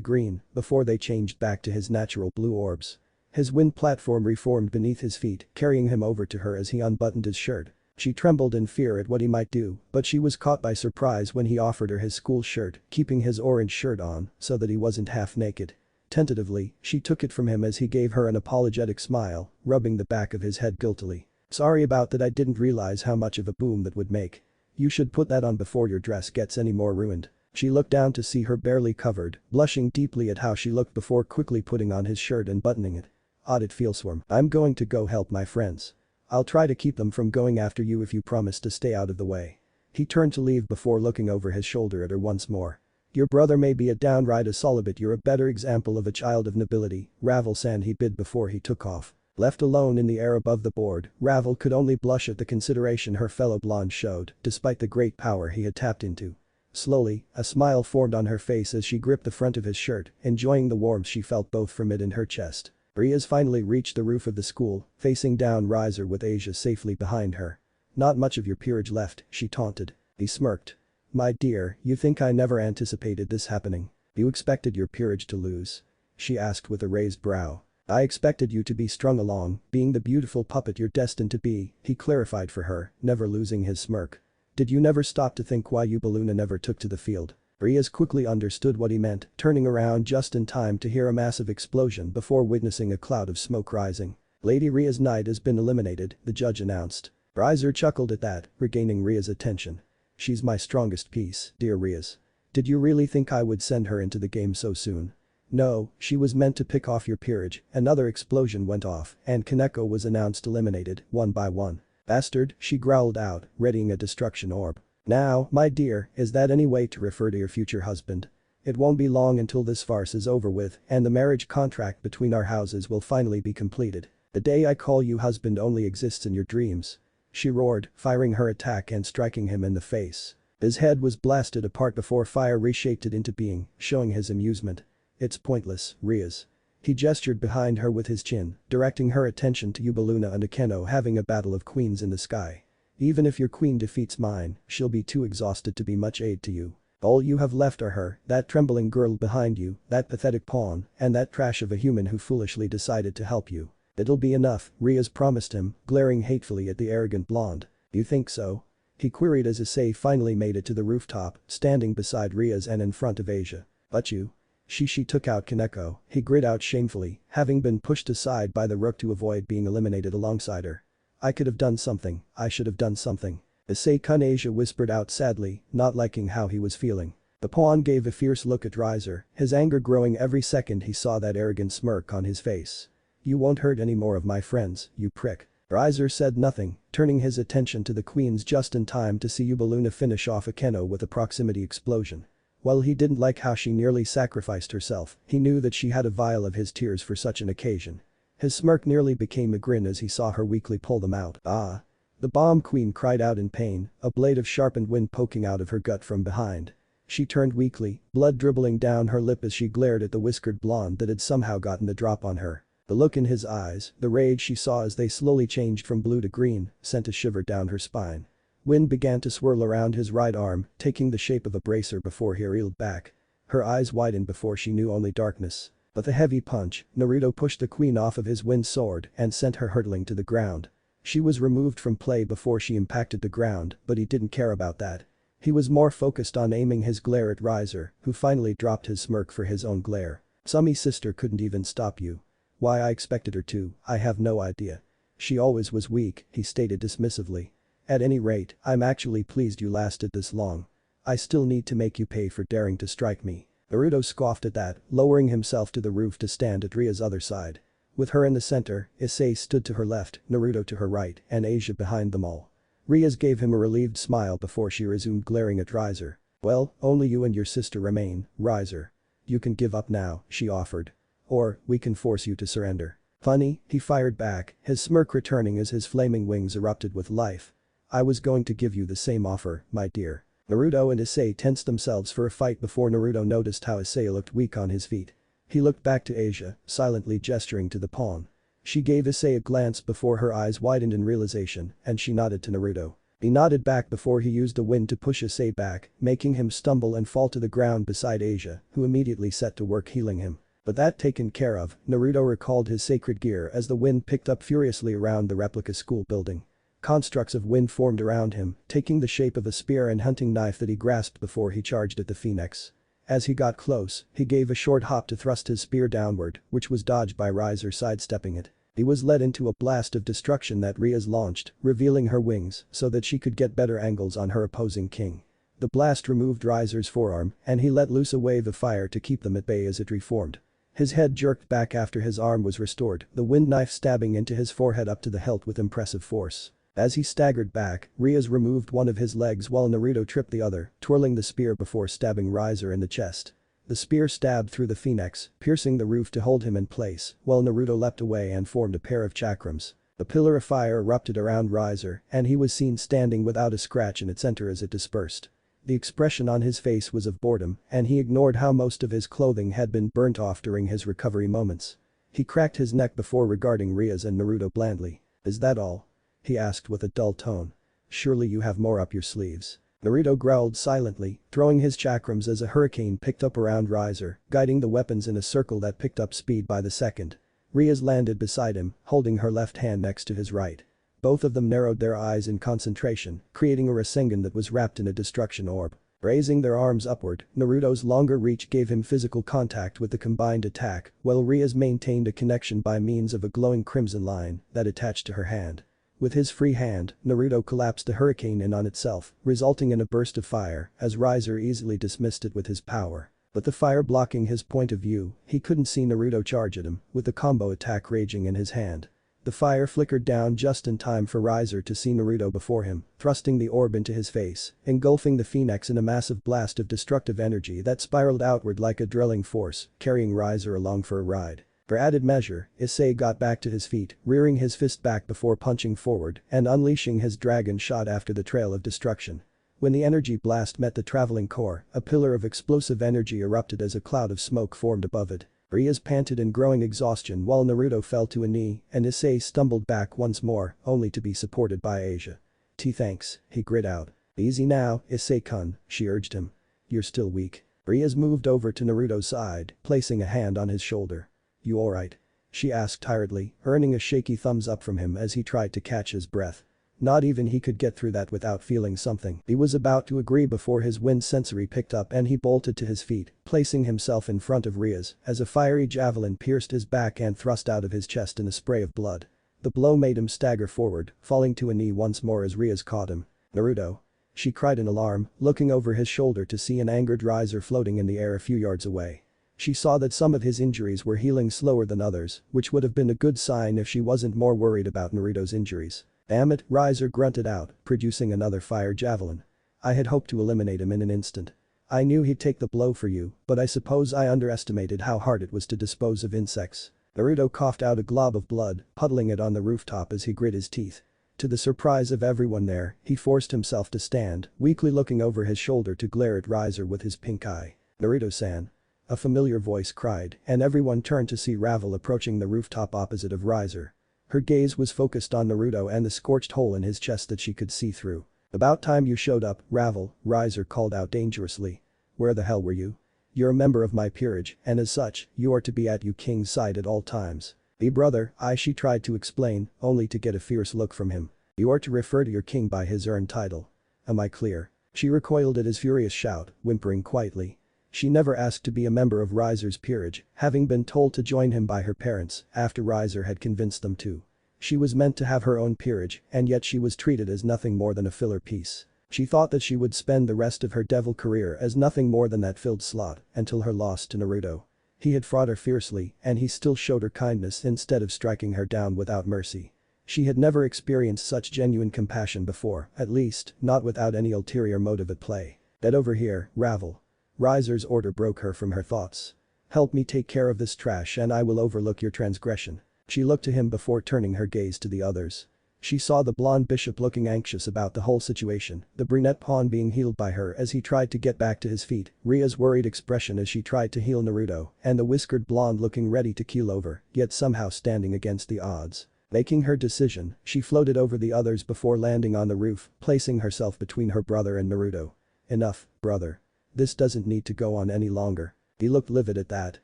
green before they changed back to his natural blue orbs. His wind platform reformed beneath his feet, carrying him over to her as he unbuttoned his shirt. She trembled in fear at what he might do, but she was caught by surprise when he offered her his school shirt, keeping his orange shirt on so that he wasn't half naked. Tentatively, she took it from him as he gave her an apologetic smile, rubbing the back of his head guiltily. "Sorry about that, I didn't realize how much of a boom that would make. You should put that on before your dress gets any more ruined." She looked down to see her barely covered, blushing deeply at how she looked before quickly putting on his shirt and buttoning it. "Odd it feels warm. I'm going to go help my friends. I'll try to keep them from going after you if you promise to stay out of the way." He turned to leave before looking over his shoulder at her once more. "Your brother may be a downright asshole, but you're a better example of a child of nobility," Ravel-san he bid before he took off. Left alone in the air above the board, Ravel could only blush at the consideration her fellow blonde showed, despite the great power he had tapped into. Slowly, a smile formed on her face as she gripped the front of his shirt, enjoying the warmth she felt both from it and her chest. Rias finally reached the roof of the school, facing down Riser with Asia safely behind her. "Not much of your peerage left," she taunted. He smirked. "My dear, you think I never anticipated this happening? You expected your peerage to lose?" she asked with a raised brow. "I expected you to be strung along, being the beautiful puppet you're destined to be," he clarified for her, never losing his smirk. "Did you never stop to think why you Baluna never took to the field?" Rias quickly understood what he meant, turning around just in time to hear a massive explosion before witnessing a cloud of smoke rising. "Lady Ria's knight has been eliminated," the judge announced. Riser chuckled at that, regaining Ria's attention. "She's my strongest piece, dear Rias. Did you really think I would send her into the game so soon? No, she was meant to pick off your peerage." Another explosion went off, and Kaneko was announced eliminated, one by one. "Bastard," she growled out, readying a destruction orb. "Now, my dear, is that any way to refer to your future husband? It won't be long until this farce is over with and the marriage contract between our houses will finally be completed. The day I call you husband only exists in your dreams." She roared, firing her attack and striking him in the face. His head was blasted apart before fire reshaped it into being, showing his amusement. "It's pointless, Rias." He gestured behind her with his chin, directing her attention to Yubaluna and Akeno having a battle of queens in the sky. "Even if your queen defeats mine, she'll be too exhausted to be much aid to you. All you have left are her, that trembling girl behind you, that pathetic pawn, and that trash of a human who foolishly decided to help you. It'll be enough," Rias promised him, glaring hatefully at the arrogant blonde. "You think so?" He queried as Issei finally made it to the rooftop, standing beside Ria's and in front of Asia. "But you?" She took out Kaneko, he grit out shamefully, having been pushed aside by the rook to avoid being eliminated alongside her. "I could have done something, I should have done something." Issei-kun, Asia whispered out sadly, not liking how he was feeling. The pawn gave a fierce look at Riser, his anger growing every second he saw that arrogant smirk on his face. "You won't hurt any more of my friends, you prick." Riser said nothing, turning his attention to the queens just in time to see Yubaluna finish off Akeno with a proximity explosion. While he didn't like how she nearly sacrificed herself, he knew that she had a vial of his tears for such an occasion. His smirk nearly became a grin as he saw her weakly pull them out. "Ah!" The bomb queen cried out in pain, a blade of sharpened wind poking out of her gut from behind. She turned weakly, blood dribbling down her lip as she glared at the whiskered blonde that had somehow gotten the drop on her. The look in his eyes, the rage she saw as they slowly changed from blue to green, sent a shiver down her spine. Wind began to swirl around his right arm, taking the shape of a bracer before he reeled back. Her eyes widened before she knew only darkness. But the heavy punch, Naruto pushed the queen off of his wind sword and sent her hurtling to the ground. She was removed from play before she impacted the ground, but he didn't care about that. He was more focused on aiming his glare at Riser, who finally dropped his smirk for his own glare. "Summy's sister couldn't even stop you." "Why I expected her to, I have no idea. She always was weak," he stated dismissively. "At any rate, I'm actually pleased you lasted this long. I still need to make you pay for daring to strike me." Naruto scoffed at that, lowering himself to the roof to stand at Ria's other side. With her in the center, Issei stood to her left, Naruto to her right, and Asia behind them all. Ria's gave him a relieved smile before she resumed glaring at Riser. "Well, only you and your sister remain, Riser. You can give up now," she offered. "Or, we can force you to surrender." "Funny," he fired back, his smirk returning as his flaming wings erupted with life. "I was going to give you the same offer, my dear." Naruto and Issei tensed themselves for a fight before Naruto noticed how Issei looked weak on his feet. He looked back to Asia, silently gesturing to the pawn. She gave Issei a glance before her eyes widened in realization, and she nodded to Naruto. He nodded back before he used the wind to push Issei back, making him stumble and fall to the ground beside Asia, who immediately set to work healing him. But that taken care of, Naruto recalled his sacred gear as the wind picked up furiously around the replica school building. Constructs of wind formed around him, taking the shape of a spear and hunting knife that he grasped before he charged at the phoenix. As he got close, he gave a short hop to thrust his spear downward, which was dodged by Riser sidestepping it. He was led into a blast of destruction that Ria's launched, revealing her wings so that she could get better angles on her opposing king. The blast removed Riser's forearm, and he let loose a wave of fire to keep them at bay as it reformed. His head jerked back after his arm was restored, the wind knife stabbing into his forehead up to the hilt with impressive force. As he staggered back, Ria's removed one of his legs while Naruto tripped the other, twirling the spear before stabbing Riser in the chest. The spear stabbed through the phoenix, piercing the roof to hold him in place, while Naruto leapt away and formed a pair of chakrams. A pillar of fire erupted around Riser, and he was seen standing without a scratch in its center as it dispersed. The expression on his face was of boredom, and he ignored how most of his clothing had been burnt off during his recovery moments. He cracked his neck before regarding Ria's and Naruto blandly. "Is that all?" he asked with a dull tone. "Surely you have more up your sleeves." Naruto growled silently, throwing his chakrams as a hurricane picked up around Riser, guiding the weapons in a circle that picked up speed by the second. Ria's landed beside him, holding her left hand next to his right. Both of them narrowed their eyes in concentration, creating a Rasengan that was wrapped in a destruction orb. Raising their arms upward, Naruto's longer reach gave him physical contact with the combined attack, while Ria's maintained a connection by means of a glowing crimson line that attached to her hand. With his free hand, Naruto collapsed the hurricane in on itself, resulting in a burst of fire, as Riser easily dismissed it with his power. But the fire blocking his point of view, he couldn't see Naruto charge at him, with the combo attack raging in his hand. The fire flickered down just in time for Riser to see Naruto before him, thrusting the orb into his face, engulfing the phoenix in a massive blast of destructive energy that spiraled outward like a drilling force, carrying Riser along for a ride. For added measure, Issei got back to his feet, rearing his fist back before punching forward and unleashing his dragon shot after the trail of destruction. When the energy blast met the traveling core, a pillar of explosive energy erupted as a cloud of smoke formed above it. Ria's panted in growing exhaustion while Naruto fell to a knee and Issei stumbled back once more, only to be supported by Asia. Thanks, he grit out. "Easy now, Issei-kun," she urged him. "You're still weak." Ria's moved over to Naruto's side, placing a hand on his shoulder. "You alright?" she asked tiredly, earning a shaky thumbs up from him as he tried to catch his breath. Not even he could get through that without feeling something. He was about to agree before his wind sensory picked up and he bolted to his feet, placing himself in front of Ria's as a fiery javelin pierced his back and thrust out of his chest in a spray of blood. The blow made him stagger forward, falling to a knee once more as Ria's caught him. "Naruto!" She cried in alarm, looking over his shoulder to see an angered Riser floating in the air a few yards away. She saw that some of his injuries were healing slower than others, which would have been a good sign if she wasn't more worried about Naruto's injuries. "Damn it," Riser grunted out, producing another fire javelin. "I had hoped to eliminate him in an instant. I knew he'd take the blow for you, but I suppose I underestimated how hard it was to dispose of insects." Naruto coughed out a glob of blood, puddling it on the rooftop as he grit his teeth. To the surprise of everyone there, he forced himself to stand, weakly looking over his shoulder to glare at Riser with his pink eye. "Naruto-san." A familiar voice cried, and everyone turned to see Ravel approaching the rooftop opposite of Riser. Her gaze was focused on Naruto and the scorched hole in his chest that she could see through. "About time you showed up, Ravel," Riser called out dangerously. "Where the hell were you? You're a member of my peerage, and as such, you are to be at your king's side at all times." Brother," she tried to explain, only to get a fierce look from him. "You are to refer to your king by his earned title. Am I clear?" She recoiled at his furious shout, whimpering quietly. She never asked to be a member of Riser's peerage, having been told to join him by her parents after Riser had convinced them to. She was meant to have her own peerage, and yet she was treated as nothing more than a filler piece. She thought that she would spend the rest of her devil career as nothing more than that filled slot until her loss to Naruto. He had fought her fiercely, and he still showed her kindness instead of striking her down without mercy. She had never experienced such genuine compassion before, at least, not without any ulterior motive at play. "Get over here, Ravel." Riser's order broke her from her thoughts. "Help me take care of this trash and I will overlook your transgression." She looked to him before turning her gaze to the others. She saw the blonde bishop looking anxious about the whole situation, the brunette pawn being healed by her as he tried to get back to his feet, Ria's worried expression as she tried to heal Naruto, and the whiskered blonde looking ready to keel over, yet somehow standing against the odds. Making her decision, she floated over the others before landing on the roof, placing herself between her brother and Naruto. "Enough, brother. This doesn't need to go on any longer." He looked livid at that.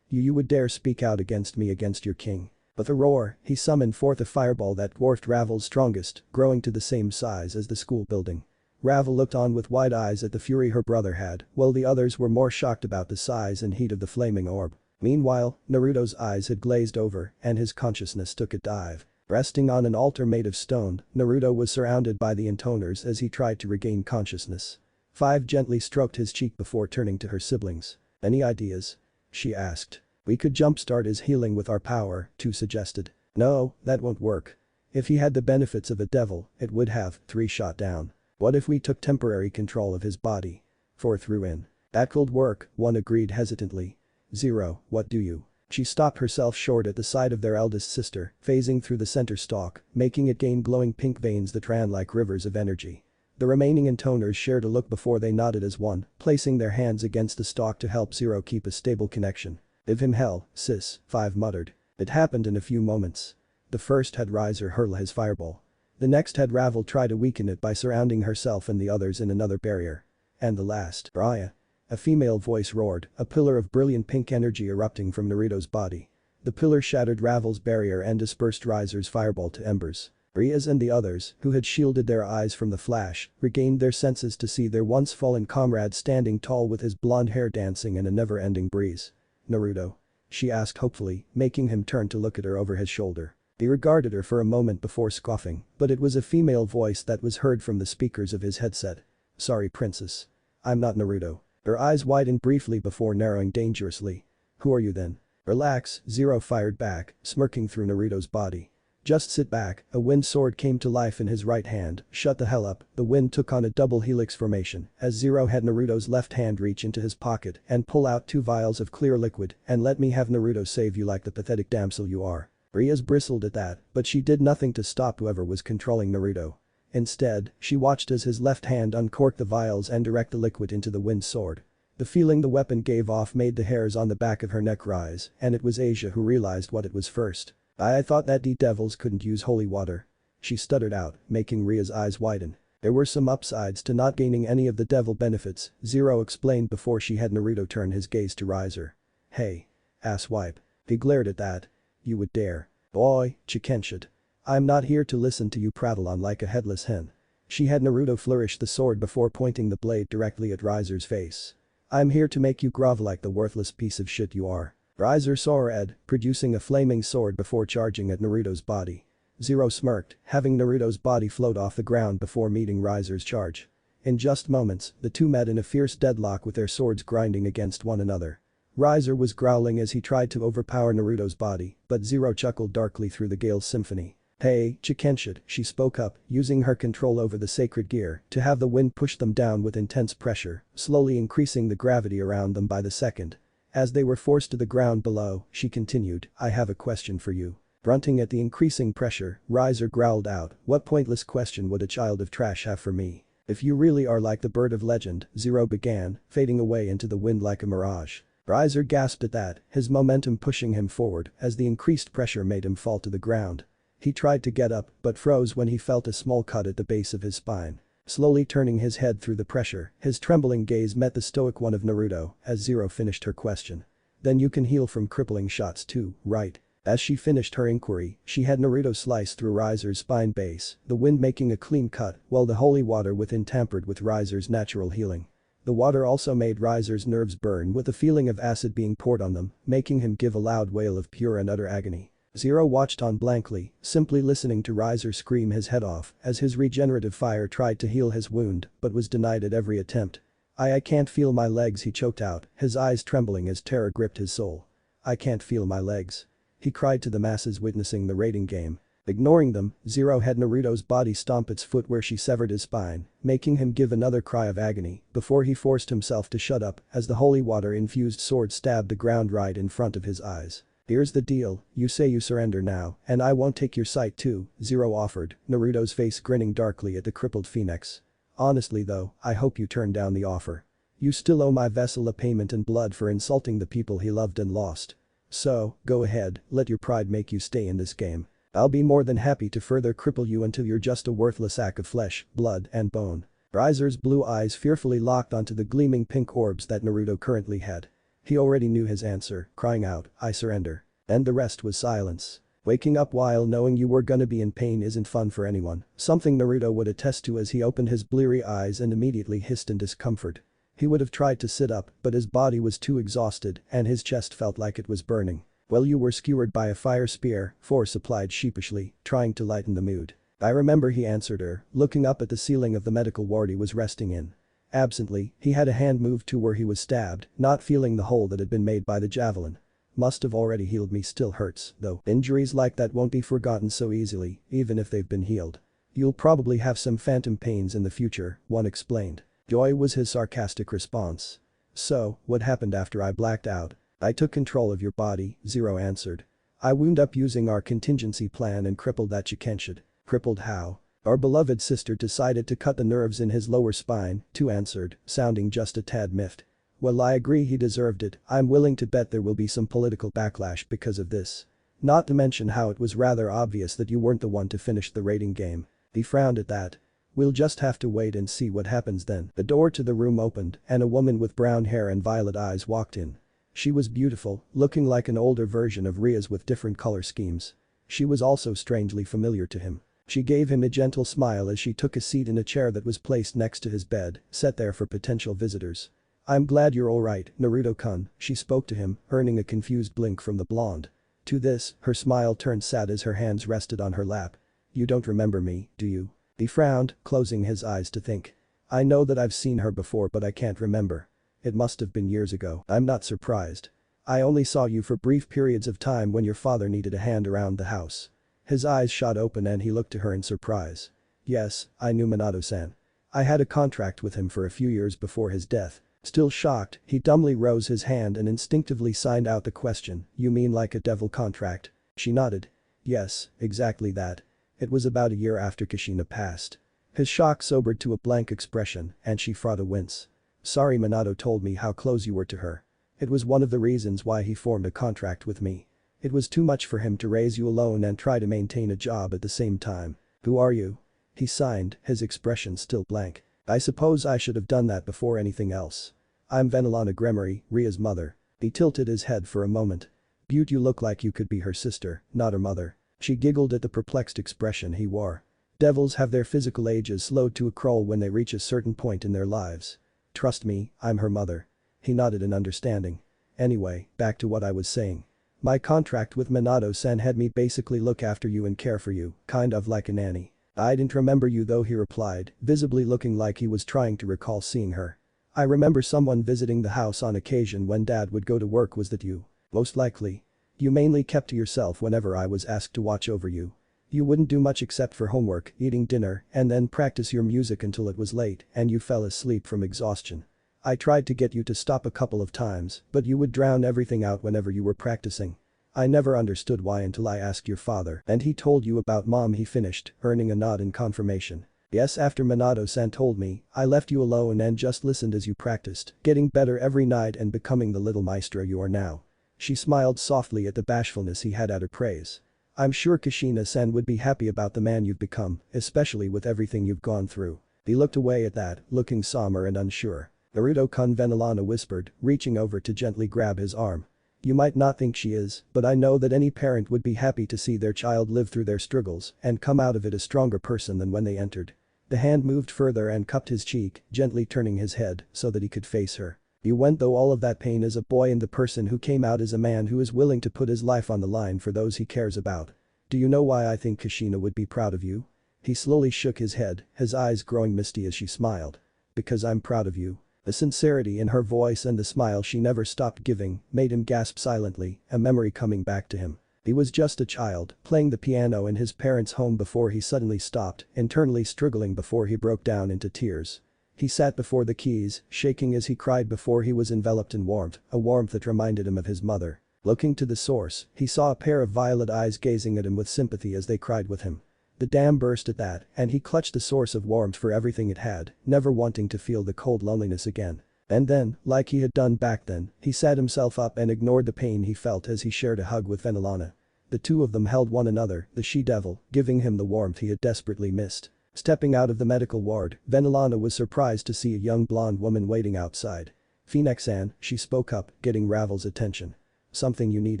You would dare speak out against me against your king." With a roar, he summoned forth a fireball that dwarfed Ravel's strongest, growing to the same size as the school building. Ravel looked on with wide eyes at the fury her brother had, while the others were more shocked about the size and heat of the flaming orb. Meanwhile, Naruto's eyes had glazed over and his consciousness took a dive. Resting on an altar made of stone, Naruto was surrounded by the intoners as he tried to regain consciousness. Five gently stroked his cheek before turning to her siblings. "Any ideas?" she asked. "We could jumpstart his healing with our power," Two suggested. "No, that won't work. If he had the benefits of a devil, it would have, Three shot down. "What if we took temporary control of his body?" Four threw in. "That could work," One agreed hesitantly. "Zero, what do you?" She stopped herself short at the sight of their eldest sister, phasing through the center stalk, making it gain glowing pink veins that ran like rivers of energy. The remaining intoners shared a look before they nodded as one, placing their hands against the stalk to help Zero keep a stable connection. "Give him hell, sis," Five muttered. It happened in a few moments. The first had Riser hurl his fireball. The next had Ravel try to weaken it by surrounding herself and the others in another barrier. And the last, Jiraiya. A female voice roared, a pillar of brilliant pink energy erupting from Naruto's body. The pillar shattered Ravel's barrier and dispersed Riser's fireball to embers. Rias and the others, who had shielded their eyes from the flash, regained their senses to see their once fallen comrade standing tall with his blonde hair dancing in a never-ending breeze. "Naruto?" she asked hopefully, making him turn to look at her over his shoulder. He regarded her for a moment before scoffing, but it was a female voice that was heard from the speakers of his headset. "Sorry, princess. I'm not Naruto." Her eyes widened briefly before narrowing dangerously. "Who are you then?" "Relax," Zero fired back, smirking through Naruto's body. "Just sit back." A wind sword came to life in his right hand. "Shut the hell up." The wind took on a double helix formation as Zero had Naruto's left hand reach into his pocket and pull out 2 vials of clear liquid and let me have Naruto save you like the pathetic damsel you are. Rias bristled at that, but she did nothing to stop whoever was controlling Naruto. Instead, she watched as his left hand uncorked the vials and direct the liquid into the wind sword. The feeling the weapon gave off made the hairs on the back of her neck rise, and it was Asia who realized what it was first. I thought that the devils couldn't use holy water." She stuttered out, making Ria's eyes widen. "There were some upsides to not gaining any of the devil benefits," Zero explained before she had Naruto turn his gaze to Riser. "Hey. Asswipe." He glared at that. "You would dare." "Boy, Chikenshed. I'm not here to listen to you prattle on like a headless hen. She had Naruto flourish the sword before pointing the blade directly at Riser's face. I'm here to make you grovel like the worthless piece of shit you are. Riser saw Ed, producing a flaming sword before charging at Naruto's body. Zero smirked, having Naruto's body float off the ground before meeting Riser's charge. In just moments, the two met in a fierce deadlock with their swords grinding against one another. Riser was growling as he tried to overpower Naruto's body, but Zero chuckled darkly through the Gail Symphony. Hey, Chikenshit, she spoke up, using her control over the sacred gear to have the wind push them down with intense pressure, slowly increasing the gravity around them by the second. As they were forced to the ground below, she continued, I have a question for you. Grunting at the increasing pressure, Riser growled out, what pointless question would a child of trash have for me? If you really are like the bird of legend, Zero began, fading away into the wind like a mirage. Riser gasped at that, his momentum pushing him forward as the increased pressure made him fall to the ground. He tried to get up but froze when he felt a small cut at the base of his spine. Slowly turning his head through the pressure, his trembling gaze met the stoic one of Naruto as Zero finished her question. Then you can heal from crippling shots too, right? As she finished her inquiry, she had Naruto slice through Riser's spine base, the wind making a clean cut while the holy water within tampered with Riser's natural healing. The water also made Riser's nerves burn with the feeling of acid being poured on them, making him give a loud wail of pure and utter agony. Zero watched on blankly, simply listening to Riser scream his head off as his regenerative fire tried to heal his wound but was denied at every attempt. I can't feel my legs, he choked out, his eyes trembling as terror gripped his soul. I can't feel my legs. He cried to the masses witnessing the raiding game. Ignoring them, Zero had Naruto's body stomp its foot where she severed his spine, making him give another cry of agony before he forced himself to shut up as the holy water-infused sword stabbed the ground right in front of his eyes. Here's the deal, you say you surrender now, and I won't take your sight too, Zero offered, Naruto's face grinning darkly at the crippled phoenix. Honestly though, I hope you turn down the offer. You still owe my vessel a payment in blood for insulting the people he loved and lost. So, go ahead, let your pride make you stay in this game. I'll be more than happy to further cripple you until you're just a worthless sack of flesh, blood, and bone. Riser's blue eyes fearfully locked onto the gleaming pink orbs that Naruto currently had. He already knew his answer, crying out, I surrender. And the rest was silence. Waking up while knowing you were gonna be in pain isn't fun for anyone, something Naruto would attest to as he opened his bleary eyes and immediately hissed in discomfort. He would have tried to sit up, but his body was too exhausted and his chest felt like it was burning. Well, you were skewered by a fire spear, Force supplied sheepishly, trying to lighten the mood. I remember, he answered her, looking up at the ceiling of the medical ward he was resting in. Absently, he had a hand moved to where he was stabbed, not feeling the hole that had been made by the javelin. Must have already healed, me still hurts, though. Injuries like that won't be forgotten so easily, even if they've been healed. You'll probably have some phantom pains in the future, one explained. Joy was his sarcastic response. So, what happened after I blacked out? I took control of your body, Zero answered. I wound up using our contingency plan and crippled that Chikenshit. Crippled how? Our beloved sister decided to cut the nerves in his lower spine, Two answered, sounding just a tad miffed. Well, I agree he deserved it, I'm willing to bet there will be some political backlash because of this. Not to mention how it was rather obvious that you weren't the one to finish the raiding game. He frowned at that. We'll just have to wait and see what happens then. The door to the room opened and a woman with brown hair and violet eyes walked in. She was beautiful, looking like an older version of Ria's with different color schemes. She was also strangely familiar to him. She gave him a gentle smile as she took a seat in a chair that was placed next to his bed, set there for potential visitors. I'm glad you're alright, Naruto-kun, she spoke to him, earning a confused blink from the blonde. To this, her smile turned sad as her hands rested on her lap. You don't remember me, do you? He frowned, closing his eyes to think. I know that I've seen her before but I can't remember. It must have been years ago. I'm not surprised. I only saw you for brief periods of time when your father needed a hand around the house. His eyes shot open and he looked to her in surprise. Yes, I knew Minato-san. I had a contract with him for a few years before his death. Still shocked, he dumbly rose his hand and instinctively signed out the question, you mean like a devil contract? She nodded. Yes, exactly that. It was about a year after Kushina passed. His shock sobered to a blank expression and she fought a wince. Sorry, Minato told me how close you were to her. It was one of the reasons why he formed a contract with me. It was too much for him to raise you alone and try to maintain a job at the same time. Who are you? He signed, his expression still blank. I suppose I should have done that before anything else. I'm Venelana Gremory, Ria's mother. He tilted his head for a moment. Butte, you look like you could be her sister, not her mother. She giggled at the perplexed expression he wore. Devils have their physical ages slowed to a crawl when they reach a certain point in their lives. Trust me, I'm her mother. He nodded in understanding. Anyway, back to what I was saying. My contract with Minato-san had me basically look after you and care for you, kind of like a nanny. I didn't remember you though, he replied, visibly looking like he was trying to recall seeing her. I remember someone visiting the house on occasion when dad would go to work. Was that you? Most likely. You mainly kept to yourself whenever I was asked to watch over you. You wouldn't do much except for homework, eating dinner, and then practice your music until it was late and you fell asleep from exhaustion. I tried to get you to stop a couple of times, but you would drown everything out whenever you were practicing. I never understood why until I asked your father and he told you about mom, he finished, earning a nod in confirmation. Yes, after Minato-san told me, I left you alone and just listened as you practiced, getting better every night and becoming the little maestro you are now. She smiled softly at the bashfulness he had at her praise. I'm sure Kushina-san would be happy about the man you've become, especially with everything you've gone through. He looked away at that, looking somber and unsure. Naruto-kun, Venelana whispered, reaching over to gently grab his arm. You might not think she is, but I know that any parent would be happy to see their child live through their struggles and come out of it a stronger person than when they entered. The hand moved further and cupped his cheek, gently turning his head so that he could face her. You went through all of that pain as a boy and the person who came out as a man who is willing to put his life on the line for those he cares about. Do you know why I think Kushina would be proud of you? He slowly shook his head, his eyes growing misty as she smiled. Because I'm proud of you. The sincerity in her voice and the smile she never stopped giving made him gasp silently, a memory coming back to him. He was just a child, playing the piano in his parents' home before he suddenly stopped, internally struggling before he broke down into tears. He sat before the keys, shaking as he cried before he was enveloped in warmth, a warmth that reminded him of his mother. Looking to the source, he saw a pair of violet eyes gazing at him with sympathy as they cried with him. The dam burst at that, and he clutched the source of warmth for everything it had, never wanting to feel the cold loneliness again. And then, like he had done back then, he sat himself up and ignored the pain he felt as he shared a hug with Venelana. The two of them held one another, the she-devil, giving him the warmth he had desperately missed. Stepping out of the medical ward, Venelana was surprised to see a young blonde woman waiting outside. Phoenix-san, she spoke up, getting Ravel's attention. Something you need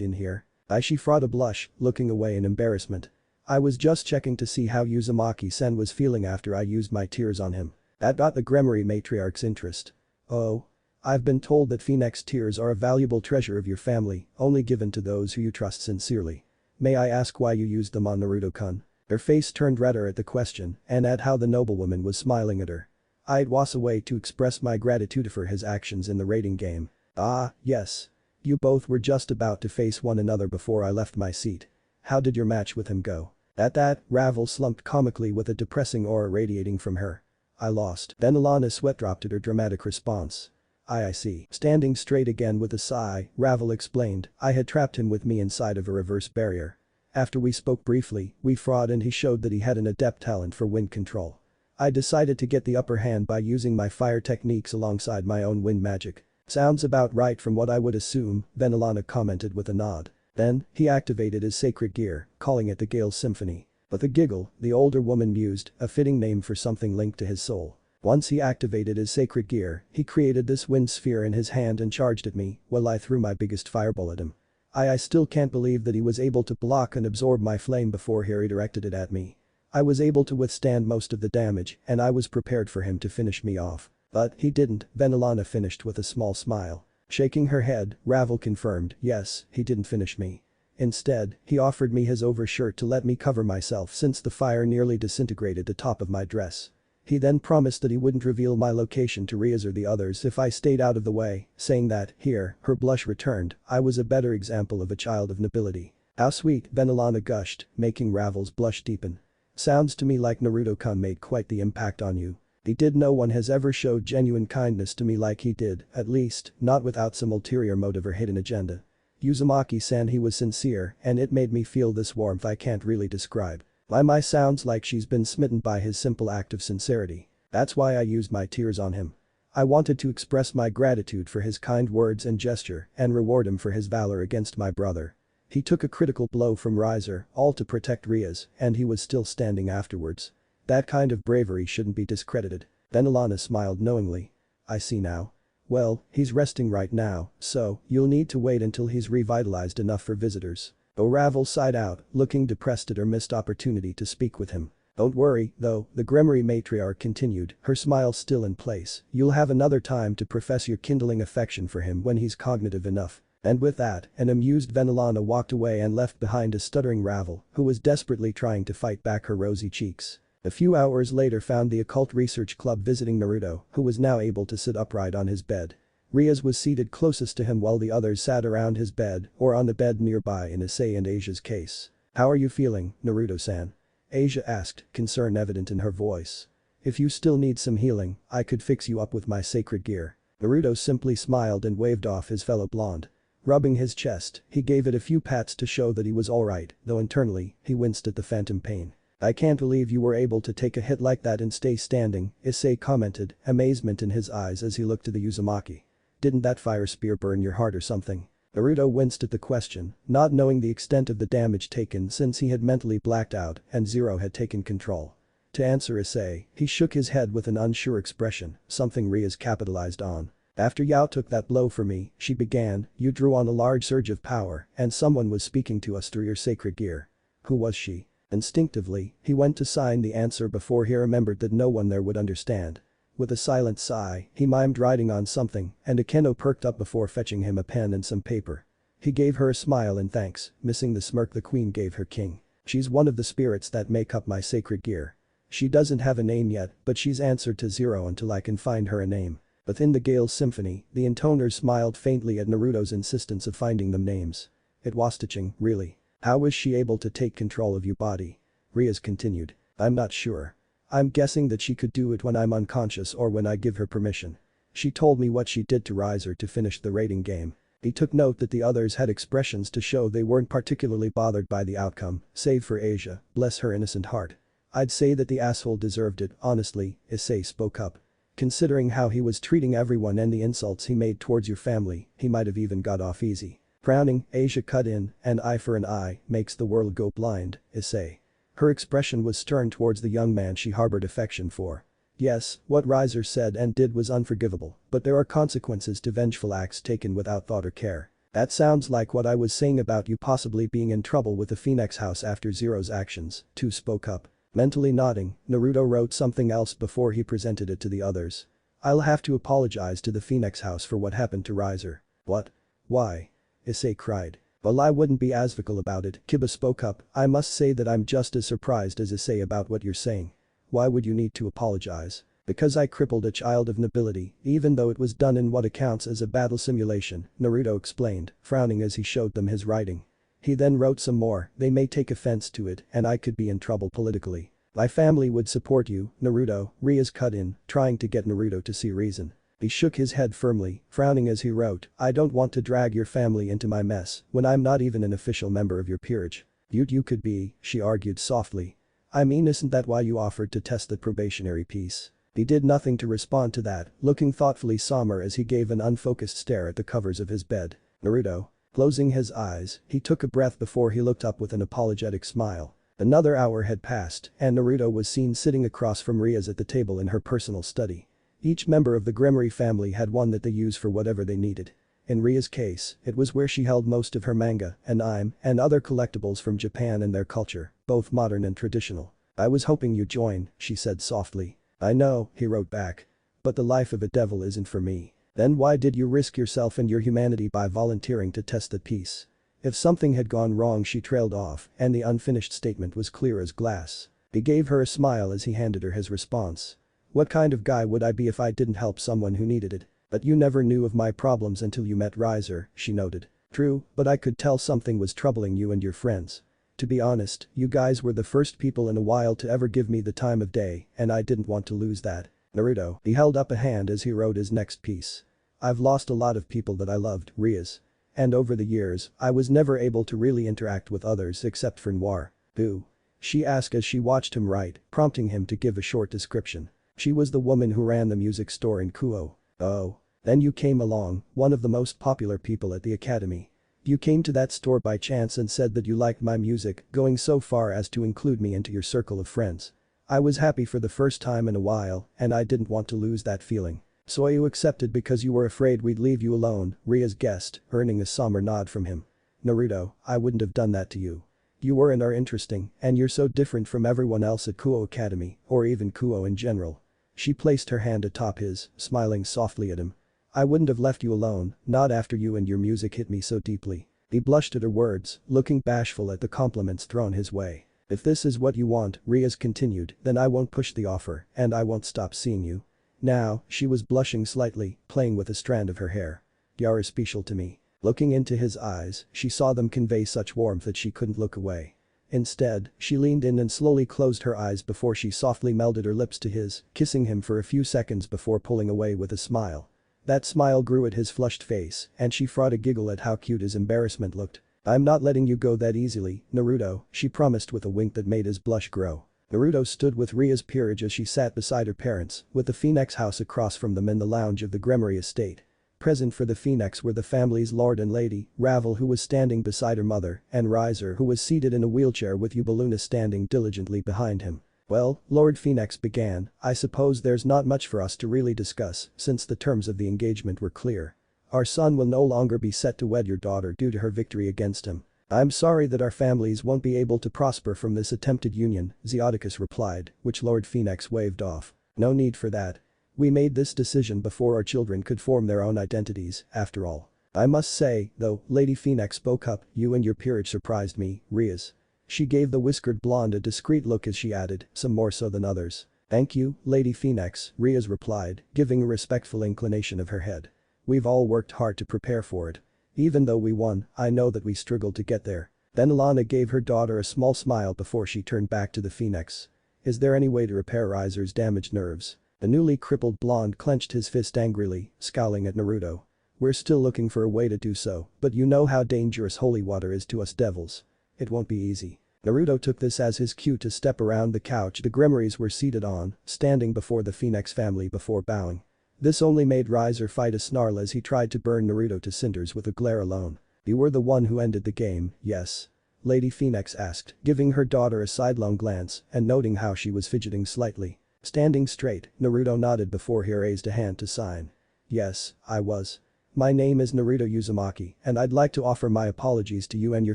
in here? She frowned a blush, looking away in embarrassment. I was just checking to see how Uzumaki-sen was feeling after I used my tears on him. That got the Gremory matriarch's interest. Oh. I've been told that Phoenix tears are a valuable treasure of your family, only given to those who you trust sincerely. May I ask why you used them on Naruto-kun? Her face turned redder at the question and at how the noblewoman was smiling at her. It was a way to express my gratitude for his actions in the raiding game. Ah, yes. You both were just about to face one another before I left my seat. How did your match with him go? At that, Ravel slumped comically with a depressing aura radiating from her. I lost. Then Alana's sweat dropped at her dramatic response. I see. Standing straight again with a sigh, Ravel explained, I had trapped him with me inside of a reverse barrier. After we spoke briefly, we fought and he showed that he had an adept talent for wind control. I decided to get the upper hand by using my fire techniques alongside my own wind magic. Sounds about right from what I would assume, Venelana commented with a nod. Then, he activated his sacred gear, calling it the Gail Symphony. With a giggle, the older woman mused, a fitting name for something linked to his soul. Once he activated his sacred gear, he created this wind sphere in his hand and charged at me, while I threw my biggest fireball at him. I still can't believe that he was able to block and absorb my flame before he redirected it at me. I was able to withstand most of the damage, and I was prepared for him to finish me off. But he didn't, Venelana finished with a small smile. Shaking her head, Ravel confirmed, yes, he didn't finish me. Instead, he offered me his overshirt to let me cover myself since the fire nearly disintegrated the top of my dress. He then promised that he wouldn't reveal my location to Riaz or the others if I stayed out of the way, saying that, here, her blush returned, I was a better example of a child of nobility. How sweet, Venelana gushed, making Ravel's blush deepen. Sounds to me like Naruto-kun made quite the impact on you. He did. No one has ever showed genuine kindness to me like he did, at least, not without some ulterior motive or hidden agenda. Uzumaki-san, he was sincere, and it made me feel this warmth I can't really describe. My sounds like she's been smitten by his simple act of sincerity. That's why I used my tears on him. I wanted to express my gratitude for his kind words and gesture and reward him for his valor against my brother. He took a critical blow from Riser, all to protect Riaz, and he was still standing afterwards. That kind of bravery shouldn't be discredited. Then Alana smiled knowingly. I see now. Well, he's resting right now, so you'll need to wait until he's revitalized enough for visitors. Ravel sighed out, looking depressed at her missed opportunity to speak with him. Don't worry, though, the Gremory matriarch continued, her smile still in place, you'll have another time to profess your kindling affection for him when he's cognitive enough. And with that, an amused Venelana walked away and left behind a stuttering Ravel, who was desperately trying to fight back her rosy cheeks. A few hours later found the occult research club visiting Naruto, who was now able to sit upright on his bed. Rias was seated closest to him while the others sat around his bed or on the bed nearby in Issei and Asia's case. How are you feeling, Naruto-san? Asia asked, concern evident in her voice. If you still need some healing, I could fix you up with my sacred gear. Naruto simply smiled and waved off his fellow blonde. Rubbing his chest, he gave it a few pats to show that he was alright, though internally, he winced at the phantom pain. I can't believe you were able to take a hit like that and stay standing, Issei commented, amazement in his eyes as he looked to the Uzumaki. Didn't that fire spear burn your heart or something? Naruto winced at the question, not knowing the extent of the damage taken since he had mentally blacked out and Zero had taken control. To answer Issei, he shook his head with an unsure expression, something Rias capitalized on. After Yao took that blow for me, she began, you drew on a large surge of power and someone was speaking to us through your sacred gear. Who was she? Instinctively, he went to sign the answer before he remembered that no one there would understand. With a silent sigh, he mimed writing on something and Akeno perked up before fetching him a pen and some paper. He gave her a smile in thanks, missing the smirk the queen gave her king. She's one of the spirits that make up my sacred gear. She doesn't have a name yet, but she's answered to Zero until I can find her a name. Within the Gail Symphony, the intoners smiled faintly at Naruto's insistence of finding them names. It was touching, really. How was she able to take control of your body? Rias continued. I'm not sure. I'm guessing that she could do it when I'm unconscious or when I give her permission. She told me what she did to Riser to finish the rating game. He took note that the others had expressions to show they weren't particularly bothered by the outcome, save for Asia, bless her innocent heart. I'd say that the asshole deserved it, honestly, Issei spoke up. Considering how he was treating everyone and the insults he made towards your family, he might have even got off easy. Frowning, Asia cut in, an eye for an eye makes the world go blind, Issei. Her expression was stern towards the young man she harbored affection for. Yes, what Riser said and did was unforgivable, but there are consequences to vengeful acts taken without thought or care. That sounds like what I was saying about you possibly being in trouble with the Phoenix House after Zero's actions, Tu spoke up. Mentally nodding, Naruto wrote something else before he presented it to the others. I'll have to apologize to the Phoenix House for what happened to Riser. What? Why? Issei cried. Well, I wouldn't be as vocal about it, Kiba spoke up. I must say that I'm just as surprised as Issei about what you're saying. Why would you need to apologize? Because I crippled a child of nobility, even though it was done in what accounts as a battle simulation, Naruto explained, frowning as he showed them his writing. He then wrote some more, they may take offense to it and I could be in trouble politically. My family would support you, Naruto, Rias cut in, trying to get Naruto to see reason. He shook his head firmly, frowning as he wrote, I don't want to drag your family into my mess when I'm not even an official member of your peerage. You could be, she argued softly. I mean, isn't that why you offered to test the probationary piece? He did nothing to respond to that, looking thoughtfully somber as he gave an unfocused stare at the covers of his bed. Naruto. Closing his eyes, he took a breath before he looked up with an apologetic smile. Another hour had passed and Naruto was seen sitting across from Rias at the table in her personal study. Each member of the Gremory family had one that they used for whatever they needed. In Ria's case, it was where she held most of her manga, anime, and other collectibles from Japan and their culture, both modern and traditional. I was hoping you'd join, she said softly. I know, he wrote back. But the life of a devil isn't for me. Then why did you risk yourself and your humanity by volunteering to test that piece? If something had gone wrong, she trailed off and the unfinished statement was clear as glass. He gave her a smile as he handed her his response. What kind of guy would I be if I didn't help someone who needed it? But you never knew of my problems until you met Riser, she noted. True, but I could tell something was troubling you and your friends. To be honest, you guys were the first people in a while to ever give me the time of day and I didn't want to lose that. Naruto, he held up a hand as he wrote his next piece. I've lost a lot of people that I loved, Rias. And over the years, I was never able to really interact with others except for Noir. Who? She asked as she watched him write, prompting him to give a short description. She was the woman who ran the music store in Kuo. Oh. Then you came along, one of the most popular people at the academy. You came to that store by chance and said that you liked my music, going so far as to include me into your circle of friends. I was happy for the first time in a while, and I didn't want to lose that feeling. So you accepted because you were afraid we'd leave you alone, Rias guessed, earning a somber nod from him. Naruto, I wouldn't have done that to you. You were and are interesting, and you're so different from everyone else at Kuo Academy, or even Kuo in general. She placed her hand atop his, smiling softly at him. I wouldn't have left you alone, not after you and your music hit me so deeply. He blushed at her words, looking bashful at the compliments thrown his way. If this is what you want, Riaz continued, then I won't push the offer, and I won't stop seeing you. Now, she was blushing slightly, playing with a strand of her hair. You're special to me. Looking into his eyes, she saw them convey such warmth that she couldn't look away. Instead, she leaned in and slowly closed her eyes before she softly melded her lips to his, kissing him for a few seconds before pulling away with a smile. That smile grew at his flushed face, and she fought a giggle at how cute his embarrassment looked. I'm not letting you go that easily, Naruto, she promised with a wink that made his blush grow. Naruto stood with Ria's peerage as she sat beside her parents, with the Phoenix house across from them in the lounge of the Gremory estate. Present for the Phoenix were the family's lord and lady, Ravel who was standing beside her mother, and Riser who was seated in a wheelchair with Eubuluna standing diligently behind him. Well, Lord Phoenix began, I suppose there's not much for us to really discuss, since the terms of the engagement were clear. Our son will no longer be set to wed your daughter due to her victory against him. I'm sorry that our families won't be able to prosper from this attempted union, Zeodicus replied, which Lord Phoenix waved off. No need for that. We made this decision before our children could form their own identities, after all. I must say, though, Lady Phoenix spoke up, you and your peerage surprised me, Riaz. She gave the whiskered blonde a discreet look as she added, some more so than others. Thank you, Lady Phoenix, Riaz replied, giving a respectful inclination of her head. We've all worked hard to prepare for it. Even though we won, I know that we struggled to get there. Then Alana gave her daughter a small smile before she turned back to the Phoenix. Is there any way to repair Riser's damaged nerves? The newly crippled blonde clenched his fist angrily, scowling at Naruto. We're still looking for a way to do so, but you know how dangerous holy water is to us devils. It won't be easy. Naruto took this as his cue to step around the couch the Gremorys were seated on, standing before the Phoenix family before bowing. This only made Riser fight a snarl as he tried to burn Naruto to cinders with a glare alone. You were the one who ended the game, yes? Lady Phoenix asked, giving her daughter a sidelong glance and noting how she was fidgeting slightly. Standing straight, Naruto nodded before he raised a hand to sign. Yes, I was. My name is Naruto Uzumaki, and I'd like to offer my apologies to you and your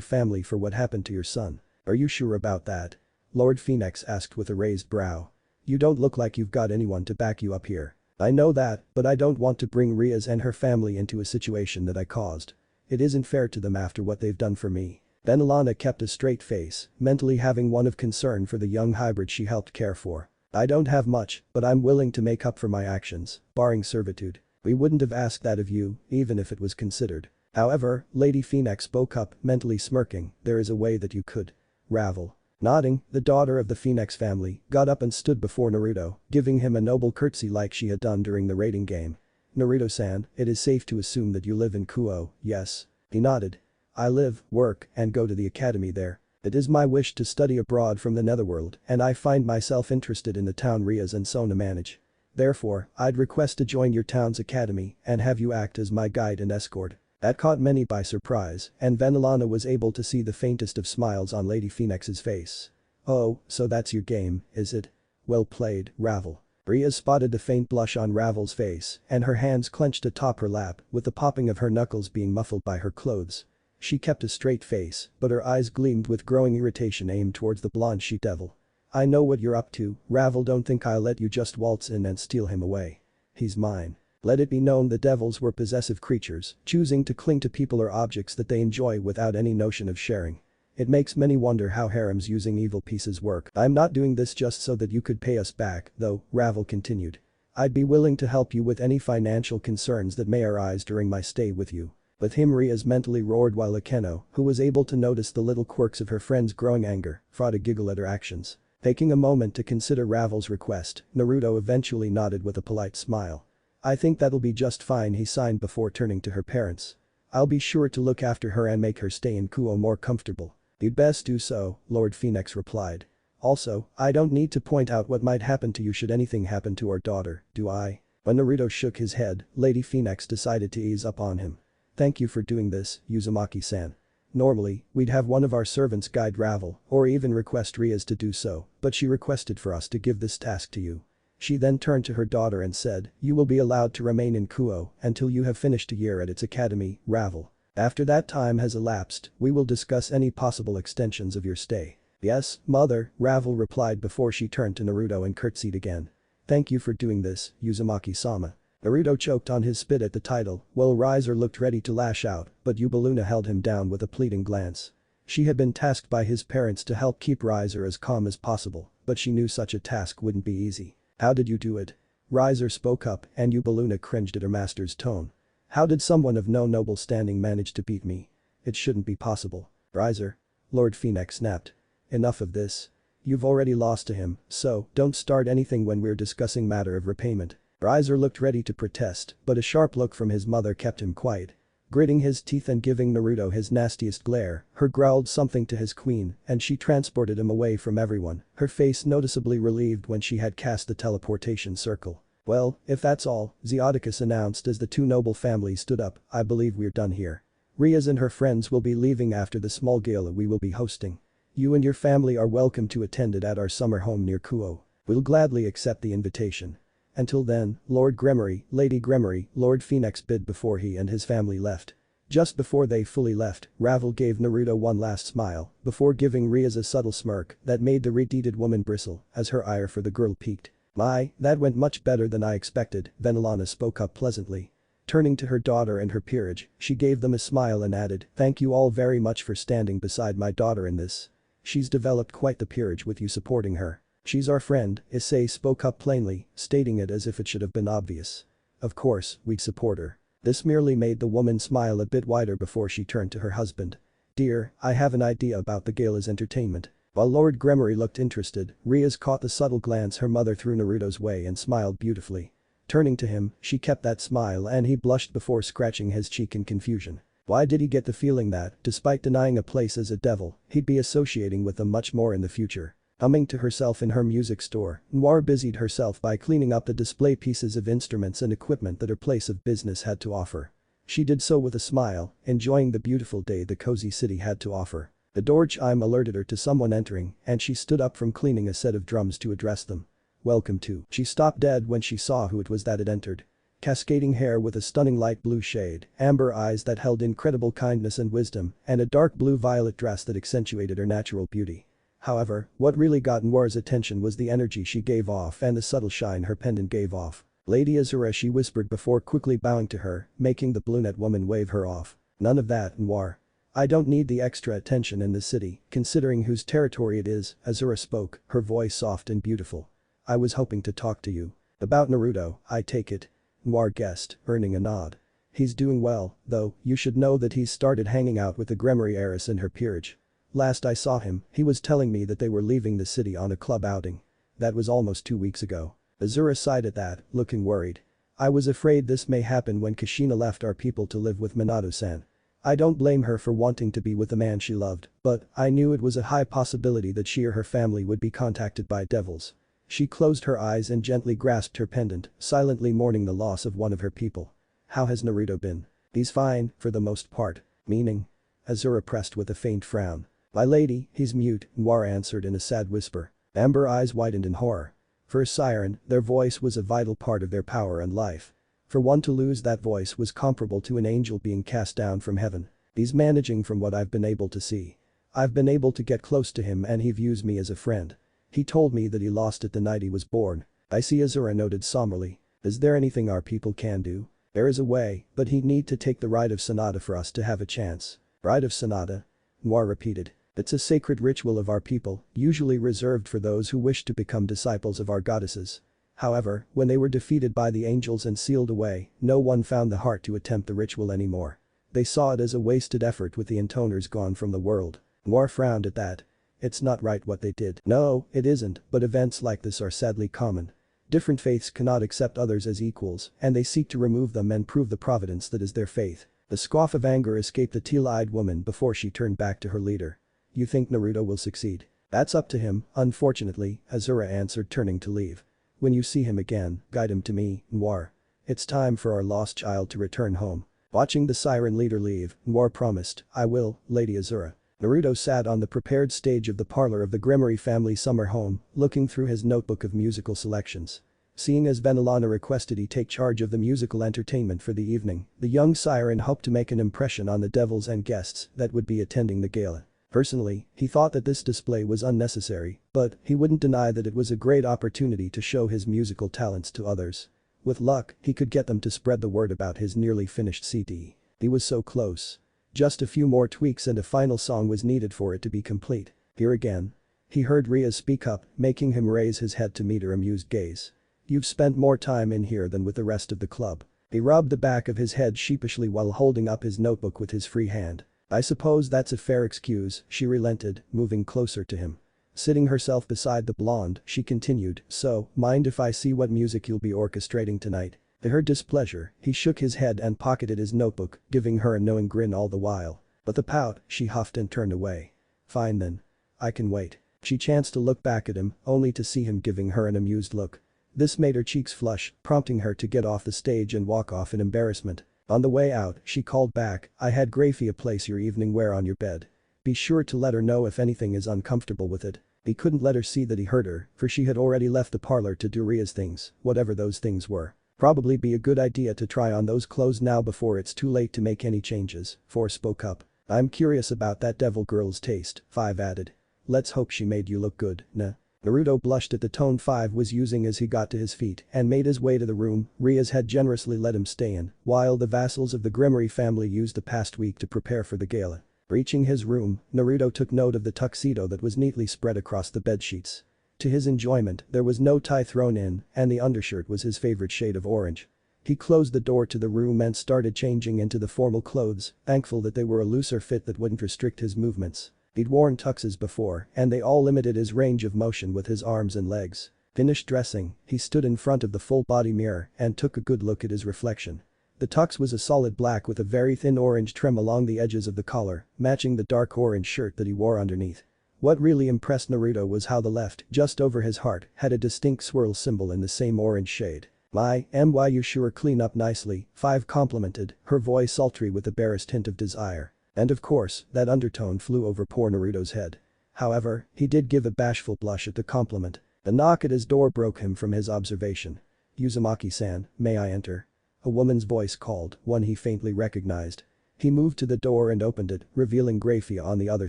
family for what happened to your son. Are you sure about that? Lord Phoenix asked with a raised brow. You don't look like you've got anyone to back you up here. I know that, but I don't want to bring Riaz and her family into a situation that I caused. It isn't fair to them after what they've done for me. Then Alana kept a straight face, mentally having one of concern for the young hybrid she helped care for. I don't have much, but I'm willing to make up for my actions, barring servitude. We wouldn't have asked that of you, even if it was considered. However, Lady Phoenix spoke up, mentally smirking, there is a way that you could. Ravel. Nodding, the daughter of the Phoenix family, got up and stood before Naruto, giving him a noble curtsy like she had done during the raiding game. Naruto-san, it is safe to assume that you live in Kuo, yes? He nodded. I live, work, and go to the academy there. It is my wish to study abroad from the netherworld, and I find myself interested in the town Riaz and Sona manage. Therefore, I'd request to join your town's academy and have you act as my guide and escort. That caught many by surprise, and Vanillana was able to see the faintest of smiles on Lady Phoenix's face. Oh, so that's your game, is it? Well played, Ravel. Riaz spotted the faint blush on Ravel's face, and her hands clenched atop her lap, with the popping of her knuckles being muffled by her clothes. She kept a straight face, but her eyes gleamed with growing irritation aimed towards the blonde she-devil. I know what you're up to, Ravel, don't think I'll let you just waltz in and steal him away. He's mine. Let it be known the devils were possessive creatures, choosing to cling to people or objects that they enjoy without any notion of sharing. It makes many wonder how harems using evil pieces work. I'm not doing this just so that you could pay us back, though, Ravel continued. I'd be willing to help you with any financial concerns that may arise during my stay with you. With him, Riaz mentally roared while Akeno, who was able to notice the little quirks of her friend's growing anger, fought a giggle at her actions. Taking a moment to consider Ravel's request, Naruto eventually nodded with a polite smile. I think that'll be just fine, he signed before turning to her parents. I'll be sure to look after her and make her stay in Kuo more comfortable. You'd best do so, Lord Phoenix replied. Also, I don't need to point out what might happen to you should anything happen to our daughter, do I? When Naruto shook his head, Lady Phoenix decided to ease up on him. Thank you for doing this, Uzumaki-san. Normally, we'd have one of our servants guide Ravel, or even request Riaz to do so, but she requested for us to give this task to you. She then turned to her daughter and said, you will be allowed to remain in Kuo until you have finished a year at its academy, Ravel. After that time has elapsed, we will discuss any possible extensions of your stay. Yes, mother, Ravel replied before she turned to Naruto and curtsied again. Thank you for doing this, Uzumaki-sama. Naruto choked on his spit at the title, while Riser looked ready to lash out, but Yubaluna held him down with a pleading glance. She had been tasked by his parents to help keep Riser as calm as possible, but she knew such a task wouldn't be easy. How did you do it? Riser spoke up and Yubaluna cringed at her master's tone. How did someone of no noble standing manage to beat me? It shouldn't be possible. Riser. Lord Phoenix snapped. Enough of this. You've already lost to him, so don't start anything when we're discussing matter of repayment. Riser looked ready to protest, but a sharp look from his mother kept him quiet. Gritting his teeth and giving Naruto his nastiest glare, her growled something to his queen and she transported him away from everyone, her face noticeably relieved when she had cast the teleportation circle. Well, if that's all, Zeodicus announced as the two noble families stood up, I believe we're done here. Rias and her friends will be leaving after the small gala we will be hosting. You and your family are welcome to attend it at our summer home near Kuo. We'll gladly accept the invitation. Until then, Lord Gremory, Lady Gremory, Lord Phoenix bid before he and his family left. Just before they fully left, Ravel gave Naruto one last smile, before giving Rias a subtle smirk that made the red-heated woman bristle as her ire for the girl peaked. My, that went much better than I expected, Venelana spoke up pleasantly. Turning to her daughter and her peerage, she gave them a smile and added, thank you all very much for standing beside my daughter in this. She's developed quite the peerage with you supporting her. She's our friend, Issei spoke up plainly, stating it as if it should have been obvious. Of course, we'd support her. This merely made the woman smile a bit wider before she turned to her husband. Dear, I have an idea about the gala's entertainment. While Lord Gremory looked interested, Rias caught the subtle glance her mother threw Naruto's way and smiled beautifully. Turning to him, she kept that smile and he blushed before scratching his cheek in confusion. Why did he get the feeling that, despite denying a place as a devil, he'd be associating with them much more in the future? Humming to herself in her music store, Noir busied herself by cleaning up the display pieces of instruments and equipment that her place of business had to offer. She did so with a smile, enjoying the beautiful day the cozy city had to offer. The door chime alerted her to someone entering and she stood up from cleaning a set of drums to address them. Welcome to. She stopped dead when she saw who it was that had entered. Cascading hair with a stunning light blue shade, amber eyes that held incredible kindness and wisdom, and a dark blue-violet dress that accentuated her natural beauty. However, what really got Noir's attention was the energy she gave off and the subtle shine her pendant gave off. Lady Azura, she whispered before quickly bowing to her, making the brunette woman wave her off. None of that, Noir. I don't need the extra attention in the city, considering whose territory it is, Azura spoke, her voice soft and beautiful. I was hoping to talk to you. About Naruto, I take it. Noir guessed, earning a nod. He's doing well, though, you should know that he's started hanging out with the Gremory heiress and her peerage. Last I saw him, he was telling me that they were leaving the city on a club outing. That was almost 2 weeks ago. Azura sighed at that, looking worried. I was afraid this may happen when Kushina left our people to live with Minato-san. I don't blame her for wanting to be with the man she loved, but I knew it was a high possibility that she or her family would be contacted by devils. She closed her eyes and gently grasped her pendant, silently mourning the loss of one of her people. How has Naruto been? He's fine, for the most part. Meaning? Azura pressed with a faint frown. My lady, he's mute, Noir answered in a sad whisper. Amber eyes widened in horror. For a siren, their voice was a vital part of their power and life. For one to lose that voice was comparable to an angel being cast down from heaven. He's managing from what I've been able to see. I've been able to get close to him and he views me as a friend. He told me that he lost it the night he was born. I see, Azura noted somberly. Is there anything our people can do? There is a way, but he'd need to take the rite of Sonata for us to have a chance. Rite of Sonata? Noir repeated. It's a sacred ritual of our people, usually reserved for those who wish to become disciples of our goddesses. However, when they were defeated by the angels and sealed away, no one found the heart to attempt the ritual anymore. They saw it as a wasted effort with the intoners gone from the world. Noir frowned at that. It's not right what they did. No, it isn't, but events like this are sadly common. Different faiths cannot accept others as equals, and they seek to remove them and prove the providence that is their faith. The scoff of anger escaped the teal-eyed woman before she turned back to her leader. You think Naruto will succeed? That's up to him, unfortunately, Azura answered, turning to leave. When you see him again, guide him to me, Noir. It's time for our lost child to return home. Watching the siren leader leave, Noir promised, I will, Lady Azura. Naruto sat on the prepared stage of the parlor of the Gremory family summer home, looking through his notebook of musical selections. Seeing as Venelana requested he take charge of the musical entertainment for the evening, the young siren hoped to make an impression on the devils and guests that would be attending the gala. Personally, he thought that this display was unnecessary, but he wouldn't deny that it was a great opportunity to show his musical talents to others. With luck, he could get them to spread the word about his nearly finished CD. He was so close. Just a few more tweaks and a final song was needed for it to be complete. Here again. He heard Rhea speak up, making him raise his head to meet her amused gaze. "You've spent more time in here than with the rest of the club." He rubbed the back of his head sheepishly while holding up his notebook with his free hand. "I suppose that's a fair excuse," she relented, moving closer to him. Sitting herself beside the blonde, she continued, "So, mind if I see what music you'll be orchestrating tonight?" To her displeasure, he shook his head and pocketed his notebook, giving her a knowing grin all the while. But the pout, she huffed and turned away. "Fine then. I can wait." She chanced to look back at him, only to see him giving her an amused look. This made her cheeks flush, prompting her to get off the stage and walk off in embarrassment. On the way out, she called back, "I had Graphia place your evening wear on your bed. Be sure to let her know if anything is uncomfortable with it." He couldn't let her see that he heard her, for she had already left the parlor to do Rhea's things, whatever those things were. "Probably be a good idea to try on those clothes now before it's too late to make any changes," 4 spoke up. "I'm curious about that devil girl's taste," 5 added. "Let's hope she made you look good, nah." Naruto blushed at the tone 5 was using as he got to his feet and made his way to the room Rhea's had generously let him stay in, while the vassals of the Gremory family used the past week to prepare for the gala. Reaching his room, Naruto took note of the tuxedo that was neatly spread across the bedsheets. To his enjoyment, there was no tie thrown in, and the undershirt was his favorite shade of orange. He closed the door to the room and started changing into the formal clothes, thankful that they were a looser fit that wouldn't restrict his movements. He'd worn tuxes before, and they all limited his range of motion with his arms and legs. Finished dressing, he stood in front of the full-body mirror and took a good look at his reflection. The tux was a solid black with a very thin orange trim along the edges of the collar, matching the dark orange shirt that he wore underneath. What really impressed Naruto was how the left, just over his heart, had a distinct swirl symbol in the same orange shade. You sure clean up nicely," 5 complimented, her voice sultry with a barest hint of desire. And of course, that undertone flew over poor Naruto's head. However, he did give a bashful blush at the compliment. A knock at his door broke him from his observation. "Uzumaki-san, may I enter?" A woman's voice called, one he faintly recognized. He moved to the door and opened it, revealing Graphia on the other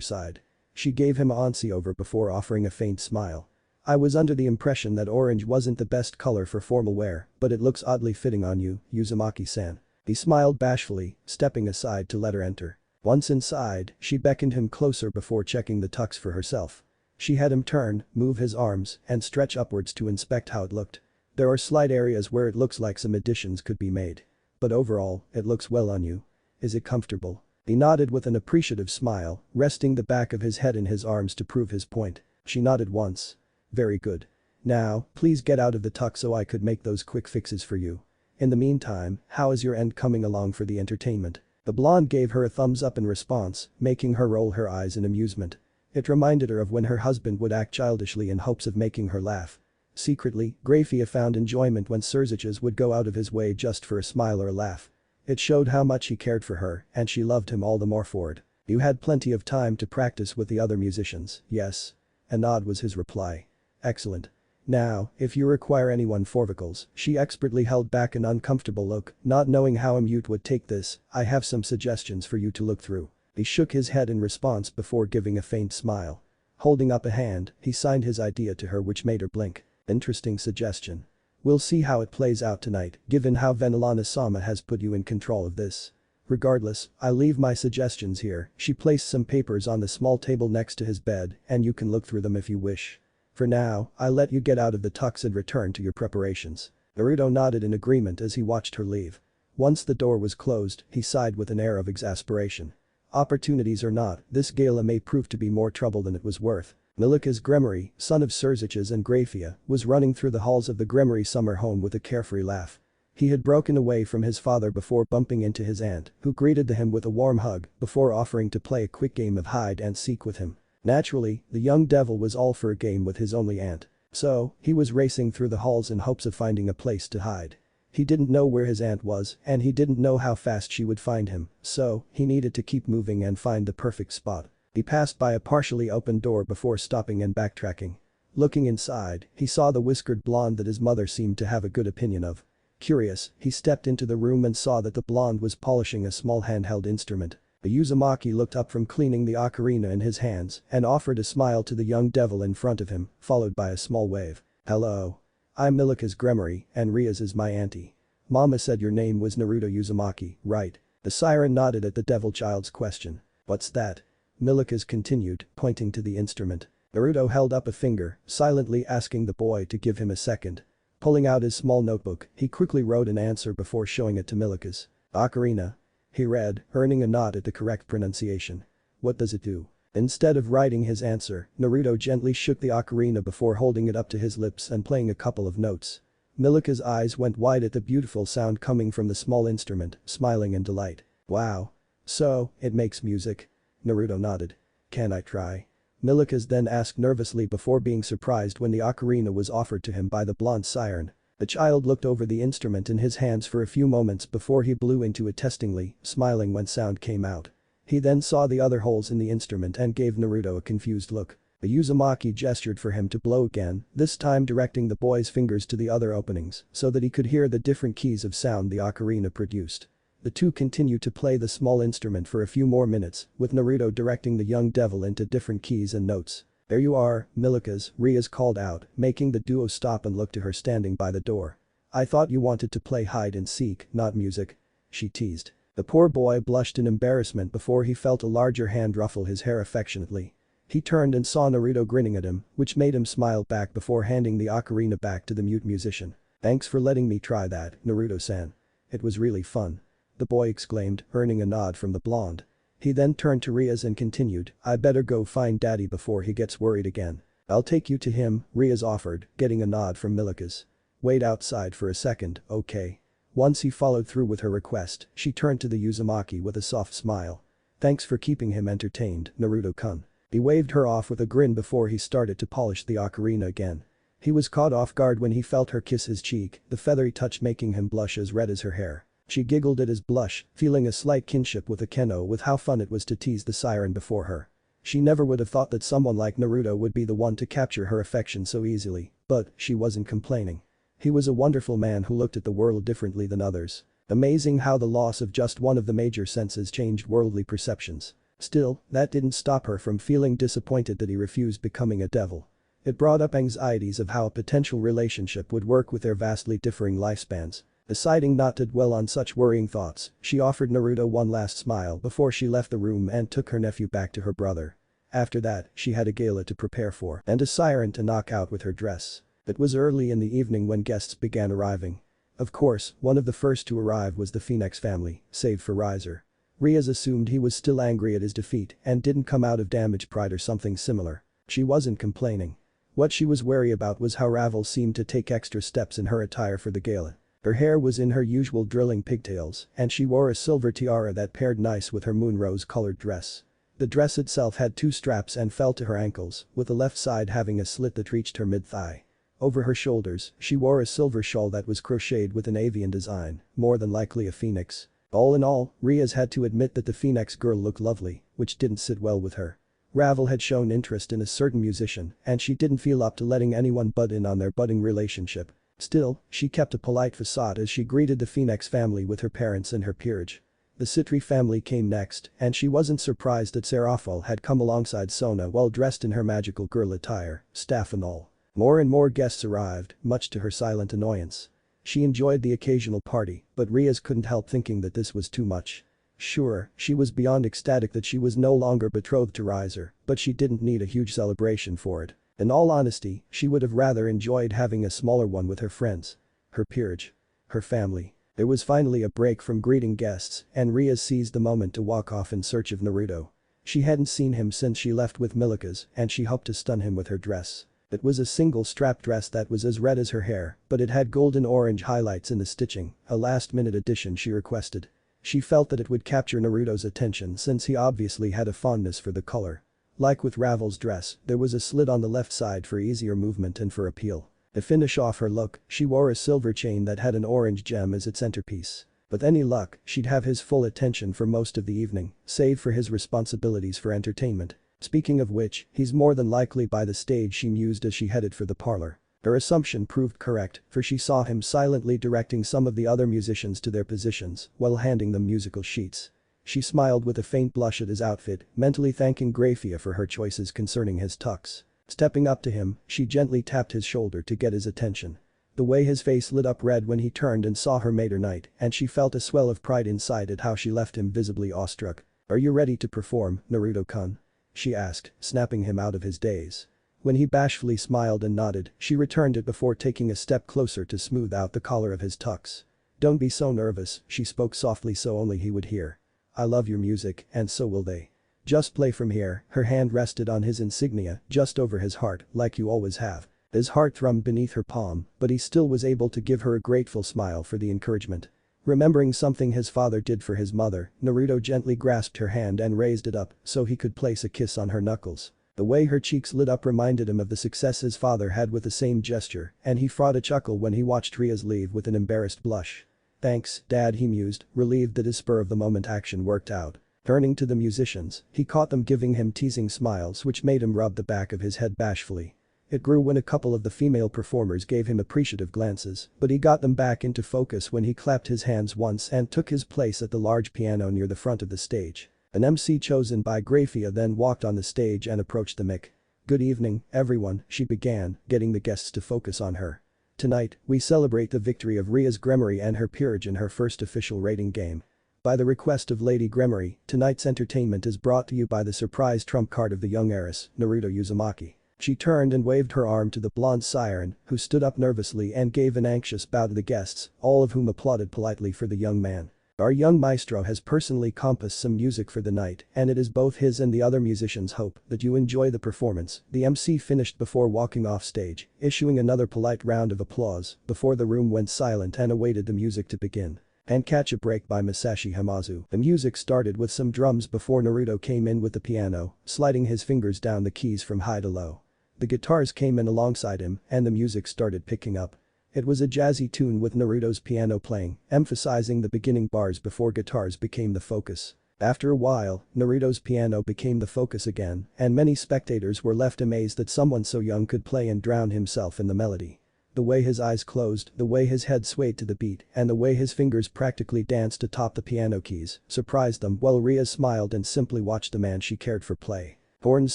side. She gave him a once-over before offering a faint smile. "I was under the impression that orange wasn't the best color for formal wear, but it looks oddly fitting on you, Uzumaki-san." He smiled bashfully, stepping aside to let her enter. Once inside, she beckoned him closer before checking the tux for herself. She had him turn, move his arms, and stretch upwards to inspect how it looked. "There are slight areas where it looks like some additions could be made. But overall, it looks well on you. Is it comfortable?" He nodded with an appreciative smile, resting the back of his head in his arms to prove his point. She nodded once. "Very good. Now, please get out of the tux so I could make those quick fixes for you. In the meantime, how is your end coming along for the entertainment?" The blonde gave her a thumbs up in response, making her roll her eyes in amusement. It reminded her of when her husband would act childishly in hopes of making her laugh. Secretly, Graphia found enjoyment when Surziches would go out of his way just for a smile or a laugh. It showed how much he cared for her, and she loved him all the more for it. "You had plenty of time to practice with the other musicians, yes?" A nod was his reply. "Excellent. Now, if you require anyone for vocals," she expertly held back an uncomfortable look, not knowing how a mute would take this, "I have some suggestions for you to look through." He shook his head in response before giving a faint smile. Holding up a hand, he signed his idea to her which made her blink. "Interesting suggestion. We'll see how it plays out tonight, given how Venelana-sama has put you in control of this. Regardless, I'll leave my suggestions here." She placed some papers on the small table next to his bed, "and you can look through them if you wish. For now, I'll let you get out of the tux and return to your preparations." Naruto nodded in agreement as he watched her leave. Once the door was closed, he sighed with an air of exasperation. Opportunities or not, this gala may prove to be more trouble than it was worth. Milika's Gremory, son of Surziches and Graphia, was running through the halls of the Gremory summer home with a carefree laugh. He had broken away from his father before bumping into his aunt, who greeted him with a warm hug before offering to play a quick game of hide and seek with him. Naturally, the young devil was all for a game with his only aunt. So, he was racing through the halls in hopes of finding a place to hide. He didn't know where his aunt was, and he didn't know how fast she would find him, so he needed to keep moving and find the perfect spot. He passed by a partially open door before stopping and backtracking. Looking inside, he saw the whiskered blonde that his mother seemed to have a good opinion of. Curious, he stepped into the room and saw that the blonde was polishing a small handheld instrument. Uzumaki looked up from cleaning the ocarina in his hands and offered a smile to the young devil in front of him, followed by a small wave. "Hello. I'm Milika's Gremory, and Ria's is my auntie. Mama said your name was Naruto Uzumaki, right?" The siren nodded at the devil child's question. "What's that?" Milika's continued, pointing to the instrument. Naruto held up a finger, silently asking the boy to give him a second. Pulling out his small notebook, he quickly wrote an answer before showing it to Milika's. "Ocarina." He read, earning a nod at the correct pronunciation. "What does it do?" Instead of writing his answer, Naruto gently shook the ocarina before holding it up to his lips and playing a couple of notes. Milika's eyes went wide at the beautiful sound coming from the small instrument, smiling in delight. "Wow. So, it makes music?" Naruto nodded. "Can I try?" Milika's then asked nervously before being surprised when the ocarina was offered to him by the blonde siren. The child looked over the instrument in his hands for a few moments before he blew into it testingly, smiling when sound came out. He then saw the other holes in the instrument and gave Naruto a confused look. Uzumaki gestured for him to blow again, this time directing the boy's fingers to the other openings so that he could hear the different keys of sound the ocarina produced. The two continued to play the small instrument for a few more minutes, with Naruto directing the young devil into different keys and notes. "There you are, Milika's," Rias called out, making the duo stop and look to her standing by the door. "I thought you wanted to play hide and seek, not music," she teased. The poor boy blushed in embarrassment before he felt a larger hand ruffle his hair affectionately. He turned and saw Naruto grinning at him, which made him smile back before handing the ocarina back to the mute musician. "Thanks for letting me try that, Naruto-san. It was really fun," the boy exclaimed, earning a nod from the blonde. He then turned to Rias and continued, "I better go find daddy before he gets worried again." "I'll take you to him," Rias offered, getting a nod from Milika's. "Wait outside for a second, okay?" Once he followed through with her request, she turned to the Uzumaki with a soft smile. "Thanks for keeping him entertained, Naruto-kun." He waved her off with a grin before he started to polish the ocarina again. He was caught off guard when he felt her kiss his cheek, the feathery touch making him blush as red as her hair. She giggled at his blush, feeling a slight kinship with Akeno with how fun it was to tease the siren before her. She never would have thought that someone like Naruto would be the one to capture her affection so easily, but she wasn't complaining. He was a wonderful man who looked at the world differently than others. Amazing how the loss of just one of the major senses changed worldly perceptions. Still, that didn't stop her from feeling disappointed that he refused becoming a devil. It brought up anxieties of how a potential relationship would work with their vastly differing lifespans. Deciding not to dwell on such worrying thoughts, she offered Naruto one last smile before she left the room and took her nephew back to her brother. After that, she had a gala to prepare for and a siren to knock out with her dress. It was early in the evening when guests began arriving. Of course, one of the first to arrive was the Phoenix family, save for Riser. Rias assumed he was still angry at his defeat and didn't come out of damaged pride or something similar. She wasn't complaining. What she was wary about was how Ravel seemed to take extra steps in her attire for the gala. Her hair was in her usual drilling pigtails, and she wore a silver tiara that paired nice with her moon rose-colored dress. The dress itself had two straps and fell to her ankles, with the left side having a slit that reached her mid-thigh. Over her shoulders, she wore a silver shawl that was crocheted with an avian design, more than likely a phoenix. All in all, Rias had to admit that the phoenix girl looked lovely, which didn't sit well with her. Ravel had shown interest in a certain musician, and she didn't feel up to letting anyone butt in on their budding relationship. Still, she kept a polite facade as she greeted the Phoenix family with her parents and her peerage. The Citri family came next, and she wasn't surprised that Serafal had come alongside Sona well dressed in her magical girl attire, staff and all. More and more guests arrived, much to her silent annoyance. She enjoyed the occasional party, but Rias couldn't help thinking that this was too much. Sure, she was beyond ecstatic that she was no longer betrothed to Riser, but she didn't need a huge celebration for it. In all honesty, she would have rather enjoyed having a smaller one with her friends. Her peerage. Her family. There was finally a break from greeting guests, and Rias seized the moment to walk off in search of Naruto. She hadn't seen him since she left with Milika's, and she hoped to stun him with her dress. It was a single strap dress that was as red as her hair, but it had golden orange highlights in the stitching, a last-minute addition she requested. She felt that it would capture Naruto's attention since he obviously had a fondness for the color. Like with Ravel's dress, there was a slit on the left side for easier movement and for appeal. To finish off her look, she wore a silver chain that had an orange gem as its centerpiece. With any luck, she'd have his full attention for most of the evening, save for his responsibilities for entertainment. Speaking of which, he's more than likely by the stage she mused as she headed for the parlor. Her assumption proved correct, for she saw him silently directing some of the other musicians to their positions while handing them musical sheets. She smiled with a faint blush at his outfit, mentally thanking Graphia for her choices concerning his tux. Stepping up to him, she gently tapped his shoulder to get his attention. The way his face lit up red when he turned and saw her made her night, and she felt a swell of pride inside at how she left him visibly awestruck. "Are you ready to perform, Naruto-kun?" she asked, snapping him out of his daze. When he bashfully smiled and nodded, she returned it before taking a step closer to smooth out the collar of his tux. "Don't be so nervous," she spoke softly so only he would hear. "I love your music, and so will they. Just play from here." Her hand rested on his insignia, just over his heart, like you always have. His heart thrummed beneath her palm, but he still was able to give her a grateful smile for the encouragement. Remembering something his father did for his mother, Naruto gently grasped her hand and raised it up so he could place a kiss on her knuckles. The way her cheeks lit up reminded him of the success his father had with the same gesture, and he fought a chuckle when he watched Ria's leave with an embarrassed blush. "Thanks, Dad," he mused, relieved that his spur-of-the-moment action worked out. Turning to the musicians, he caught them giving him teasing smiles which made him rub the back of his head bashfully. It grew when a couple of the female performers gave him appreciative glances, but he got them back into focus when he clapped his hands once and took his place at the large piano near the front of the stage. An MC chosen by Graphia then walked on the stage and approached the mic. "Good evening, everyone," she began, getting the guests to focus on her. "Tonight, we celebrate the victory of Ria's Gremory and her peerage in her first official rating game. By the request of Lady Gremory, tonight's entertainment is brought to you by the surprise trump card of the young heiress, Naruto Uzumaki." She turned and waved her arm to the blonde siren, who stood up nervously and gave an anxious bow to the guests, all of whom applauded politely for the young man. "Our young maestro has personally composed some music for the night, and it is both his and the other musicians' hope that you enjoy the performance," the MC finished before walking off stage, issuing another polite round of applause before the room went silent and awaited the music to begin. "And Catch a Break" by Masashi Hamazu. The music started with some drums before Naruto came in with the piano, sliding his fingers down the keys from high to low. The guitars came in alongside him, and the music started picking up. It was a jazzy tune with Naruto's piano playing, emphasizing the beginning bars before guitars became the focus. After a while, Naruto's piano became the focus again, and many spectators were left amazed that someone so young could play and drown himself in the melody. The way his eyes closed, the way his head swayed to the beat, and the way his fingers practically danced atop the piano keys surprised them while Ria smiled and simply watched the man she cared for play. Horns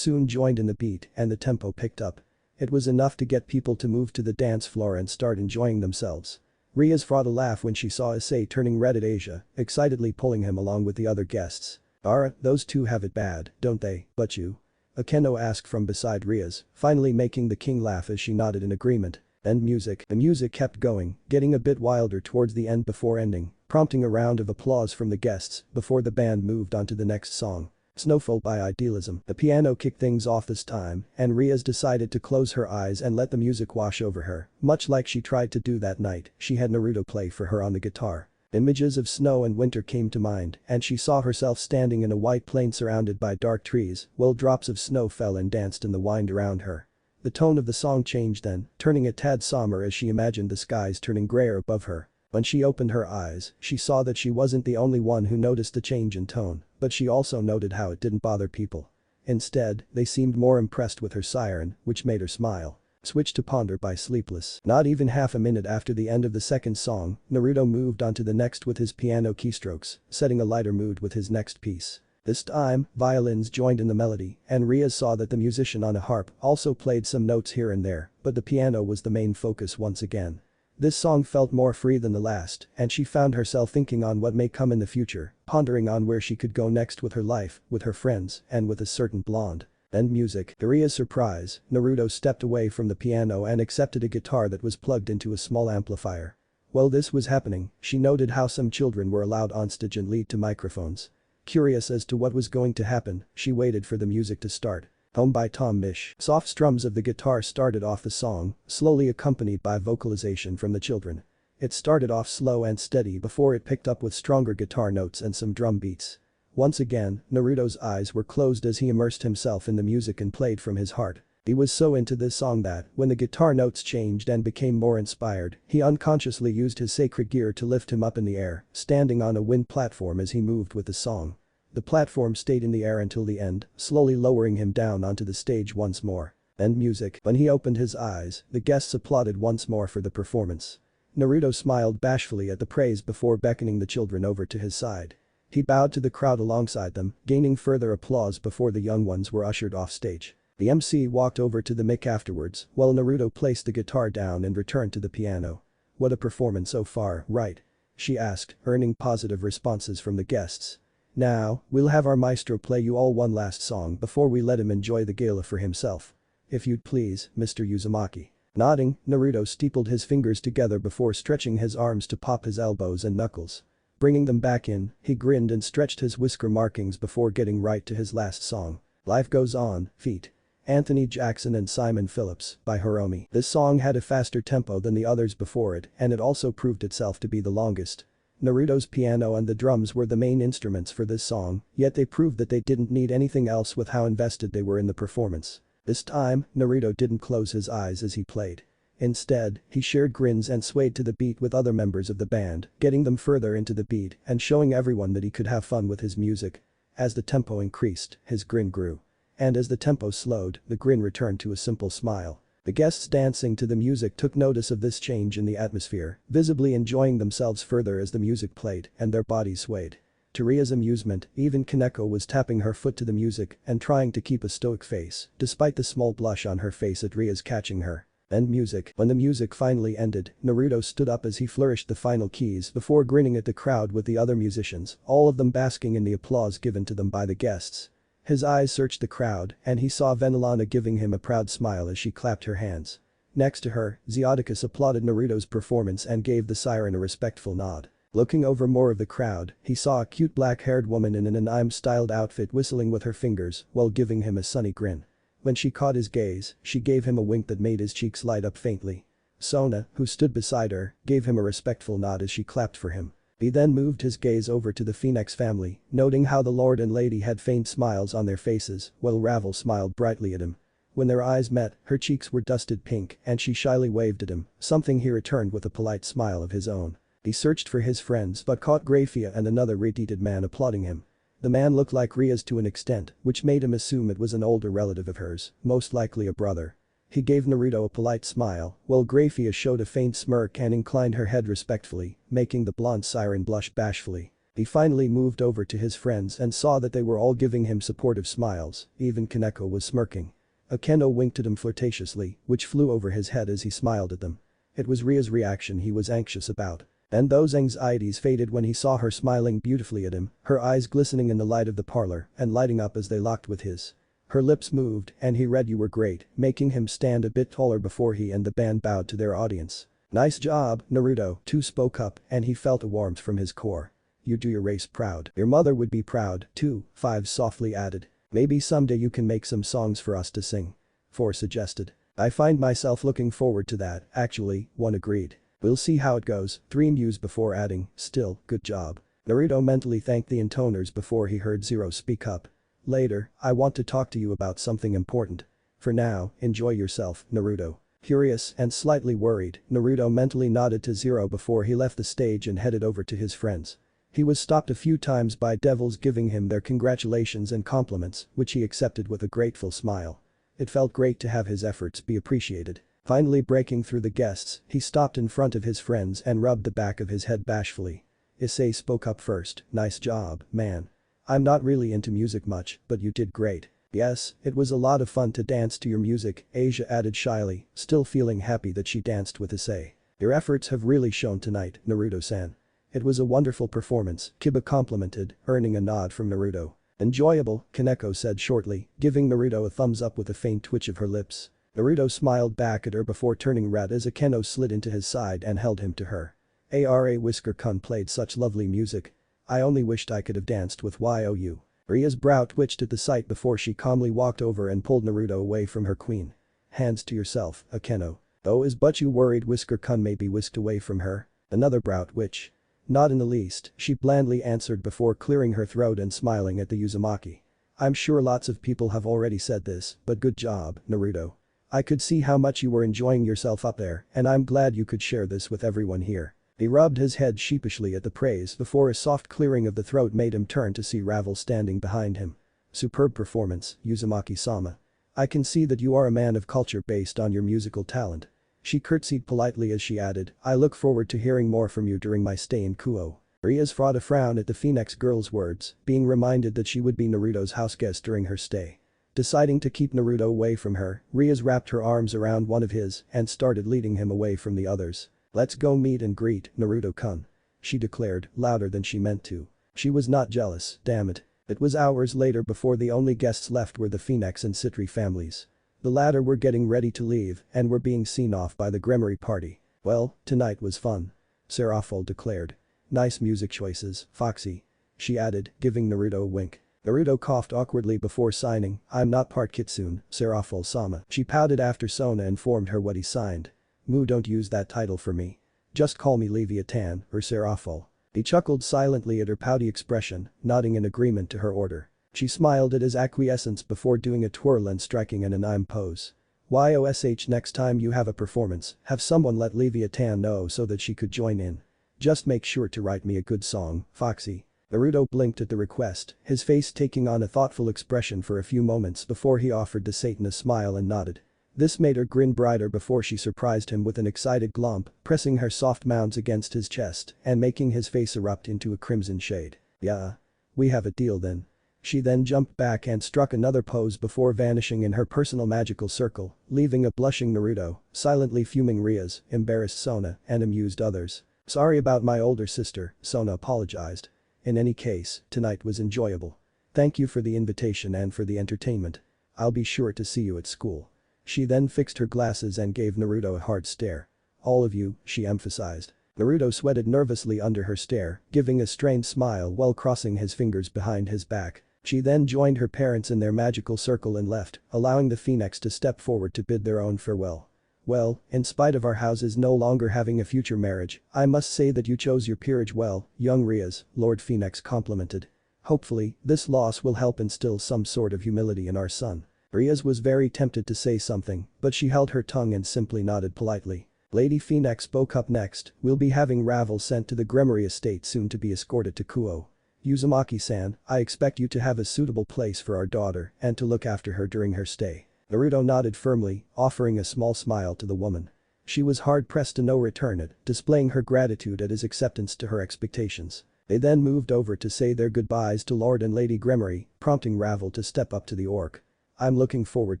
soon joined in the beat and the tempo picked up. It was enough to get people to move to the dance floor and start enjoying themselves. Ria's fought a laugh when she saw Issei turning red at Asia, excitedly pulling him along with the other guests. "Ara, those two have it bad, don't they, but you?" Akeno asked from beside Ria's, finally making the king laugh as she nodded in agreement. And music. The music kept going, getting a bit wilder towards the end before ending, prompting a round of applause from the guests before the band moved on to the next song. "Snowfall" by Idealism. The piano kicked things off this time, and Ria's decided to close her eyes and let the music wash over her, much like she tried to do that night she had Naruto play for her on the guitar. Images of snow and winter came to mind, and she saw herself standing in a white plain surrounded by dark trees while drops of snow fell and danced in the wind around her. The tone of the song changed then, turning a tad somber as she imagined the skies turning grayer above her. When she opened her eyes, she saw that she wasn't the only one who noticed the change in tone, but she also noted how it didn't bother people. Instead, they seemed more impressed with her siren, which made her smile. Switch to Ponder by Sleepless. Not even half a minute after the end of the second song, Naruto moved on to the next with his piano keystrokes, setting a lighter mood with his next piece. This time, violins joined in the melody, and Ria saw that the musician on a harp also played some notes here and there, but the piano was the main focus once again. This song felt more free than the last, and she found herself thinking on what may come in the future, pondering on where she could go next with her life, with her friends, and with a certain blonde. End music. To Ria's surprise, Naruto stepped away from the piano and accepted a guitar that was plugged into a small amplifier. While this was happening, she noted how some children were allowed on stage and lead to microphones. Curious as to what was going to happen, she waited for the music to start. Home by Tom Misch. Soft strums of the guitar started off the song, slowly accompanied by vocalization from the children. It started off slow and steady before it picked up with stronger guitar notes and some drum beats. Once again, Naruto's eyes were closed as he immersed himself in the music and played from his heart. He was so into this song that, when the guitar notes changed and became more inspired, he unconsciously used his sacred gear to lift him up in the air, standing on a wind platform as he moved with the song. The platform stayed in the air until the end, slowly lowering him down onto the stage once more. End music. When he opened his eyes, the guests applauded once more for the performance. Naruto smiled bashfully at the praise before beckoning the children over to his side. He bowed to the crowd alongside them, gaining further applause before the young ones were ushered off stage. The MC walked over to the mic afterwards, while Naruto placed the guitar down and returned to the piano. "What a performance so far, right?" she asked, earning positive responses from the guests. "Now, we'll have our maestro play you all one last song before we let him enjoy the gala for himself. If you'd please, Mr. Uzumaki." Nodding, Naruto steepled his fingers together before stretching his arms to pop his elbows and knuckles. Bringing them back in, he grinned and stretched his whisker markings before getting right to his last song. Life Goes On, feat. Anthony Jackson and Simon Phillips, by Hiromi. This song had a faster tempo than the others before it, and it also proved itself to be the longest. Naruto's piano and the drums were the main instruments for this song, yet they proved that they didn't need anything else with how invested they were in the performance. This time, Naruto didn't close his eyes as he played. Instead, he shared grins and swayed to the beat with other members of the band, getting them further into the beat and showing everyone that he could have fun with his music. As the tempo increased, his grin grew. And as the tempo slowed, the grin returned to a simple smile. The guests dancing to the music took notice of this change in the atmosphere, visibly enjoying themselves further as the music played and their bodies swayed. To Ria's amusement, even Kaneko was tapping her foot to the music and trying to keep a stoic face, despite the small blush on her face at Ria's catching her. End music. When the music finally ended, Naruto stood up as he flourished the final keys before grinning at the crowd with the other musicians, all of them basking in the applause given to them by the guests. His eyes searched the crowd, and he saw Venelana giving him a proud smile as she clapped her hands. Next to her, Zeodicus applauded Naruto's performance and gave the siren a respectful nod. Looking over more of the crowd, he saw a cute black-haired woman in an anime-styled outfit whistling with her fingers while giving him a sunny grin. When she caught his gaze, she gave him a wink that made his cheeks light up faintly. Sona, who stood beside her, gave him a respectful nod as she clapped for him. He then moved his gaze over to the Phoenix family, noting how the lord and lady had faint smiles on their faces, while Ravel smiled brightly at him. When their eyes met, her cheeks were dusted pink and she shyly waved at him, something he returned with a polite smile of his own. He searched for his friends but caught Grafia and another red-heated man applauding him. The man looked like Ria's to an extent, which made him assume it was an older relative of hers, most likely a brother. He gave Naruto a polite smile, while Grafia showed a faint smirk and inclined her head respectfully, making the blonde siren blush bashfully. He finally moved over to his friends and saw that they were all giving him supportive smiles, even Kaneko was smirking. Akeno winked at him flirtatiously, which flew over his head as he smiled at them. It was Ria's reaction he was anxious about. And those anxieties faded when he saw her smiling beautifully at him, her eyes glistening in the light of the parlor and lighting up as they locked with his. Her lips moved and he read "You were great," making him stand a bit taller before he and the band bowed to their audience. "Nice job, Naruto," too spoke up and he felt a warmth from his core. "You do your race proud. Your mother would be proud, too," 5 softly added. "Maybe someday you can make some songs for us to sing," 4 suggested. "I find myself looking forward to that, actually," 1 agreed. "We'll see how it goes," 3 mused before adding, "Still, good job." Naruto mentally thanked the intoners before he heard Zero speak up. "Later, I want to talk to you about something important. For now, enjoy yourself, Naruto." Curious and slightly worried, Naruto mentally nodded to Zero before he left the stage and headed over to his friends. He was stopped a few times by devils giving him their congratulations and compliments, which he accepted with a grateful smile. It felt great to have his efforts be appreciated. Finally breaking through the guests, he stopped in front of his friends and rubbed the back of his head bashfully. Issei spoke up first. "Nice job, man. I'm not really into music much, but you did great." "Yes, it was a lot of fun to dance to your music," Asia added shyly, still feeling happy that she danced with Issei. "Your efforts have really shown tonight, Naruto-san." "It was a wonderful performance," Kiba complimented, earning a nod from Naruto. "Enjoyable," Kaneko said shortly, giving Naruto a thumbs up with a faint twitch of her lips. Naruto smiled back at her before turning red as Akeno slid into his side and held him to her. "Ara Whisker-kun played such lovely music. I only wished I could have danced with you." Ria's brow twitched at the sight before she calmly walked over and pulled Naruto away from her queen. "Hands to yourself, Akeno." "Oh, is but you worried Whisker-kun may be whisked away from her?" Another brow twitch. "Not in the least," she blandly answered before clearing her throat and smiling at the Uzumaki. "I'm sure lots of people have already said this, but good job, Naruto. I could see how much you were enjoying yourself up there and I'm glad you could share this with everyone here." He rubbed his head sheepishly at the praise before a soft clearing of the throat made him turn to see Ravel standing behind him. Superb performance, Uzumaki-sama. I can see that you are a man of culture based on your musical talent. She curtsied politely as she added, I look forward to hearing more from you during my stay in Kuo. Ria's fought a frown at the Phoenix girl's words, being reminded that she would be Naruto's houseguest during her stay. Deciding to keep Naruto away from her, Ria's wrapped her arms around one of his and started leading him away from the others. Let's go meet and greet, Naruto-kun. She declared, louder than she meant to. She was not jealous, damn it. It was hours later before the only guests left were the Phoenix and Citri families. The latter were getting ready to leave and were being seen off by the Gremory party. Well, tonight was fun. Serafol declared. Nice music choices, Foxy. She added, giving Naruto a wink. Naruto coughed awkwardly before signing, I'm not part Kitsune, Serafol-sama. She pouted after Sona informed her what he signed. Moo, don't use that title for me. Just call me Leviathan or Serafol. He chuckled silently at her pouty expression, nodding in agreement to her order. She smiled at his acquiescence before doing a twirl and striking an anime pose. YOSH, next time you have a performance, have someone let Leviathan know so that she could join in. Just make sure to write me a good song, Foxy. Naruto blinked at the request, his face taking on a thoughtful expression for a few moments before he offered the Satan a smile and nodded. This made her grin brighter before she surprised him with an excited glomp, pressing her soft mounds against his chest and making his face erupt into a crimson shade. Yeah. We have a deal then. She then jumped back and struck another pose before vanishing in her personal magical circle, leaving a blushing Naruto, silently fuming Rias, embarrassed Sona, and amused others. Sorry about my older sister, Sona apologized. In any case, tonight was enjoyable. Thank you for the invitation and for the entertainment. I'll be sure to see you at school. She then fixed her glasses and gave Naruto a hard stare. All of you, she emphasized. Naruto sweated nervously under her stare, giving a strained smile while crossing his fingers behind his back. She then joined her parents in their magical circle and left, allowing the Phoenix to step forward to bid their own farewell. Well, in spite of our houses no longer having a future marriage, I must say that you chose your peerage well, young Rias, Lord Phoenix complimented. Hopefully, this loss will help instill some sort of humility in our son. Rias was very tempted to say something, but she held her tongue and simply nodded politely. Lady Phoenix spoke up next, we'll be having Ravel sent to the Gremory estate soon to be escorted to Kuo. Uzumaki-san, I expect you to have a suitable place for our daughter and to look after her during her stay. Naruto nodded firmly, offering a small smile to the woman. She was hard-pressed to no return it, displaying her gratitude at his acceptance to her expectations. They then moved over to say their goodbyes to Lord and Lady Gremory, prompting Ravel to step up to the orc. I'm looking forward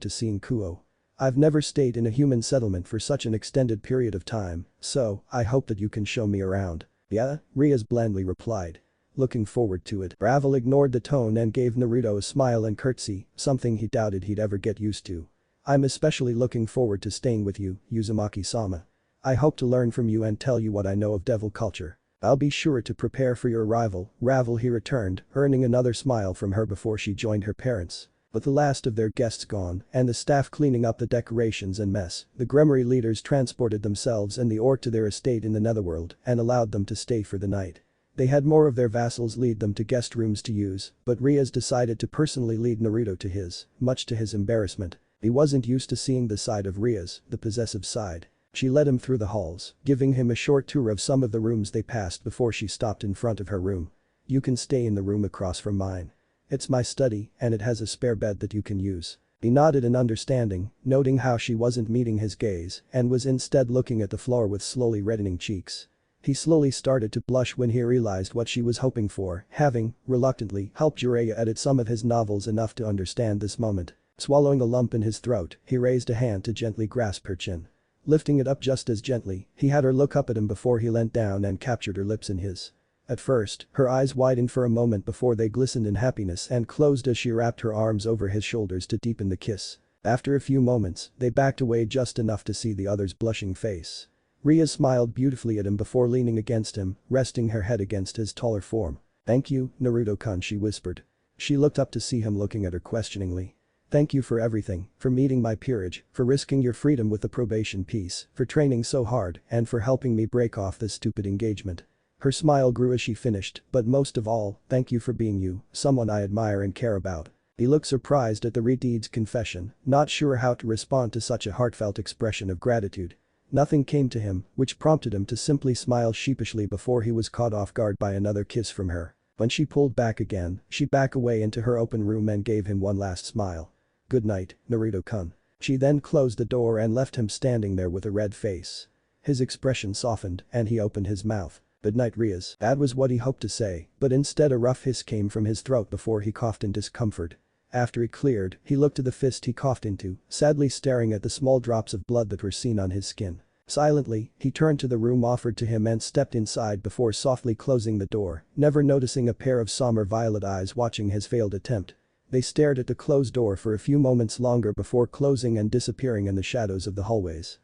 to seeing Kuo. I've never stayed in a human settlement for such an extended period of time, so I hope that you can show me around. Yeah, Rias blandly replied. Looking forward to it. Ravel ignored the tone and gave Naruto a smile and curtsy, something he doubted he'd ever get used to. I'm especially looking forward to staying with you, Uzumaki-sama. I hope to learn from you and tell you what I know of devil culture. I'll be sure to prepare for your arrival, Ravel, he returned, earning another smile from her before she joined her parents. With the last of their guests gone and the staff cleaning up the decorations and mess, the Gremory leaders transported themselves and the orc to their estate in the netherworld and allowed them to stay for the night. They had more of their vassals lead them to guest rooms to use, but Rias decided to personally lead Naruto to his, much to his embarrassment. He wasn't used to seeing the side of Rias, the possessive side. She led him through the halls, giving him a short tour of some of the rooms they passed before she stopped in front of her room. You can stay in the room across from mine. It's my study and it has a spare bed that you can use. He nodded in understanding, noting how she wasn't meeting his gaze and was instead looking at the floor with slowly reddening cheeks. He slowly started to blush when he realized what she was hoping for, having, reluctantly, helped Jiraiya edit some of his novels enough to understand this moment. Swallowing a lump in his throat, he raised a hand to gently grasp her chin. Lifting it up just as gently, he had her look up at him before he leant down and captured her lips in his. At first, her eyes widened for a moment before they glistened in happiness and closed as she wrapped her arms over his shoulders to deepen the kiss. After a few moments, they backed away just enough to see the other's blushing face. Rias smiled beautifully at him before leaning against him, resting her head against his taller form. Thank you, Naruto-kun, she whispered. She looked up to see him looking at her questioningly. Thank you for everything, for meeting my peerage, for risking your freedom with the probation piece, for training so hard, and for helping me break off this stupid engagement. Her smile grew as she finished, but most of all, thank you for being you, someone I admire and care about. He looked surprised at the Redeed's confession, not sure how to respond to such a heartfelt expression of gratitude. Nothing came to him, which prompted him to simply smile sheepishly before he was caught off guard by another kiss from her. When she pulled back again, she backed away into her open room and gave him one last smile. "Good night, Naruto-kun." She then closed the door and left him standing there with a red face. His expression softened and he opened his mouth. "Good night, Rias." That was what he hoped to say, but instead a rough hiss came from his throat before he coughed in discomfort. After he cleared, he looked to the fist he coughed into, sadly staring at the small drops of blood that were seen on his skin. Silently, he turned to the room offered to him and stepped inside before softly closing the door, never noticing a pair of somber violet eyes watching his failed attempt. They stared at the closed door for a few moments longer before closing and disappearing in the shadows of the hallways.